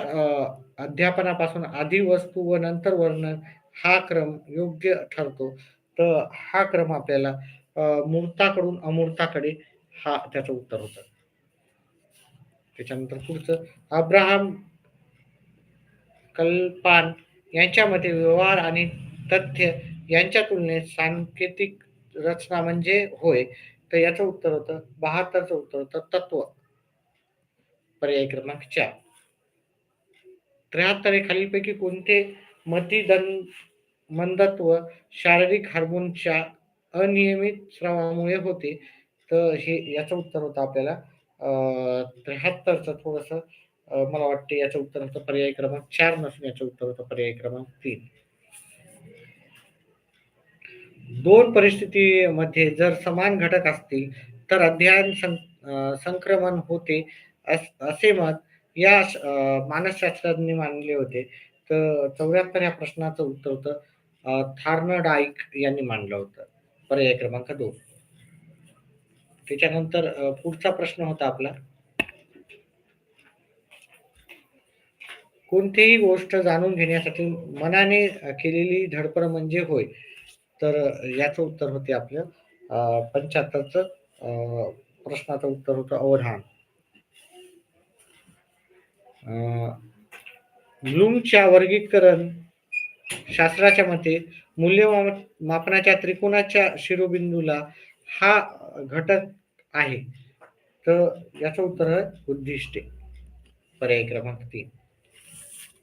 अध्यापनापासून आधी वस्तू व नंतर वर्णन हा क्रम योग्य ठरतो. तर हा क्रम आपल्याला मूर्ताकडून अमूर्ताकडे हा त्याचं उत्तर होतं. त्याच्यानंतर पुढचं अब्राहम कल्पान यांच्या मते व्यवहार आणि तथ्य यांच्या तुलनेत सांकेतिक रचना म्हणजे होय. तर याचं उत्तर होतं 72चं उत्तर होतं तत्व. पर्याय क्रमांक 4. 73 खालीलपैकी कोणते मंदत्व शारीरिक हार्मोनच्या अनियमित स्रावामुळे होते. तर हे याचं उत्तर होतं आपल्याला 73चं थोडंसं मला वाटते याचं उत्तर होतं पर्याय क्रमांक 4 नसून याचं उत्तर होतं पर्याय क्रमांक 3. 2 परिस्थितीमध्ये जर समान घटक असतील, तर संक्रमण होते असे मत या मानसशास्त्रज्ञांनी मांडले होते. तर 74 ह्या प्रश्नाचं उत्तर होतं थॉर्नडाईक यांनी मांडलं होतं. पर्याय क्रमांक 2. त्याच्यानंतर पुढचा प्रश्न होता आपला कोणतीही गोष्ट जाणून घेण्यासाठी मनाने केलेली धडपड म्हणजे होय. तर याचं उत्तर होते आपलं 75चं प्रश्नाचं उत्तर होतं अवधान. ब्लूमच्या वर्गीकरण शास्त्राच्या मते मूल्यमापनाच्या त्रिकोणाच्या शिरोबिंदूला हा घटक आहे. तर याचं उत्तर आहे उद्दिष्टे. पर्याय क्रमांक 3.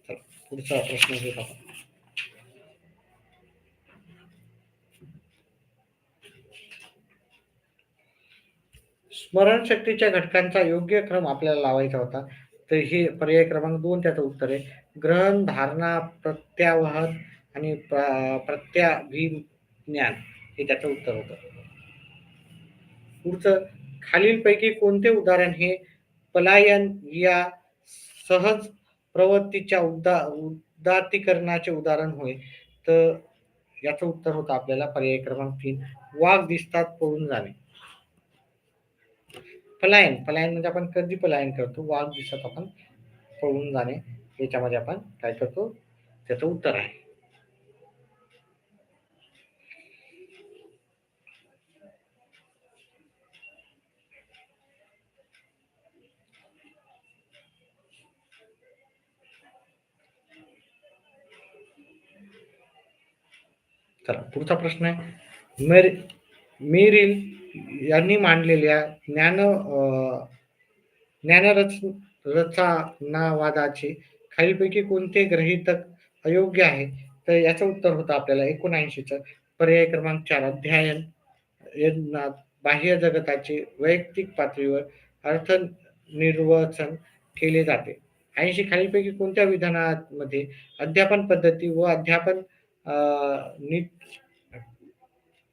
चला पुढचा प्रश्न घेत आपण. स्मरणशक्तीच्या घटकांचा योग्य क्रम आपल्याला लावायचा होता. तर हे पर्याय क्रमांक 2 त्याचं उत्तर आहे. ग्रहण, धारणा, प्रत्यावहन आणि प्रत्याभिज्ञान हे त्याचं उत्तर होतं. पुढचं खालीलपैकी कोणते उदाहरण हे पलायन या सहज प्रवृत्तीच्या उदात्तीकरणाचे उदाहरण होय. तर याचं उत्तर होतं आपल्याला पर्याय क्रमांक 3 वाघ दिसतात पळून जाणे. पलायन म्हणजे आपण कधी पलायन करतो वाघ दिसत आपण पळून जाणे याच्यामध्ये आपण काय करतो त्याचं उत्तर आहे. चला पुढचा प्रश्न आहे मेरिल यांनी मांडलेल्या ज्ञानरचनावादाचे खालीलपैकी कोणते गृहीतक अयोग्य आहे. तर याचं उत्तर होतं आपल्याला 79चं पर्याय क्रमांक 4 अध्ययन यज्ञात बाह्य जगताचे वैयक्तिक पातळीवर अर्थनिर्वचन केले जाते. 80 खालीलपैकी कोणत्या विधानामध्ये अध्यापन पद्धती व अध्यापन अ, नीत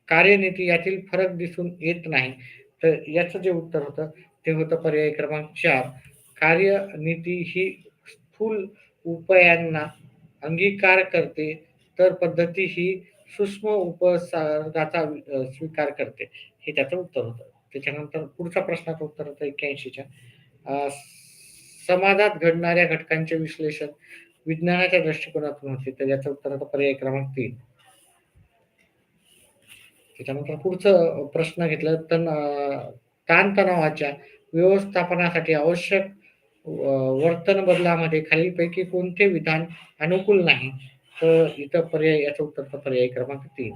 कार्यनीती यातील फरक दिसून येत नाही. तर याचं जे उत्तर होतं ते होतं पर्याय क्रमांक 4 कार्यनीती ही स्थूल उपायांना अंगीकार करते, तर पद्धती ही सूक्ष्म उपसर्गाचा स्वीकार करते. हे त्याचं उत्तर होतं. त्याच्यानंतर पुढच्या प्रश्नाचं उत्तर होतं 81च्या समाजात घडणाऱ्या घटकांचे विश्लेषण विज्ञानाच्या दृष्टिकोनातून होते. तर याचं उत्तर होतं पर्याय क्रमांक 3. त्याच्यानंतर पुढचं प्रश्न घेतलं तर ताणतणावाच्या व्यवस्थापनासाठी आवश्यक वर्तन बदलामध्ये खालीलपैकी कोणते विधान अनुकूल नाही. तर इथं पर्याय याचं उत्तर तर पर्याय क्रमांक 3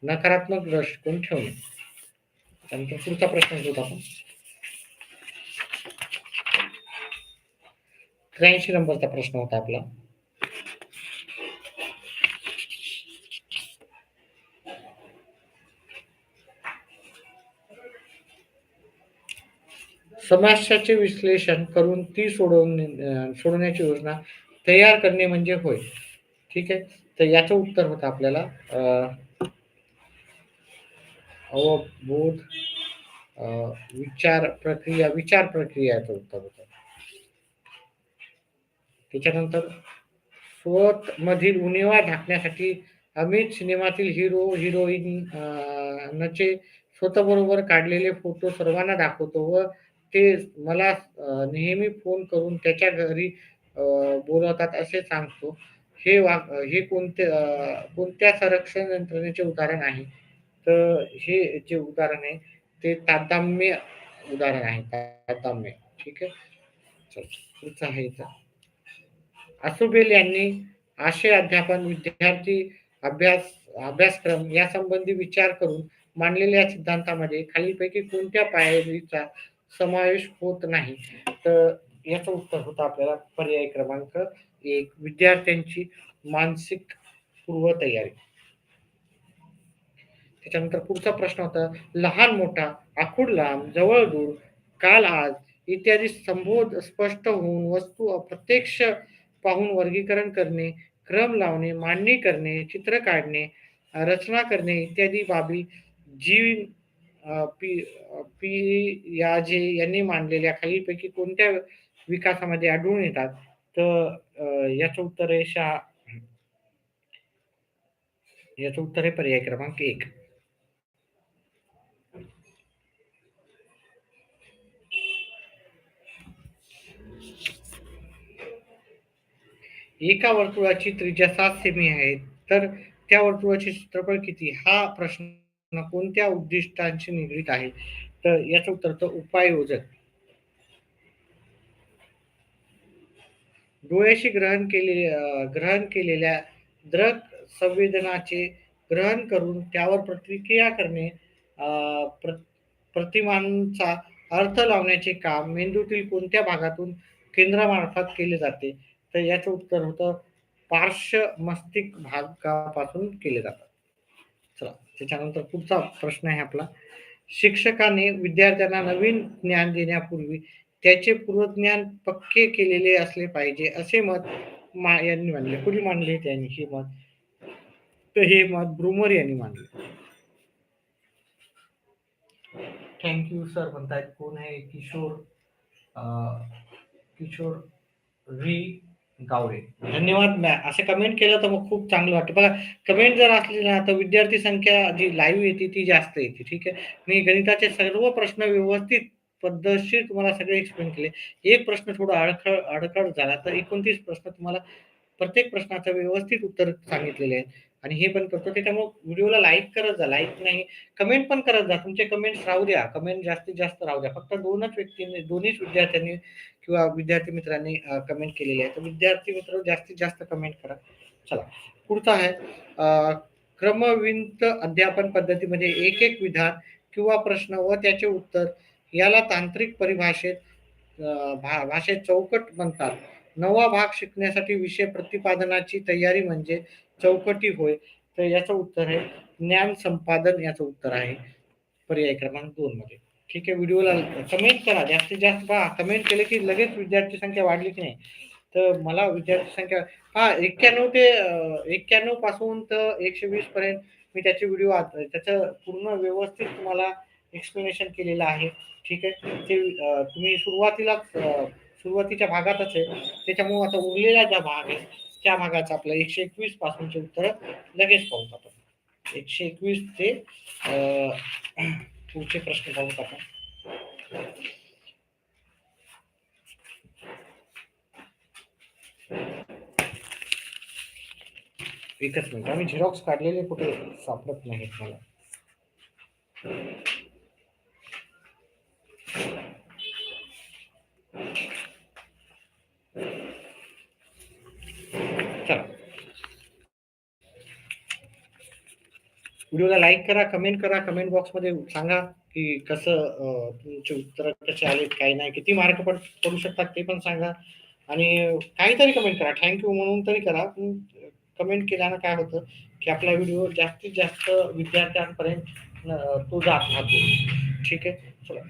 नकारात्मक दृष्टिकोन ठेवणे. त्यानंतर पुढचा प्रश्न घेऊ आपण 83 नंबरचा प्रश्न होता आपला समस्याचे विश्लेषण करून ती सोडवण्याची योजना तयार करणे म्हणजे होय. ठीक आहे. तर याचं उत्तर होतं आपल्याला अवबोध विचार प्रक्रिया याचं उत्तर होतं. त्याच्यानंतर स्वत मधील उणिवा झाकण्यासाठी अमित सिनेमातील हिरो हिरोईन नचे स्वतःबरोबर काढलेले फोटो सर्वांना दाखवतो व ते मला नेहमी फोन करून त्याच्या घरी बोलवतात असे सांगतो. हे कोणत्या संरक्षण यंत्रणेचे उदाहरण आहे. तर हे जे उदाहरण आहे ते तारतम्य उदाहरण आहे. तारतम्य. ठीक आहे. चल पुढचं आहे इथं. आसुबेल यांनी आशय अध्यापन विद्यार्थी अभ्यासक्रम यासंबंधी विचार करून मांडलेल्या सिद्धांतामध्ये खालीलपैकी कोणत्या पायरीचा समावेश होत नाही. तर याचं उत्तर होतं आपल्याला पर्याय क्रमांक 1 विद्यार्थ्यांची मानसिक पूर्वतयारी. त्याच्यानंतर पुढचा प्रश्न होता लहान मोठा, आखूड लांब, जवळ दूर, काल आज इत्यादी संबोध स्पष्ट होऊन वस्तू अप्रत्यक्ष पाहून वर्गीकरण करणे, क्रम लावणे, मांडणी करणे, चित्र काढणे, रचना करणे इत्यादी बाबी जी पियाजे यांनी मांडलेल्या खालीलपैकी कोणत्या विकासामध्ये आढळून येतात? तर याचं उत्तर आहे याचं उत्तर आहे पर्याय क्रमांक 1. एका वर्तुळाची त्रिज्या 7 सेमी आहे, तर त्या वर्तुळाचे क्षेत्रफळ किती? हा प्रश्न कोणत्या उद्दिष्टांशी निगडीत आहे? तर याचं उत्तर तर उपाययोजक. डोळ्याशी ग्रहण केलेल्या दृक संवेदनाचे ग्रहण करून त्यावर प्रतिक्रिया करणे, अ, प्र प्रतिमांचा अर्थ लावण्याचे काम मेंदूतील कोणत्या भागातून केंद्रामार्फत केले जाते? तर याचं उत्तर होतं पार्श्व मस्तिष्क भागापासून केले जातात. चला, त्याच्यानंतर पुढचा प्रश्न आहे आपला. शिक्षकाने विद्यार्थ्यांना नवीन ज्ञान देण्यापूर्वी त्याचे पूर्वज्ञान पक्के केलेले असले पाहिजे, असे मत यांनी मांडले. कोणी मांडले त्यांनी हे मत? तर हे मत ब्रूमर यांनी मांडले. थँक यू सर म्हणतायत. कोण आहे? किशोर व्ही गावडे. धन्यवाद मॅम. असं कमेंट केलं तर मग खूप चांगलं वाटतं. बघा, कमेंट जर असली ना तर विद्यार्थी संख्या जी लाईव्ह येते ती जास्त येते. ठीक आहे. मी गणिताचे सर्व प्रश्न व्यवस्थित पद्धतशीर तुम्हाला सगळे एक्सप्लेन केले. एक प्रश्न थोडा अडखळ झाला तर 29 प्रश्न तुम्हाला प्रत्येक प्रश्नाचं व्यवस्थित उत्तर सांगितलेले आहे आणि हे पण करतो. त्याच्यामुळे व्हिडिओला लाईक करत जा. लाईक नाही, कमेंट पण करत जा. तुमचे कमेंट्स राहू द्या. कमेंट जास्तीत जास्त राहू द्या. फक्त 2च व्यक्तींनी, दोन्हीच विद्यार्थ्यांनी किंवा विद्यार्थी मित्रांनी कमेंट केलेली आहे. तर विद्यार्थी मित्र जास्तीत जास्त कमेंट करा. चला, पुढचा आहे क्रमविंत अध्यापन पद्धतीमध्ये एक एक विधान किंवा प्रश्न व त्याचे उत्तर याला तांत्रिक परिभाषेत भाषेत चौकट म्हणतात. नवा भाग शिकण्यासाठी विषय प्रतिपादनाची तयारी म्हणजे चौकटी होय. तर याचं उत्तर आहे ज्ञान संपादन. याचं उत्तर आहे पर्याय क्रमांक 2 मध्ये. ठीक आहे. व्हिडिओला कमेंट करा. जास्तीत जास्त पहा. कमेंट केले की लगेच विद्यार्थी संख्या वाढली की नाही. तर मला विद्यार्थी संख्या 91 ते 91 पासून तर 120 पर्यंत मी त्याचे व्हिडिओ त्याचं पूर्ण व्यवस्थित तुम्हाला एक्सप्लेनेशन केलेलं आहे. ठीक आहे. ते तुम्ही सुरुवातीच्या भागातच आहे. त्याच्यामुळे आता उरलेला ज्या भाग आहे त्या भागाचं आपलं 121 पासूनचे उत्तर लगेच पाहू आपण. 121 ते पुढचे प्रश्न पाहूत आपण. एकच मिनिट. आम्ही झेरॉक्स काढलेले कुठे सापडत नाहीत मला. चला, व्हिडिओला लाईक करा, कमेंट करा. कमेंट बॉक्समध्ये सांगा की कसं तुमचे उत्तर कसे आलेत, काही नाही, किती मार्क पडू शकतात ते पण सांगा आणि काहीतरी कमेंट करा. थँक्यू म्हणून तरी करा. कमेंट केल्यानं काय होतं की आपला व्हिडिओ जास्तीत जास्त विद्यार्थ्यांपर्यंत तो जात राहतो. ठीक आहे. चला,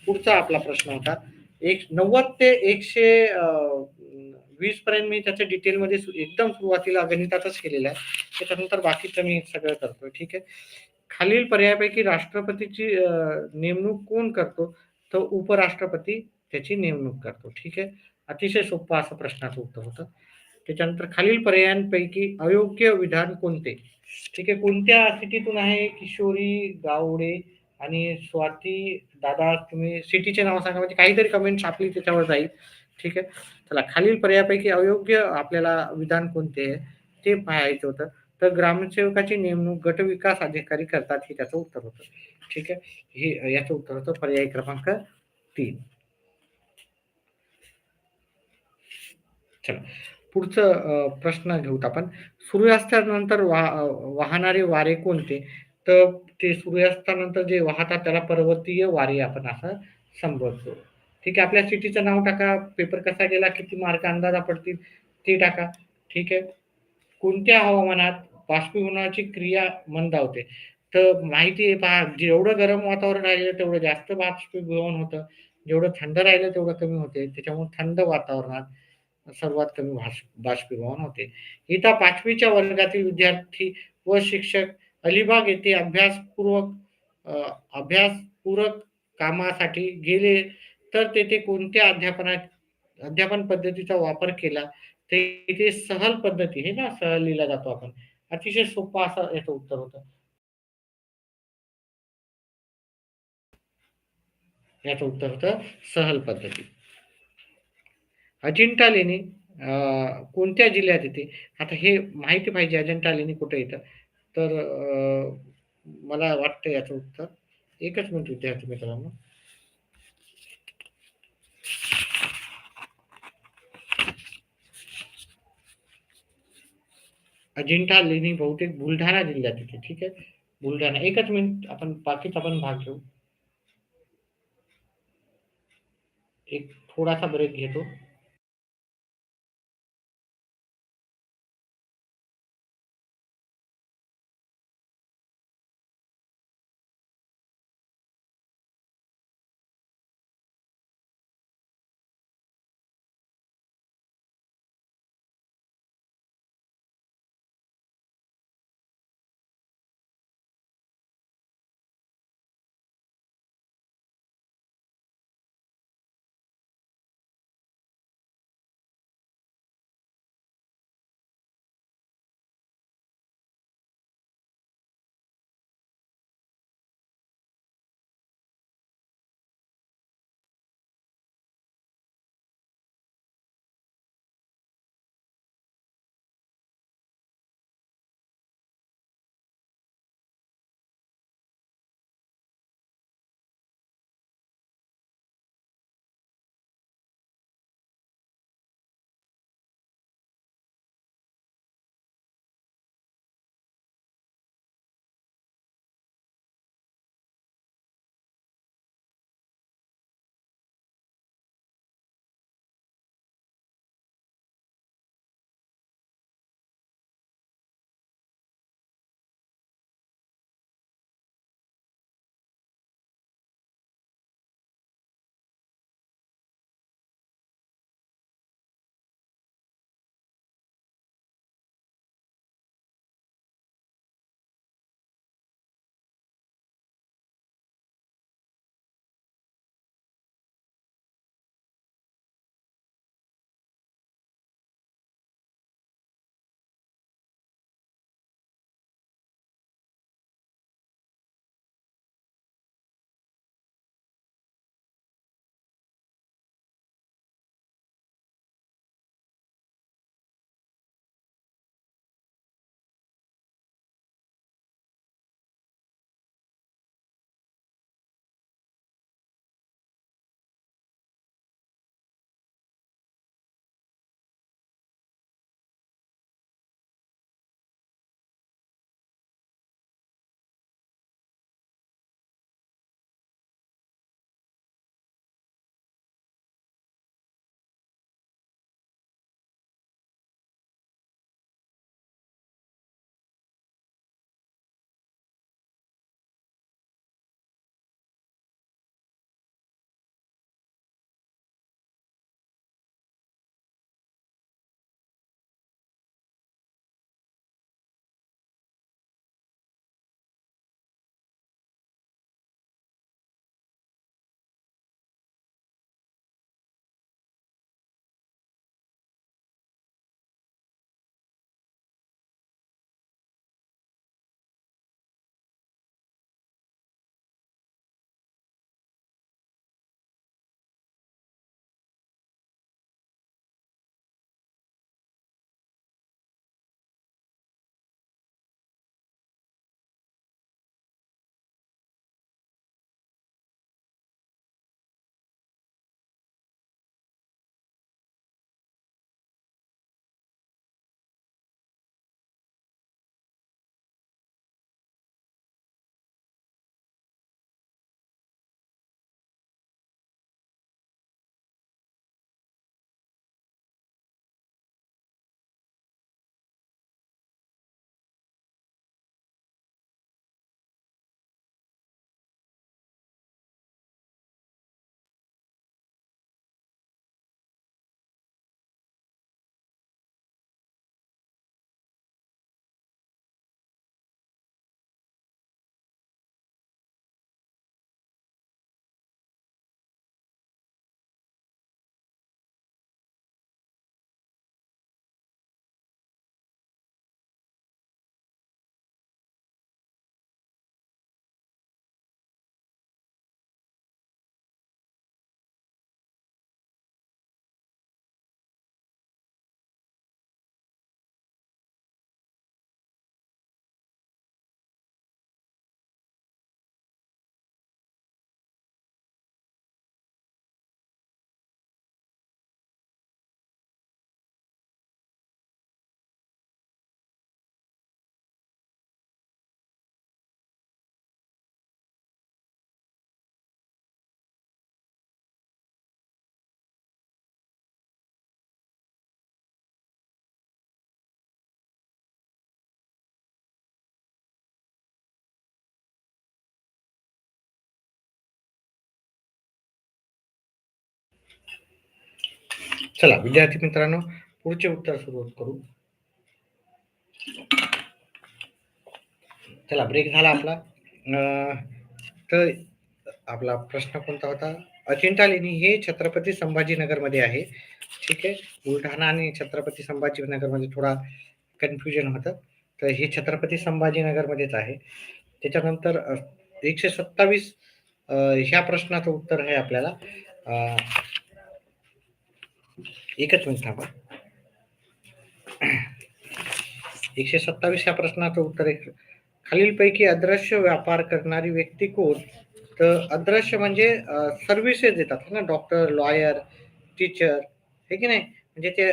पुढचा आपला प्रश्न होता 90 ते 120 पर्यंत मी त्याच्या डिटेलमध्ये एकदम सुरुवातीला गणितातच केलेलं आहे. त्याच्यानंतर बाकीचं मी सगळं करतोय. ठीक आहे. खालील पर्यायापैकी राष्ट्रपतीची नेमणूक कोण करतो? तर उपराष्ट्रपती त्याची नेमणूक करतो. ठीक आहे. अतिशय सोप्पा असा प्रश्नाचं उत्तर होतं. त्याच्यानंतर खालील पर्यायांपैकी अयोग्य विधान कोणते? ठीक आहे. कोणत्या सिटीतून आहे किशोरी गावडे आणि स्वाती दादा? तुम्ही सिटीचे नाव सांगा म्हणजे काहीतरी कमेंट आपली त्याच्यावर जाईल. ठीक आहे. चला, खालील पर्यायापैकी अयोग्य आपल्याला विधान कोणते आहे ते पाहायचं होतं. तर ग्रामसेवकाची नेमणूक गट विकास अधिकारी करतात हे त्याचं उत्तर होतं. ठीक आहे. हे याचं उत्तर होतं पर्याय क्रमांक 3. चला, पुढचं प्रश्न घेऊत आपण. सूर्यास्तानंतर वाहणारे वारे कोणते? तर ते सूर्यास्तानंतर जे वाहतात त्याला पर्वतीय वारे आपण असं संबोधतो. ठीक आहे. आपल्या सिटीचं नाव टाका. पेपर कसा गेला, किती मार्क अंदाजा पडतील ते टाका. ठीक आहे. कोणत्या हवामानात बाष्पीभवनाची क्रिया मंदावते. तर माहिती आहे पहा, जेवढं गरम वातावरण राहिलं तेवढं जास्त बाष्पीभवन होतं. जेवढं थंड राहिलं तेवढं कमी होते. त्याच्यामुळे थंड वातावरणात सर्वात कमी बाष्पीभवन होते. इथं 5वी च्या वर्गातील विद्यार्थी व शिक्षक अलिबाग येथे अ, अभ्यासपूरक कामासाठी गेले, तर तेथे कोणत्या अध्यापन पद्धतीचा वापर केला? तर इथे सहल पद्धती हे ना, सहल लिहिला जातो आपण. अतिशय सोपं असं याचं उत्तर होतं. याचं उत्तर होतं सहल पद्धती. अजिंठा लेणी कोणत्या जिल्ह्यात येते? आता हे माहिती पाहिजे अजिंठा लेणी कुठे येतं? तर मला वाटतं याचं उत्तर एकच मिनिट विद्यार्थी मित्रांनो. अजिंठा लेणी बहुतेक बुलढाणा जिल्ह्यात येते. ठीक आहे. बुलढाणा. एकच मिनिट आपण बाकीचा पण भाग घेऊ. एक थोडासा ब्रेक घेतो. चला विद्यार्थी मित्रांनो, पुढचे उत्तर सुरू करू. चला ब्रेक झाला आपला. तर आपला प्रश्न कोणता होता? अजिंठा लेणी हे छत्रपती संभाजीनगरमध्ये आहे. ठीक आहे. बुलढाणा आणि छत्रपती संभाजीनगरमध्ये थोडा कन्फ्युजन होतं. तर हे छत्रपती संभाजीनगरमध्येच आहे. त्याच्यानंतर 127 ह्या प्रश्नाचं उत्तर आहे आपल्याला. एकच मिनिट थांबा. 127 ह्या प्रश्नाचं उत्तर आहे. खालीलपैकी अदृश्य व्यापार करणारी व्यक्ती कोण? तर अदृश्य म्हणजे सर्व्हिसेस देतात ना, डॉक्टर, लॉयर, टीचर, हे की नाही? म्हणजे ते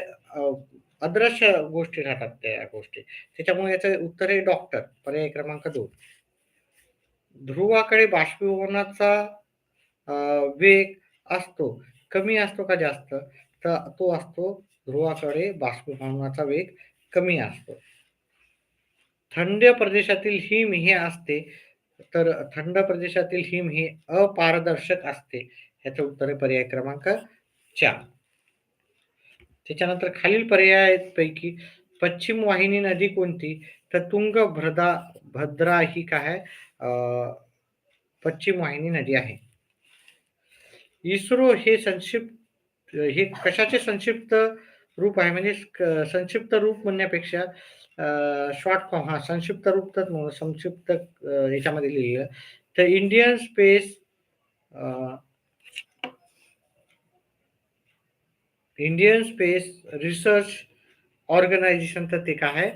अदृश्य गोष्टी राहतात त्या गोष्टी. त्याच्यामुळे याचं उत्तर आहे डॉक्टर, पर्याय क्रमांक 2. ध्रुवाकडे बाष्पीभवनाचा वेग असतो, कमी असतो का जास्त? तर तो असतो, ध्रुवाकडे बाष्पीभवनाचा वेग कमी असतो. थंड प्रदेशातील हिम हे असते, तर थंड प्रदेशातील हिम हे अपारदर्शक असते. ह्याचं उत्तर आहे पर्याय क्रमांक 4. त्याच्यानंतर खालील पर्यायांपैकी पश्चिम वाहिनी नदी कोणती? तर भद्रा ही काय आहे? पश्चिम वाहिनी नदी आहे. इस्रो हे हे कशाचे संक्षिप्त रूप आहे? म्हणजे संक्षिप्त रूप म्हणण्यापेक्षा शॉर्ट फॉर्म, हा संक्षिप्त रूप तर संक्षिप्त याच्यामध्ये लिहिलेलं. तर इंडियन स्पेस रिसर्च ऑर्गनायझेशन, तर ते काय आहे?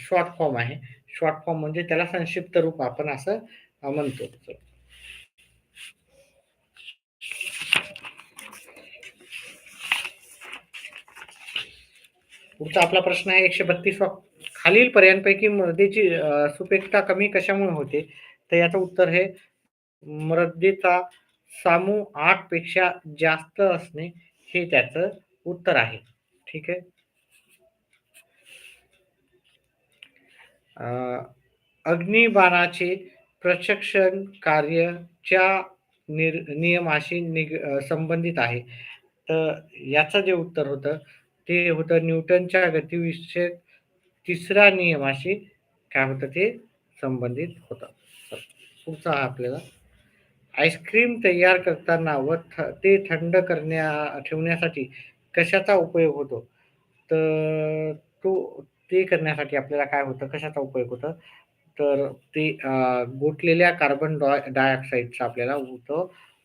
शॉर्ट फॉर्म आहे. शॉर्ट फॉर्म म्हणजे त्याला संक्षिप्त रूप आपण असं म्हणतो. पुढचा आपला प्रश्न आहे 132वा. खालील पर्यायांपैकी मृदेची सुपीकता कमी कशामुळे होते? तर याचं उत्तर हे मृदेचा समूह 8 पेक्षा जास्त असणे, हे त्याचं उत्तर आहे. ठीक आहे. अग्निबाणाचे प्रशिक्षण कार्यच्या नियमाशी संबंधित आहे. तर याचं जे उत्तर होतं ते होतं न्यूटनच्या गतीविषयक तिसऱ्या नियमाशी काय होतं ते संबंधित होतं. पुढचा आपल्याला आईस्क्रीम तयार करताना व ते थंड ठेवण्यासाठी कशाचा उपयोग होतो? तर ते करण्यासाठी आपल्याला काय होतं, कशाचा उपयोग होतो? तर ते गोठलेल्या कार्बन डायऑक्साईडचा आपल्याला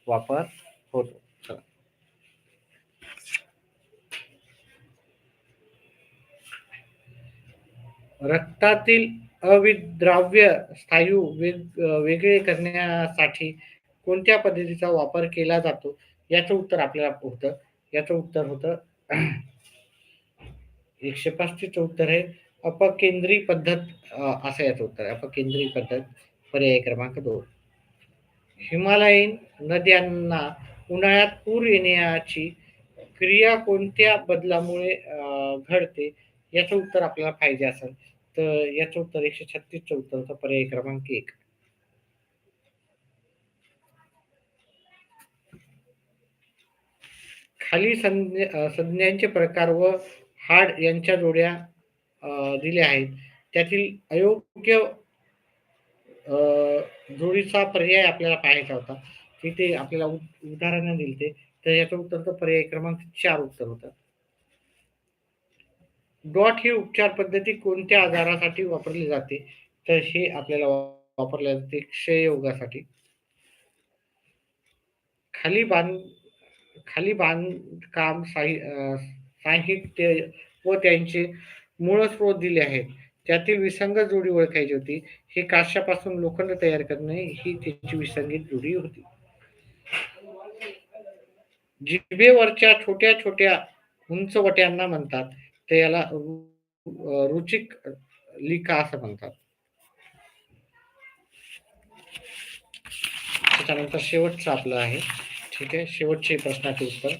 वापर होतो. चला. रक्तातील अविद्राव्य स्थायू वेगळे करण्यासाठी कोणत्या पद्धतीचा वापर केला जातो? याचं उत्तर आपल्याला होतं. याचं उत्तर होतं 135 उत्तर आहे अपकेंद्री पद्धत. असं याचं उत्तर आहे. अपकेंद्री पद्धत, पर्याय क्रमांक 2. हिमालयीन नद्यांना उन्हाळ्यात पूर येण्याची क्रिया कोणत्या बदलामुळे घडते? याचं उत्तर आपल्याला पाहिजे असेल तर याचं उत्तर 136चं उत्तर होतं, पर्याय क्रमांक 1. खाली संज्ञांचे प्रकार व हाड यांच्या जोड्या दिल्या आहेत. त्यातील अयोग्य जोडीचा पर्याय आपल्याला पाहायचा होता. तिथे आपल्याला उदाहरणं दिली, तर याचं उत्तर तर पर्याय क्रमांक 4 उत्तर होतं. डॉट ही उपचार पद्धती कोणत्या आजारासाठी वापरली जाते? तर हे आपल्याला वापरले जाते क्षयरोगासाठी. खाली बांध खाली बांधकाम साहित्य व त्यांचे मूळ स्रोत दिले आहेत. त्यातील विसंगत जोडी ओळखायची होती. हे काश्यापासून लोखंड तयार करणे ही त्याची विसंगत जोडी होती. जिभेवरच्या छोट्या छोट्या उंचवट्यांना म्हणतात, तर याला रुचिक लिका असं म्हणतात. त्याच्यानंतर शेवटचं आपलं आहे. ठीक आहे. शेवटचे प्रश्नाचे उत्तर.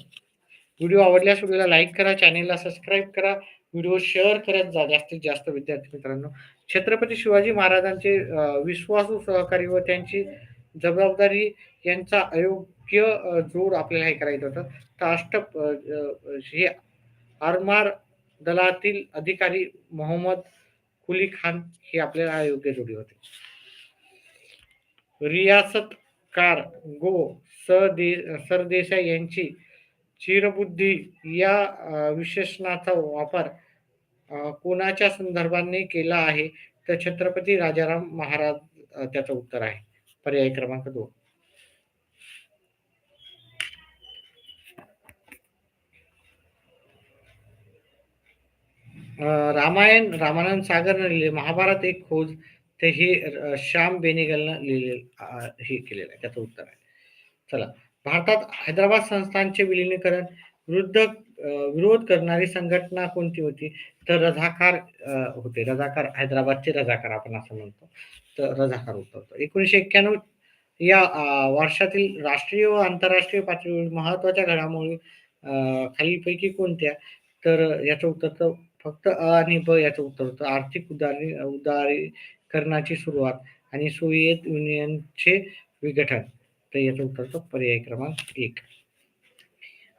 व्हिडिओ आवडल्यास व्हिडिओला लाईक करा, चॅनेलला सबस्क्राईब करा, व्हिडिओ शेअर करत जा जास्तीत जास्त विद्यार्थी मित्रांनो. छत्रपती शिवाजी महाराजांचे विश्वासू सहकारी व त्यांची जबाबदारी यांचा अयोग्य जोड आपल्याला हे करायचं होतं. तर हे आरमार दलातील अधिकारी मोहम्मद कुली खान हे आपल्याला अयोग्य जोडी होते. रियासतकार गो सरदेसाई यांची चिरबुद्धी या विशेषणाचा वापर कोणाच्या संदर्भाने केला आहे? तर छत्रपती राजाराम महाराज त्याचं उत्तर आहे. पर्याय क्रमांक 2. रामायण रामानंद सागरनं लिहिले, महाभारत एक खोज ते हे श्याम बेनेगलनं लिहिले हे केलेलं आहे. त्याचं उत्तर आहे. चला, भारतात हैदराबाद संस्थानचे विलिनीकरण विरोध करणारी संघटना कोणती होती? तर रझाकार होते. रझाकार, हैदराबादचे रझाकार आपण असं म्हणतो. तर रझाकार होतं. 1991 या वर्षातील राष्ट्रीय व आंतरराष्ट्रीय पातळीवर महत्त्वाच्या घडामोडी खालीलपैकी कोणत्या? तर याचं उत्तर तर फक्त आणि याचं उत्तर होतं आर्थिक उदारीकरणाची सुरुवात आणि सोव्हिएत युनियनचे विघटन. तर याचं उत्तर होतं पर्याय क्रमांक 1.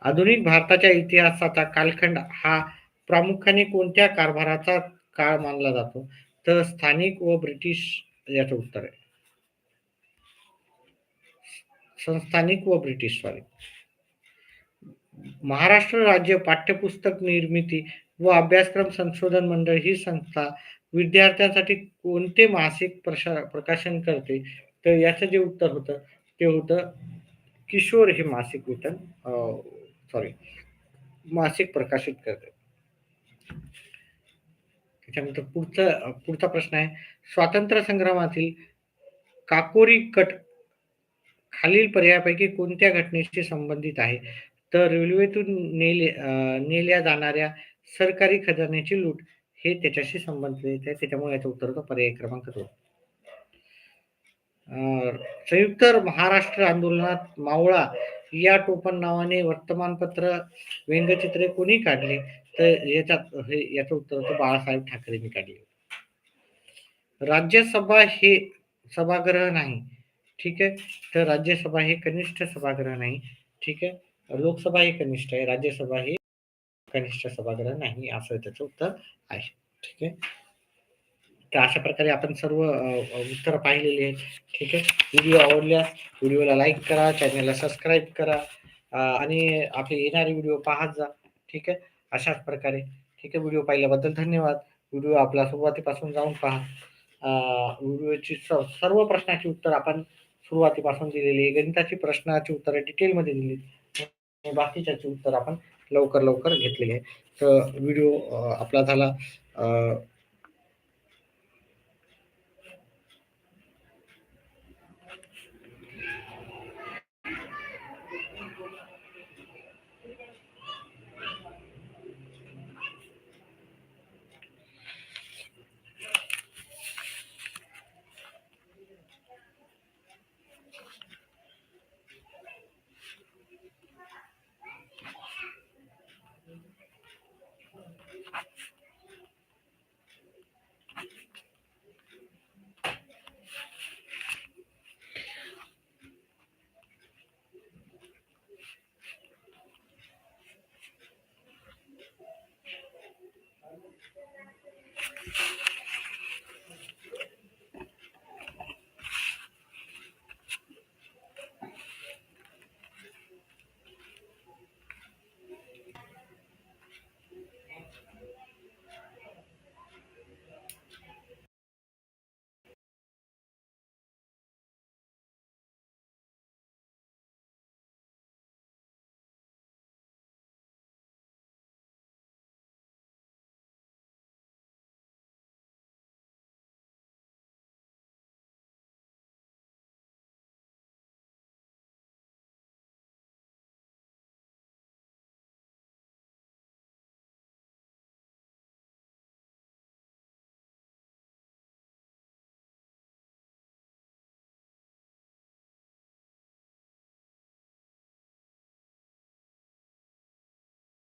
आधुनिक भारताच्या इतिहासाचा कालखंड हा प्रामुख्याने कोणत्या कारभाराचा काळ मानला जातो? तर स्थानिक व ब्रिटिश याचं उत्तर आहे. संस्थानिक व ब्रिटिश, सॉरी. महाराष्ट्र राज्य पाठ्यपुस्तक निर्मिती व अभ्यासक्रम संशोधन मंडळ ही संस्था विद्यार्थ्यांसाठी कोणते मासिक प्रकाशन करते? तर याचं जे उत्तर होतं ते होतं किशोर हे मासिक सॉरी मासिक प्रकाशित करते. त्याच्यानंतर पुढचा प्रश्न आहे, स्वातंत्र्य संग्रामातील काकोरी कट खालील पर्यायापैकी कोणत्या घटनेशी संबंधित आहे? तर रेल्वेतून नेल्या जाणाऱ्या सरकारी खजान्याची लूट हे त्याच्याशी संबंधित आहे. त्याच्यामुळे याचं उत्तर होतं पर्याय क्रमांक 2. संयुक्त महाराष्ट्र आंदोलनात मावळा या टोपण नावाने वर्तमानपत्र व्यंगचित्रे कोणी काढली? तर याचं उत्तर होतं बाळासाहेब ठाकरेंनी काढले. राज्यसभा हे सभागृह नाही. ठीक आहे. तर राज्यसभा हे कनिष्ठ सभागृह नाही. ठीक आहे. लोकसभा हे कनिष्ठ आहे, राज्यसभा हे कनिष्ठ सभागृह नाही, असं त्याचं उत्तर आहे. ठीक आहे. तर अशा प्रकारे आपण सर्व उत्तर पाहिलेली आहेत. ठीक आहे. व्हिडिओ आवडल्यास व्हिडिओला लाईक करा, चॅनलला सबस्क्राईब करा आणि आपले येणारे व्हिडिओ पाहत जा. ठीक आहे. अशाच प्रकारे. ठीक आहे. व्हिडिओ पाहिल्याबद्दल धन्यवाद. व्हिडिओ आपला सुरुवातीपासून जाऊन पहा. व्हिडिओची सर्व प्रश्नाची उत्तर आपण सुरुवातीपासून दिलेली आहे. गणिताची प्रश्नाची उत्तरं डिटेलमध्ये दिली आणि बाकीच्याची उत्तर आपण लवकर घेतलेली आहे. तर व्हिडिओ आपला झाला